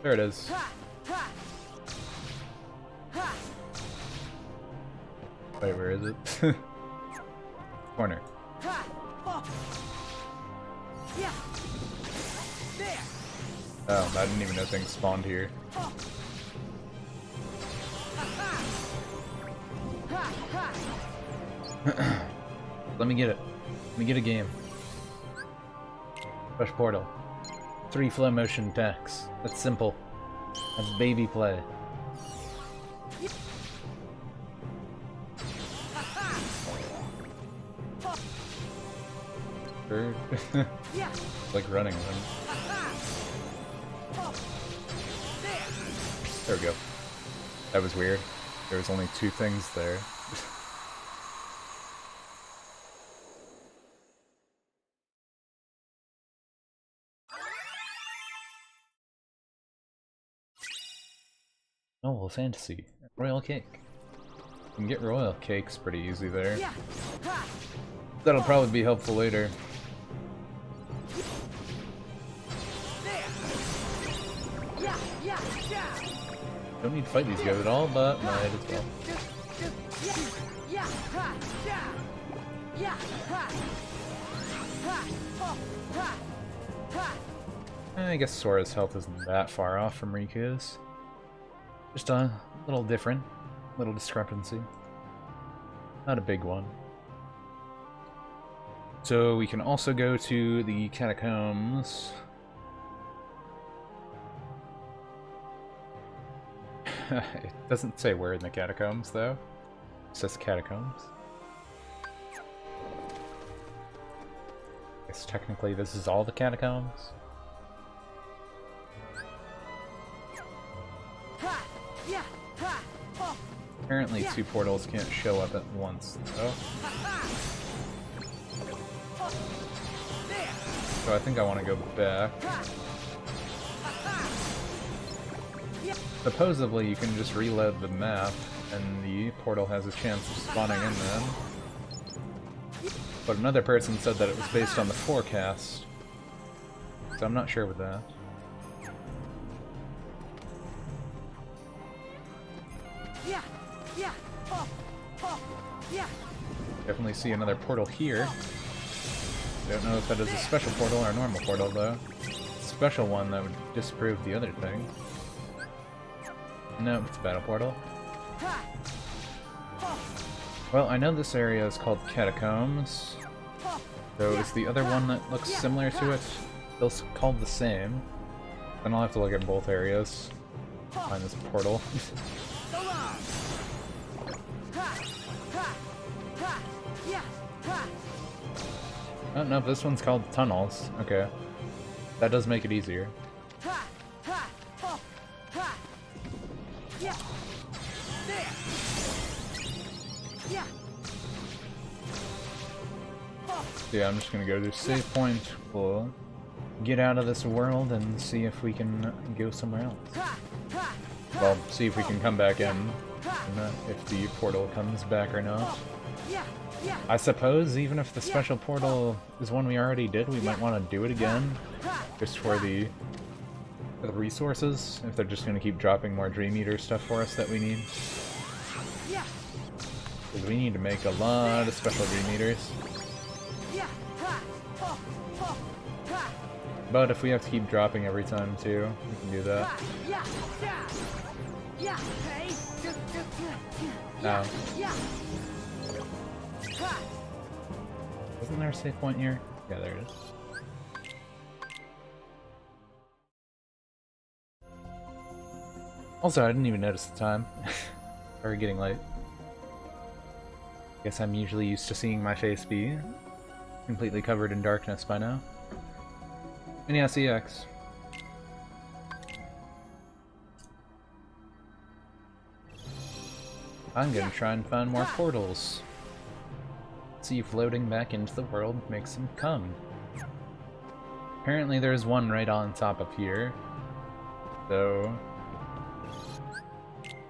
There it is. Wait, where is it? Corner. Oh, I didn't even know things spawned here. Let me get it. Let me get a game. Push portal. 3 flow motion attacks. That's simple. That's baby play. Bird. Like running them. There we go. That was weird. There was only 2 things there. Oh, well, fantasy. Royal cake. You can get royal cakes pretty easy there. That'll probably be helpful later. Don't need to fight these guys at all, but might as well. I guess Sora's health isn't that far off from Riku's. Just a little different, little discrepancy. Not a big one. So we can also go to the catacombs. It doesn't say where in the catacombs, though. It says catacombs. I guess technically this is all the catacombs. Apparently 2 portals can't show up at once, though. So I think I want to go back. Supposedly you can just reload the map, and the portal has a chance of spawning in then. But another person said that it was based on the forecast. So I'm not sure with that. Yeah. Definitely see another portal here. Don't know if that is a special portal or a normal portal, though. Special one that would disprove the other thing. No, it's a battle portal. Well, I know this area is called Catacombs. So is the other one that looks similar to it still called the same? Then I'll have to look at both areas. Find this portal. Oh no, this one's called Tunnels. Okay. That does make it easier. Yeah, I'm just gonna go to save point. We'll get out of this world and see if we can go somewhere else. Well, see if we can come back in, and if the portal comes back or not. I suppose even if the special portal is one we already did, we might want to do it again, just for the resources, if they're just gonna keep dropping more Dream Eater stuff for us that we need. Because we need to make a lot of special Dream Eaters. But if we have to keep dropping every time too, we can do that. Ow. Wasn't there a save point here? Yeah, there it is. Also, I didn't even notice the time. Or getting late. Guess I'm usually used to seeing my face be completely covered in darkness by now. And yeah, CX. I'm gonna try and find more portals. See if floating back into the world makes them come. Apparently there's one right on top of here. So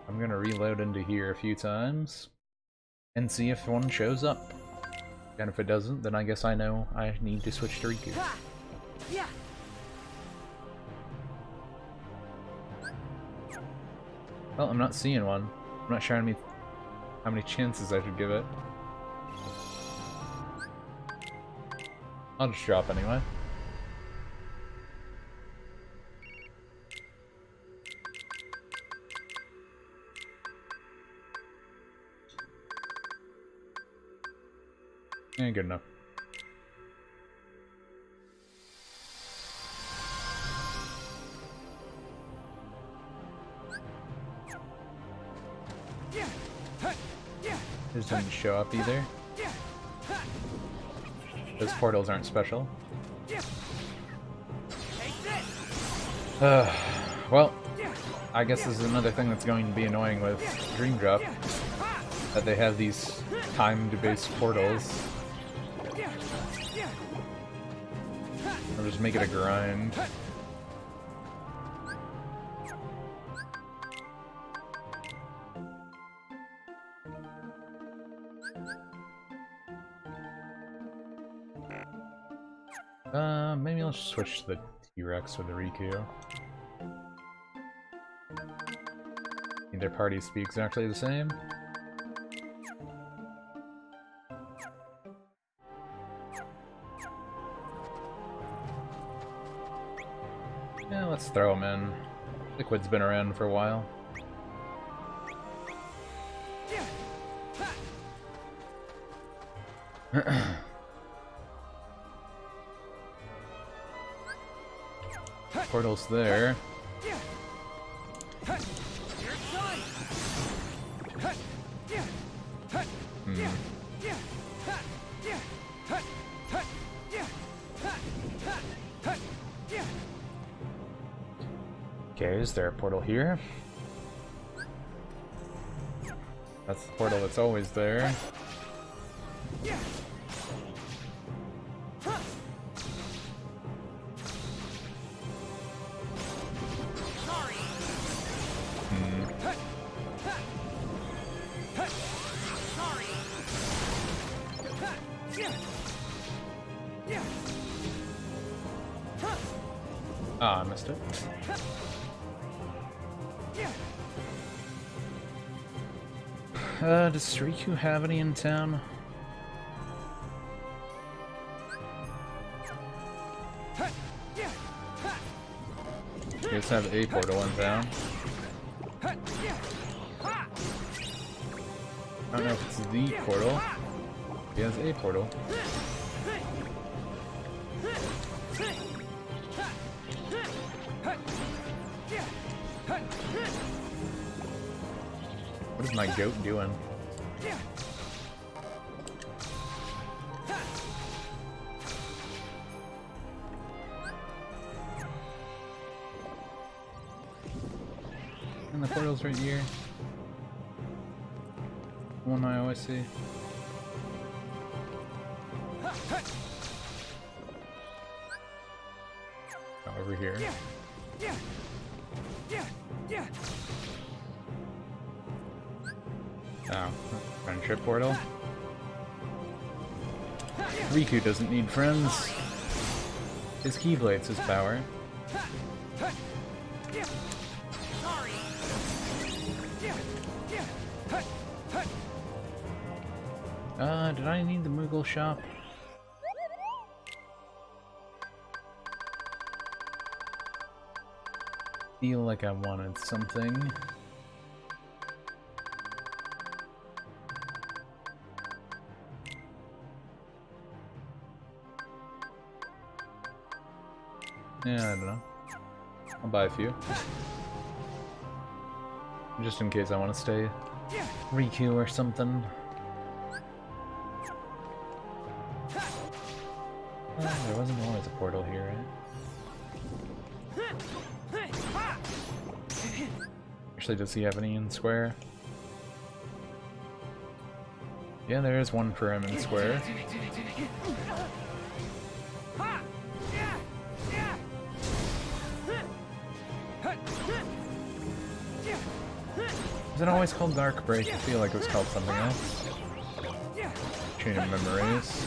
I'm gonna reload into here a few times and see if one shows up. And if it doesn't, then I guess I know I need to switch to Riku. Well, I'm not seeing one. I'm not sure how many chances I should give it. I'll just drop anyway. Yeah, good enough. This didn't show up either. Those portals aren't special. Well, I guess this is another thing that's going to be annoying with Dream Drop. That they have these timed-based portals. I'll just make it a grind. Maybe I'll just switch to the T-Rex with the Riku. Their parties be exactly the same. Yeah, let's throw him in. Liquid's been around for a while. Portal's there. Okay, is there a portal here? That's the portal that's always there. Ah, I missed it. Does Riku have any in town? You guys have a portal in town. I don't know if it's the portal. He has a portal. What is my goat doing? And the portal's right here. One I always see. Oh, over here. Oh, friendship portal. Riku doesn't need friends. His Keyblade's his power. Did I need the Moogle shop? Feel like I wanted something. Yeah, I don't know. I'll buy a few. Just in case I want to stay Riku or something. There wasn't always a portal here, right? Actually, does he have any in Square? Yeah, there is one for him in Square. Is it always called Dark Break? I feel like it was called something else. Chain of Memories.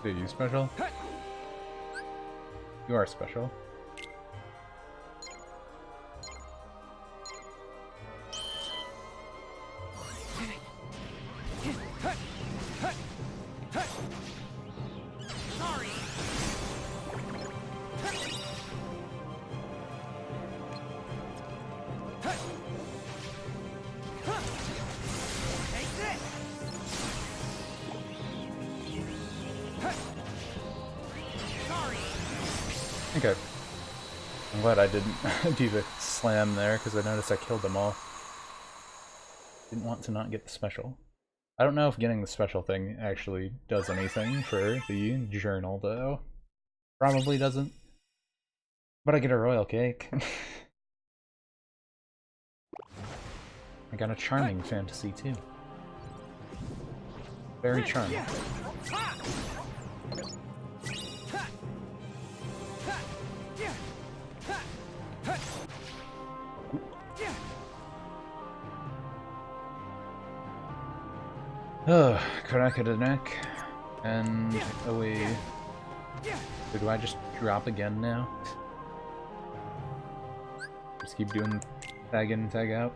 Are you special? You are special. Okay. I'm glad I didn't do the slam there, because I noticed I killed them all. Didn't want to not get the special. I don't know if getting the special thing actually does anything for the journal, though. Probably doesn't. But I get a royal cake. I got a charming fantasy, too. Very charming. Oh, crack of the neck, and away. So do I just drop again now? Just keep doing tag in, tag out?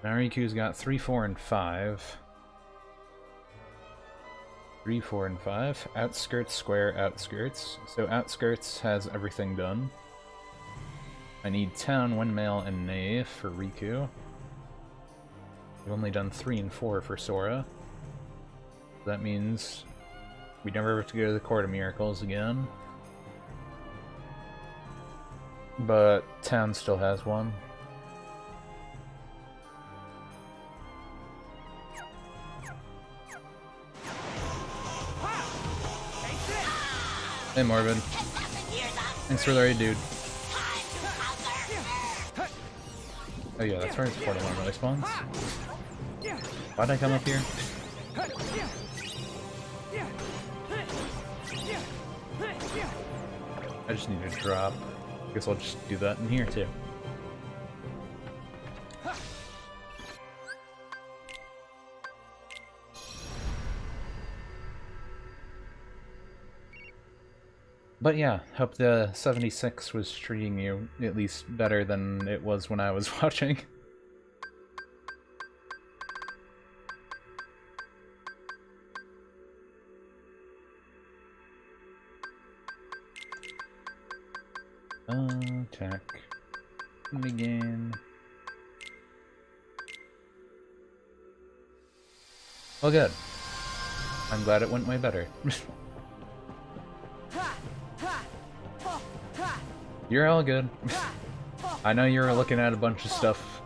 Nariku's got 3, 4, and 5. 3, 4, and 5. Outskirts, square, outskirts. So outskirts has everything done. I need town, windmill, and knave for Riku. We've only done 3 and 4 for Sora. That means we never have to go to the Court of Miracles again. But town still has one. Hey Morbid. Thanks for the raid, dude. Oh yeah, that's where his portal normally spawns. Why'd I come up here? I just need to drop. Guess I'll just do that in here too. But yeah, hope the 76 was treating you at least better than it was when I was watching. Attack. Begin. Well, good. I'm glad it went way better. You're all good. I know you were looking at a bunch of stuff.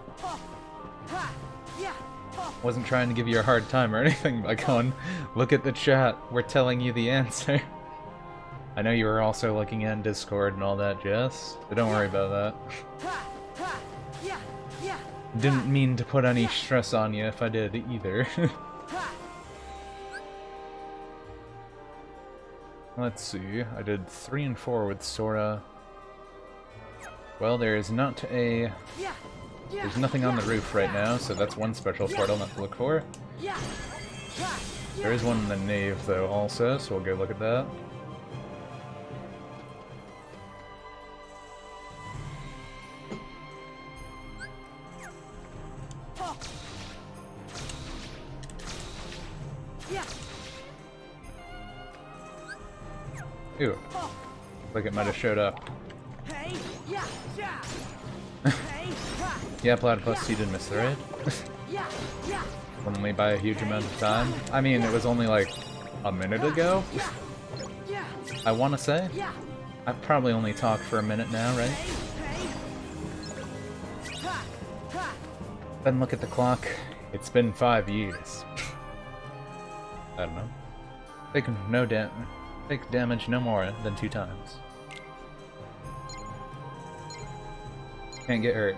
Wasn't trying to give you a hard time or anything by going, look at the chat, we're telling you the answer. I know you were also looking at Discord and all that jazz, but don't worry about that. Didn't mean to put any stress on you if I did either. Let's see, I did 3 and 4 with Sora. Well, there's not a... There's nothing on the roof right now, so that's one special portal not to look for. There is one in the nave, though, also, so we'll go look at that. Ooh. Like it might have showed up. Yeah, Platypus, you did miss the raid. Only by a huge amount of time. I mean, it was only like a minute ago. I want to say. I've probably only talked for a minute now, right? Then look at the clock. It's been 5 years. I don't know. Take damage no more than 2 times. Can't get hurt.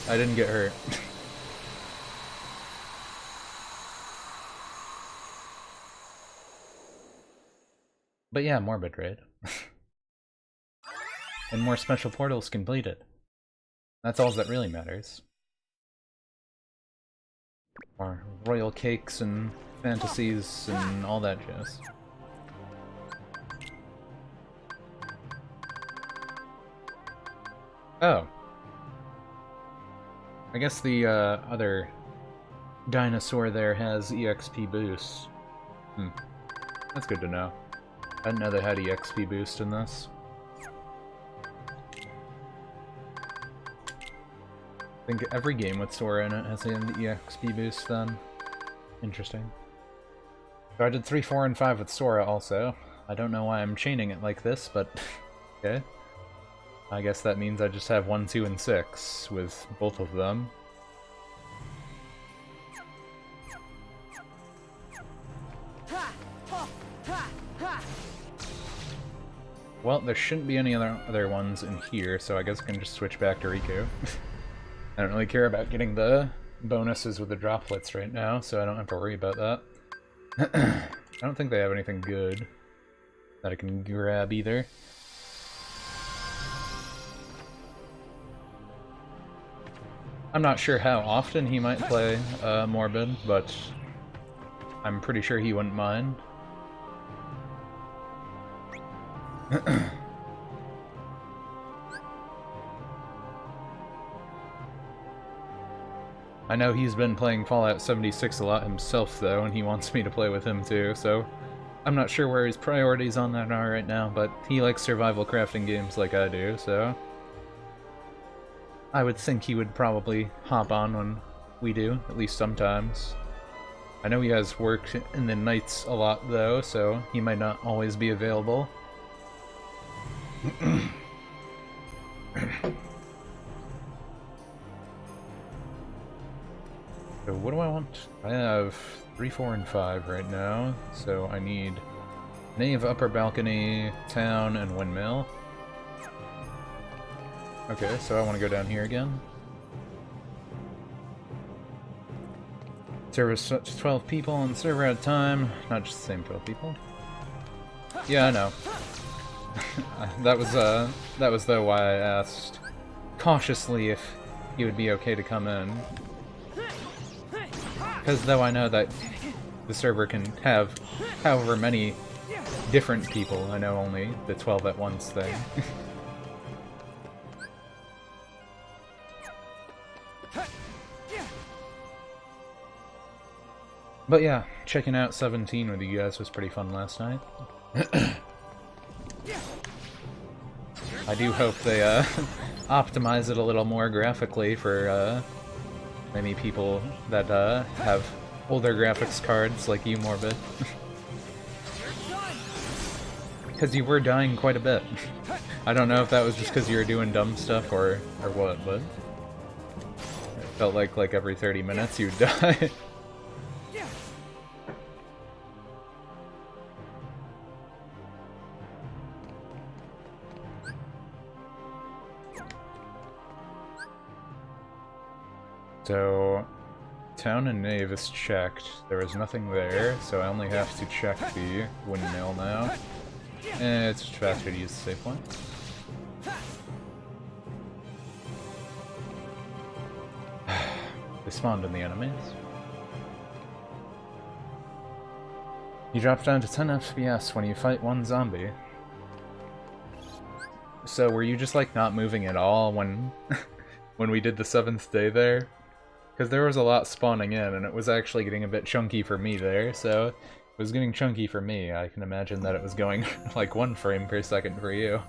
I didn't get hurt. But yeah, Morbid raid. And more special portals completed. That's all that really matters. More royal cakes and fantasies and all that jazz. Oh. I guess the other dinosaur there has EXP boost. That's good to know. I didn't know they had EXP boost in this. I think every game with Sora in it has an EXP boost then. Interesting. So I did 3, 4, and 5 with Sora also. I don't know why I'm chaining it like this, but okay. I guess that means I just have 1, 2, and 6 with both of them. Well, there shouldn't be any other ones in here, so I guess I can just switch back to Riku. I don't really care about getting the bonuses with the droplets right now, so I don't have to worry about that. I don't think they have anything good that I can grab either. I'm not sure how often he might play Morbid, but I'm pretty sure he wouldn't mind. I know he's been playing Fallout 76 a lot himself, though, and he wants me to play with him too, so I'm not sure where his priorities on that are right now, but he likes survival crafting games like I do, so I would think he would probably hop on when we do, at least sometimes. I know he has work in the nights a lot, though, so he might not always be available. So what do I want? I have 3, 4, and 5 right now, so I need Nave, Upper Balcony, Town, and Windmill. Okay, so I want to go down here again. Server is 12 people on the server at a time, not just the same 12 people. Yeah, I know. that was though why I asked cautiously if he would be okay to come in. Because though I know that the server can have however many different people, I know only the 12 at once thing. But yeah, checking out 17 with you guys was pretty fun last night. I do hope they optimize it a little more graphically for maybe people that have older graphics cards like you, Morbid. Because you were dying quite a bit. I don't know if that was just because you were doing dumb stuff or what, but it felt like every 30 minutes you'd die. So, town and nave is checked. There was nothing there, so I only have to check the windmill now. It's faster to use the save point. They spawned in the enemies. You drop down to 10 FPS when you fight one zombie. So were you just like not moving at all when when we did the 7th day there? Because there was a lot spawning in, and it was actually getting a bit chunky for me there, so it was getting chunky for me. I can imagine that it was going like 1 frame per second for you.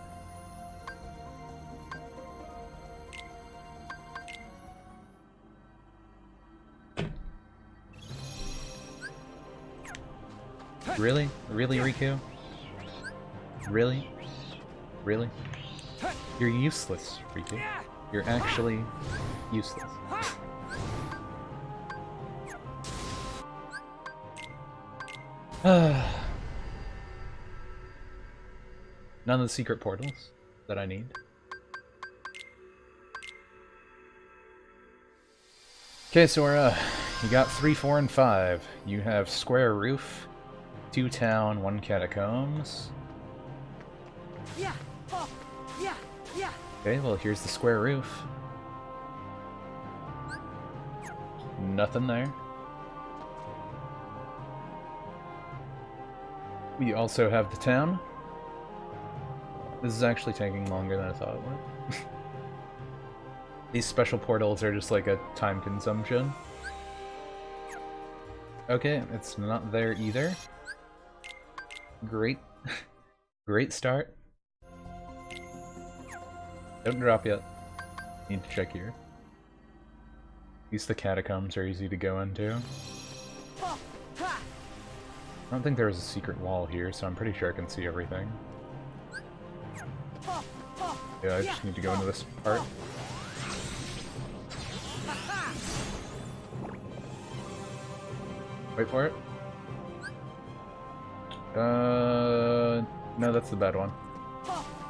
Really? Really, Riku? Really? Really? You're useless, Riku. You're actually useless. None of the secret portals that I need. Okay, Sora, you got 3, 4, and 5. You have square roof, 2 town, 1 catacombs. Yeah. Oh. Yeah. Yeah. Okay, well here's the square roof. Nothing there. We also have the town. This is actually taking longer than I thought it would. These special portals are just like a time consumption. Okay, it's not there either. Great. Great start. Don't drop yet. Need to check here. At least the catacombs are easy to go into. I don't think there was a secret wall here, so I'm pretty sure I can see everything. Yeah, I just need to go into this part. Wait for it. No, that's the bad one.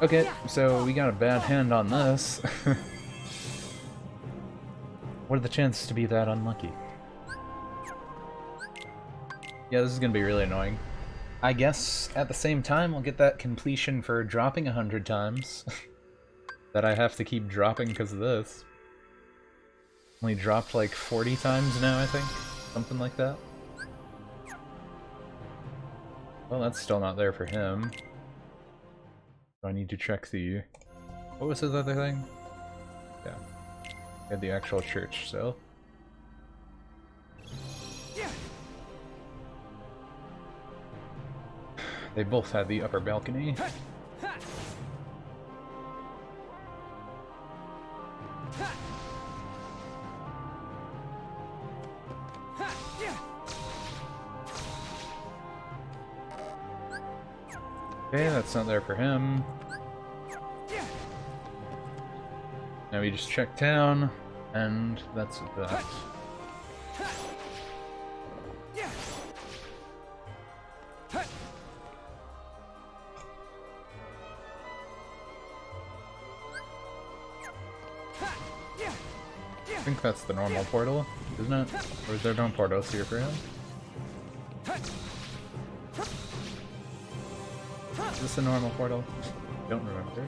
Okay, so we got a bad hand on this. What are the chances to be that unlucky? Yeah, this is gonna be really annoying. I guess at the same time I'll get that completion for dropping 100 times. That I have to keep dropping because of this. Only dropped like 40 times now, I think. Something like that. Well, that's still not there for him. So I need to check the... What was his other thing? Yeah. He had the actual church, so... They both had the upper balcony. Okay, that's not there for him. Now we just check town, and that's that. I think that's the normal portal, isn't it? Or is there no portals here for him? Is this a normal portal? Don't remember.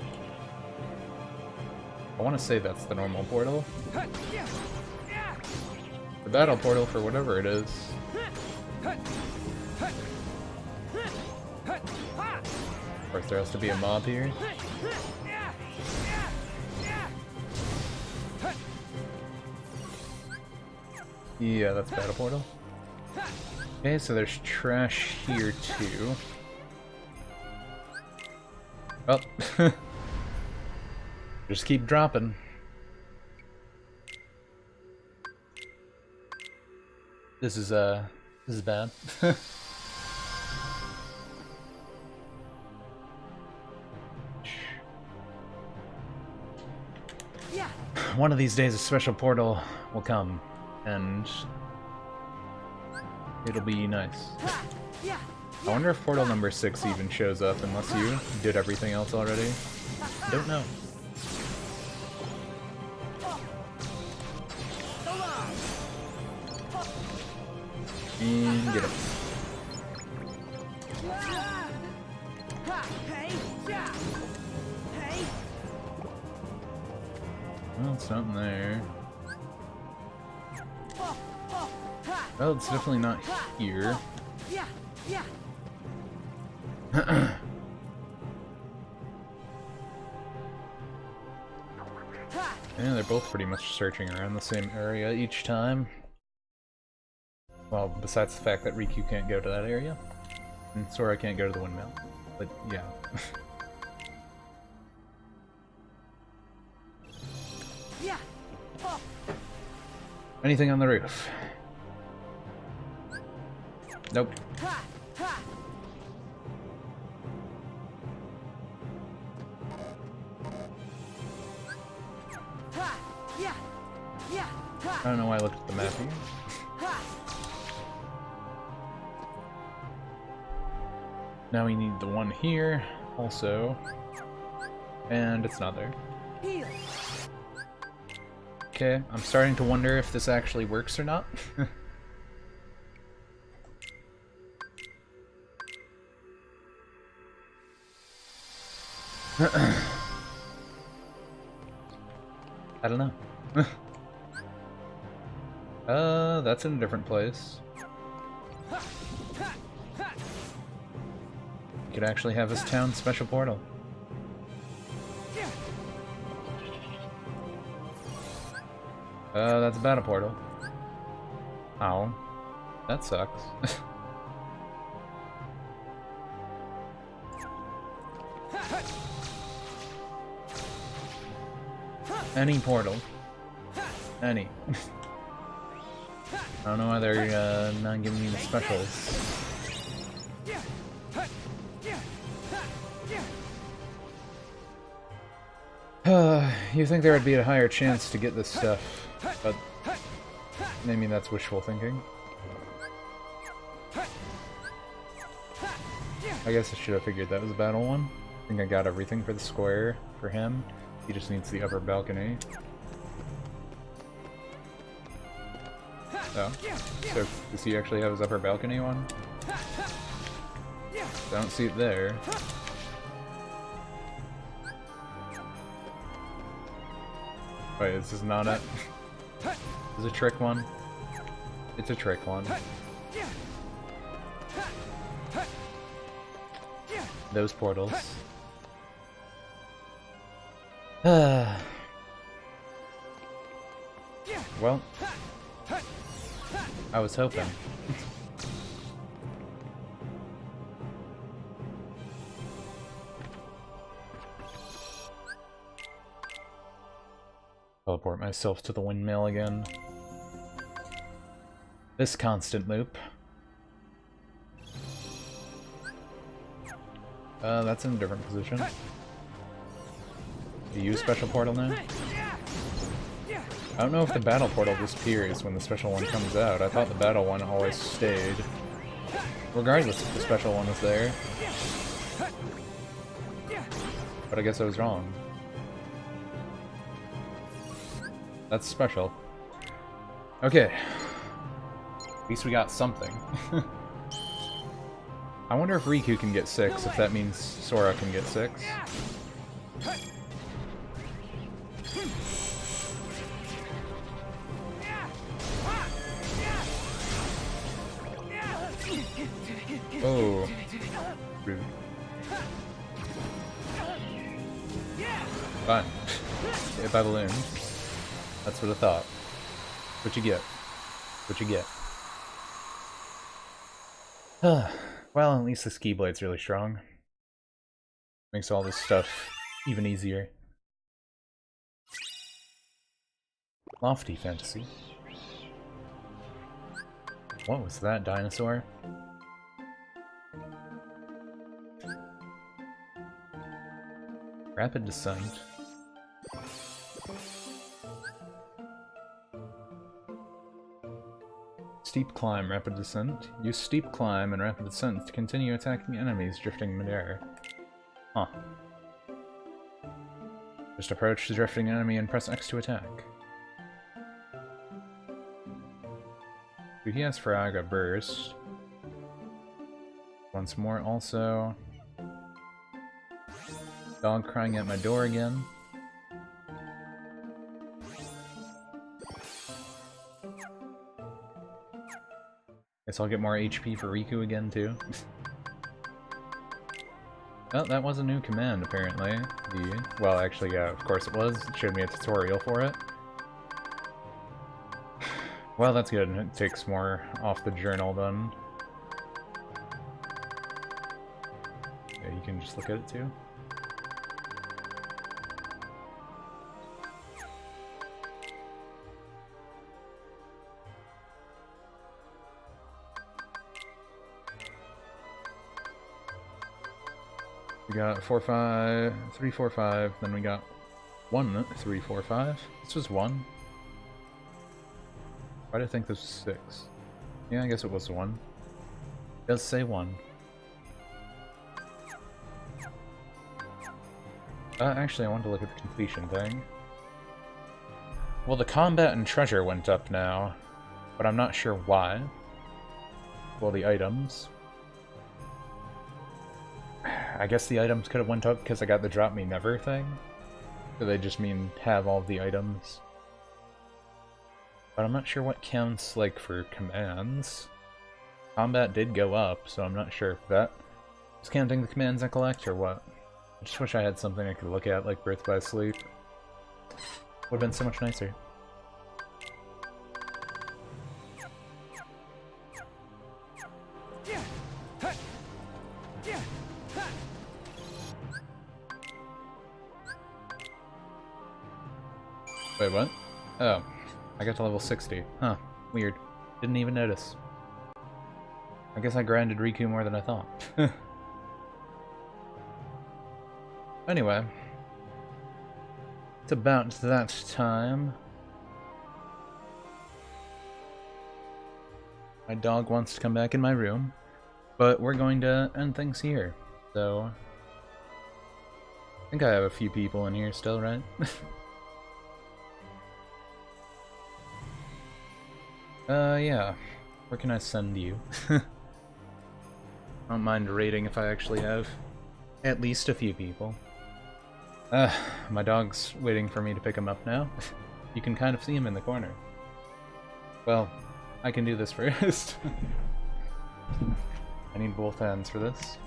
I want to say that's the normal portal. The battle portal for whatever it is. Of course, there has to be a mob here. Yeah, that's battle portal. Okay, so there's trash here too. Oh. Just keep dropping. This is bad. One of these days a special portal will come, and it'll be nice. I wonder if portal number 6 even shows up unless you did everything else already. I don't know. And get him. Well, it's not in there. Well, it's definitely not here. Yeah, they're both pretty much searching around the same area each time. Well, besides the fact that Riku can't go to that area. And Sora can't go to the windmill. But, yeah. Anything on the roof? Nope. I don't know why I looked at the map here. Now we need the one here, also. And it's not there. Okay, I'm starting to wonder if this actually works or not. I don't know. That's in a different place. We could actually have this town special portal. That's a battle portal. Ow. That sucks. Any portal. Any. I don't know why they're not giving me the specials. You think there would be a higher chance to get this stuff, but maybe that's wishful thinking. I guess I should have figured that was a battle one. I think I got everything for the square for him. He just needs the upper balcony. Oh. So, does he actually have his upper balcony one? I don't see it there. Wait, this is not it. This is a trick one. It's a trick one. Those portals. Well, I was hoping. Teleport myself to the windmill again. This constant loop. That's in a different position. Do you use special portal now? I don't know if the battle portal disappears when the special one comes out. I thought the battle one always stayed. Regardless if the special one was there. But I guess I was wrong. That's special. Okay. At least we got something. I wonder if Riku can get 6, if that means Sora can get 6. Oh. Rude. Fine. Hit by balloon. That's what I thought. What you get. What you get. Well, at least this Keyblade's really strong. Makes all this stuff even easier. Lofty fantasy. What was that, dinosaur? Rapid descent. Steep climb, rapid descent. Use steep climb and rapid descent to continue attacking enemies drifting midair. Huh. Just approach the drifting enemy and press X to attack. He has Fraga Burst. Once more also. Dog crying at my door again. Guess I'll get more HP for Riku again too. Well, that was a new command apparently. Well, actually, yeah, of course it was. It showed me a tutorial for it. Well, that's good. It takes more off the journal then. Yeah, you can just look at it too. We got 4, 5, 3, 4, 5, then we got 1, 3, 4, 5. This was 1. Why did I think this was 6? Yeah, I guess it was 1. It does say 1. Actually, I wanted to look at the completion thing. Well, the combat and treasure went up now, but I'm not sure why. Well, the items. I guess the items could have went up because I got the Drop Me Never thing. So they just mean have all the items. But I'm not sure what counts, like, for commands. Combat did go up, so I'm not sure if that is counting the commands I collect or what. I just wish I had something I could look at, like Birth by Sleep. Would've been so much nicer. Wait, what? Oh. I got to level 60. Huh. Weird. Didn't even notice. I guess I grinded Riku more than I thought. Anyway. It's about that time. My dog wants to come back in my room. But we're going to end things here. So... I think I have a few people in here still, right? Yeah. Where can I send you? I don't mind raiding if I actually have at least a few people. My dog's waiting for me to pick him up now. You can kind of see him in the corner. Well, I can do this first. I need both hands for this.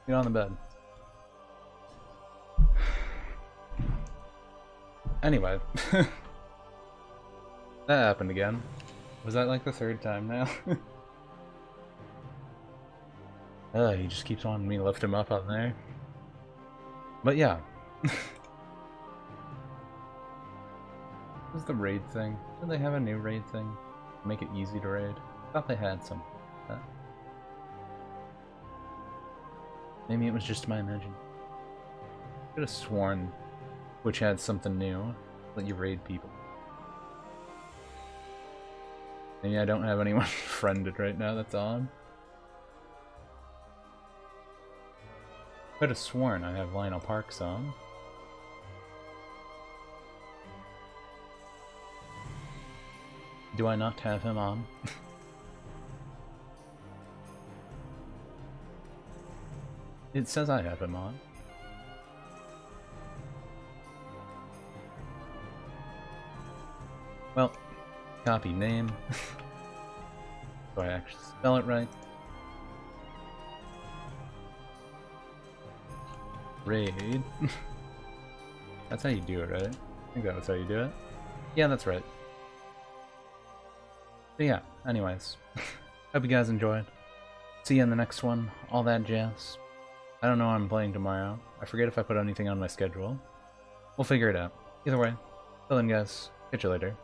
Get on the bed. Anyway. That happened again. Was that like the third time now? He just keeps wanting me to lift him up out there. But yeah. What's the raid thing? Do they have a new raid thing? Make it easy to raid? I thought they had some. Maybe it was just my imagination. I could have sworn Twitch had something new. Let you raid people. Maybe I don't have anyone friended right now that's on. Could have sworn I have Lionel Parks on. Do I not have him on? It says I have him on. Well, copy name. Do I actually spell it right? Raid. That's how you do it, right? I think that was how you do it. Yeah, that's right. But yeah, anyways. Hope you guys enjoyed. See you in the next one. All that jazz. I don't know what I'm playing tomorrow. I forget if I put anything on my schedule. We'll figure it out. Either way, till then guys, catch you later.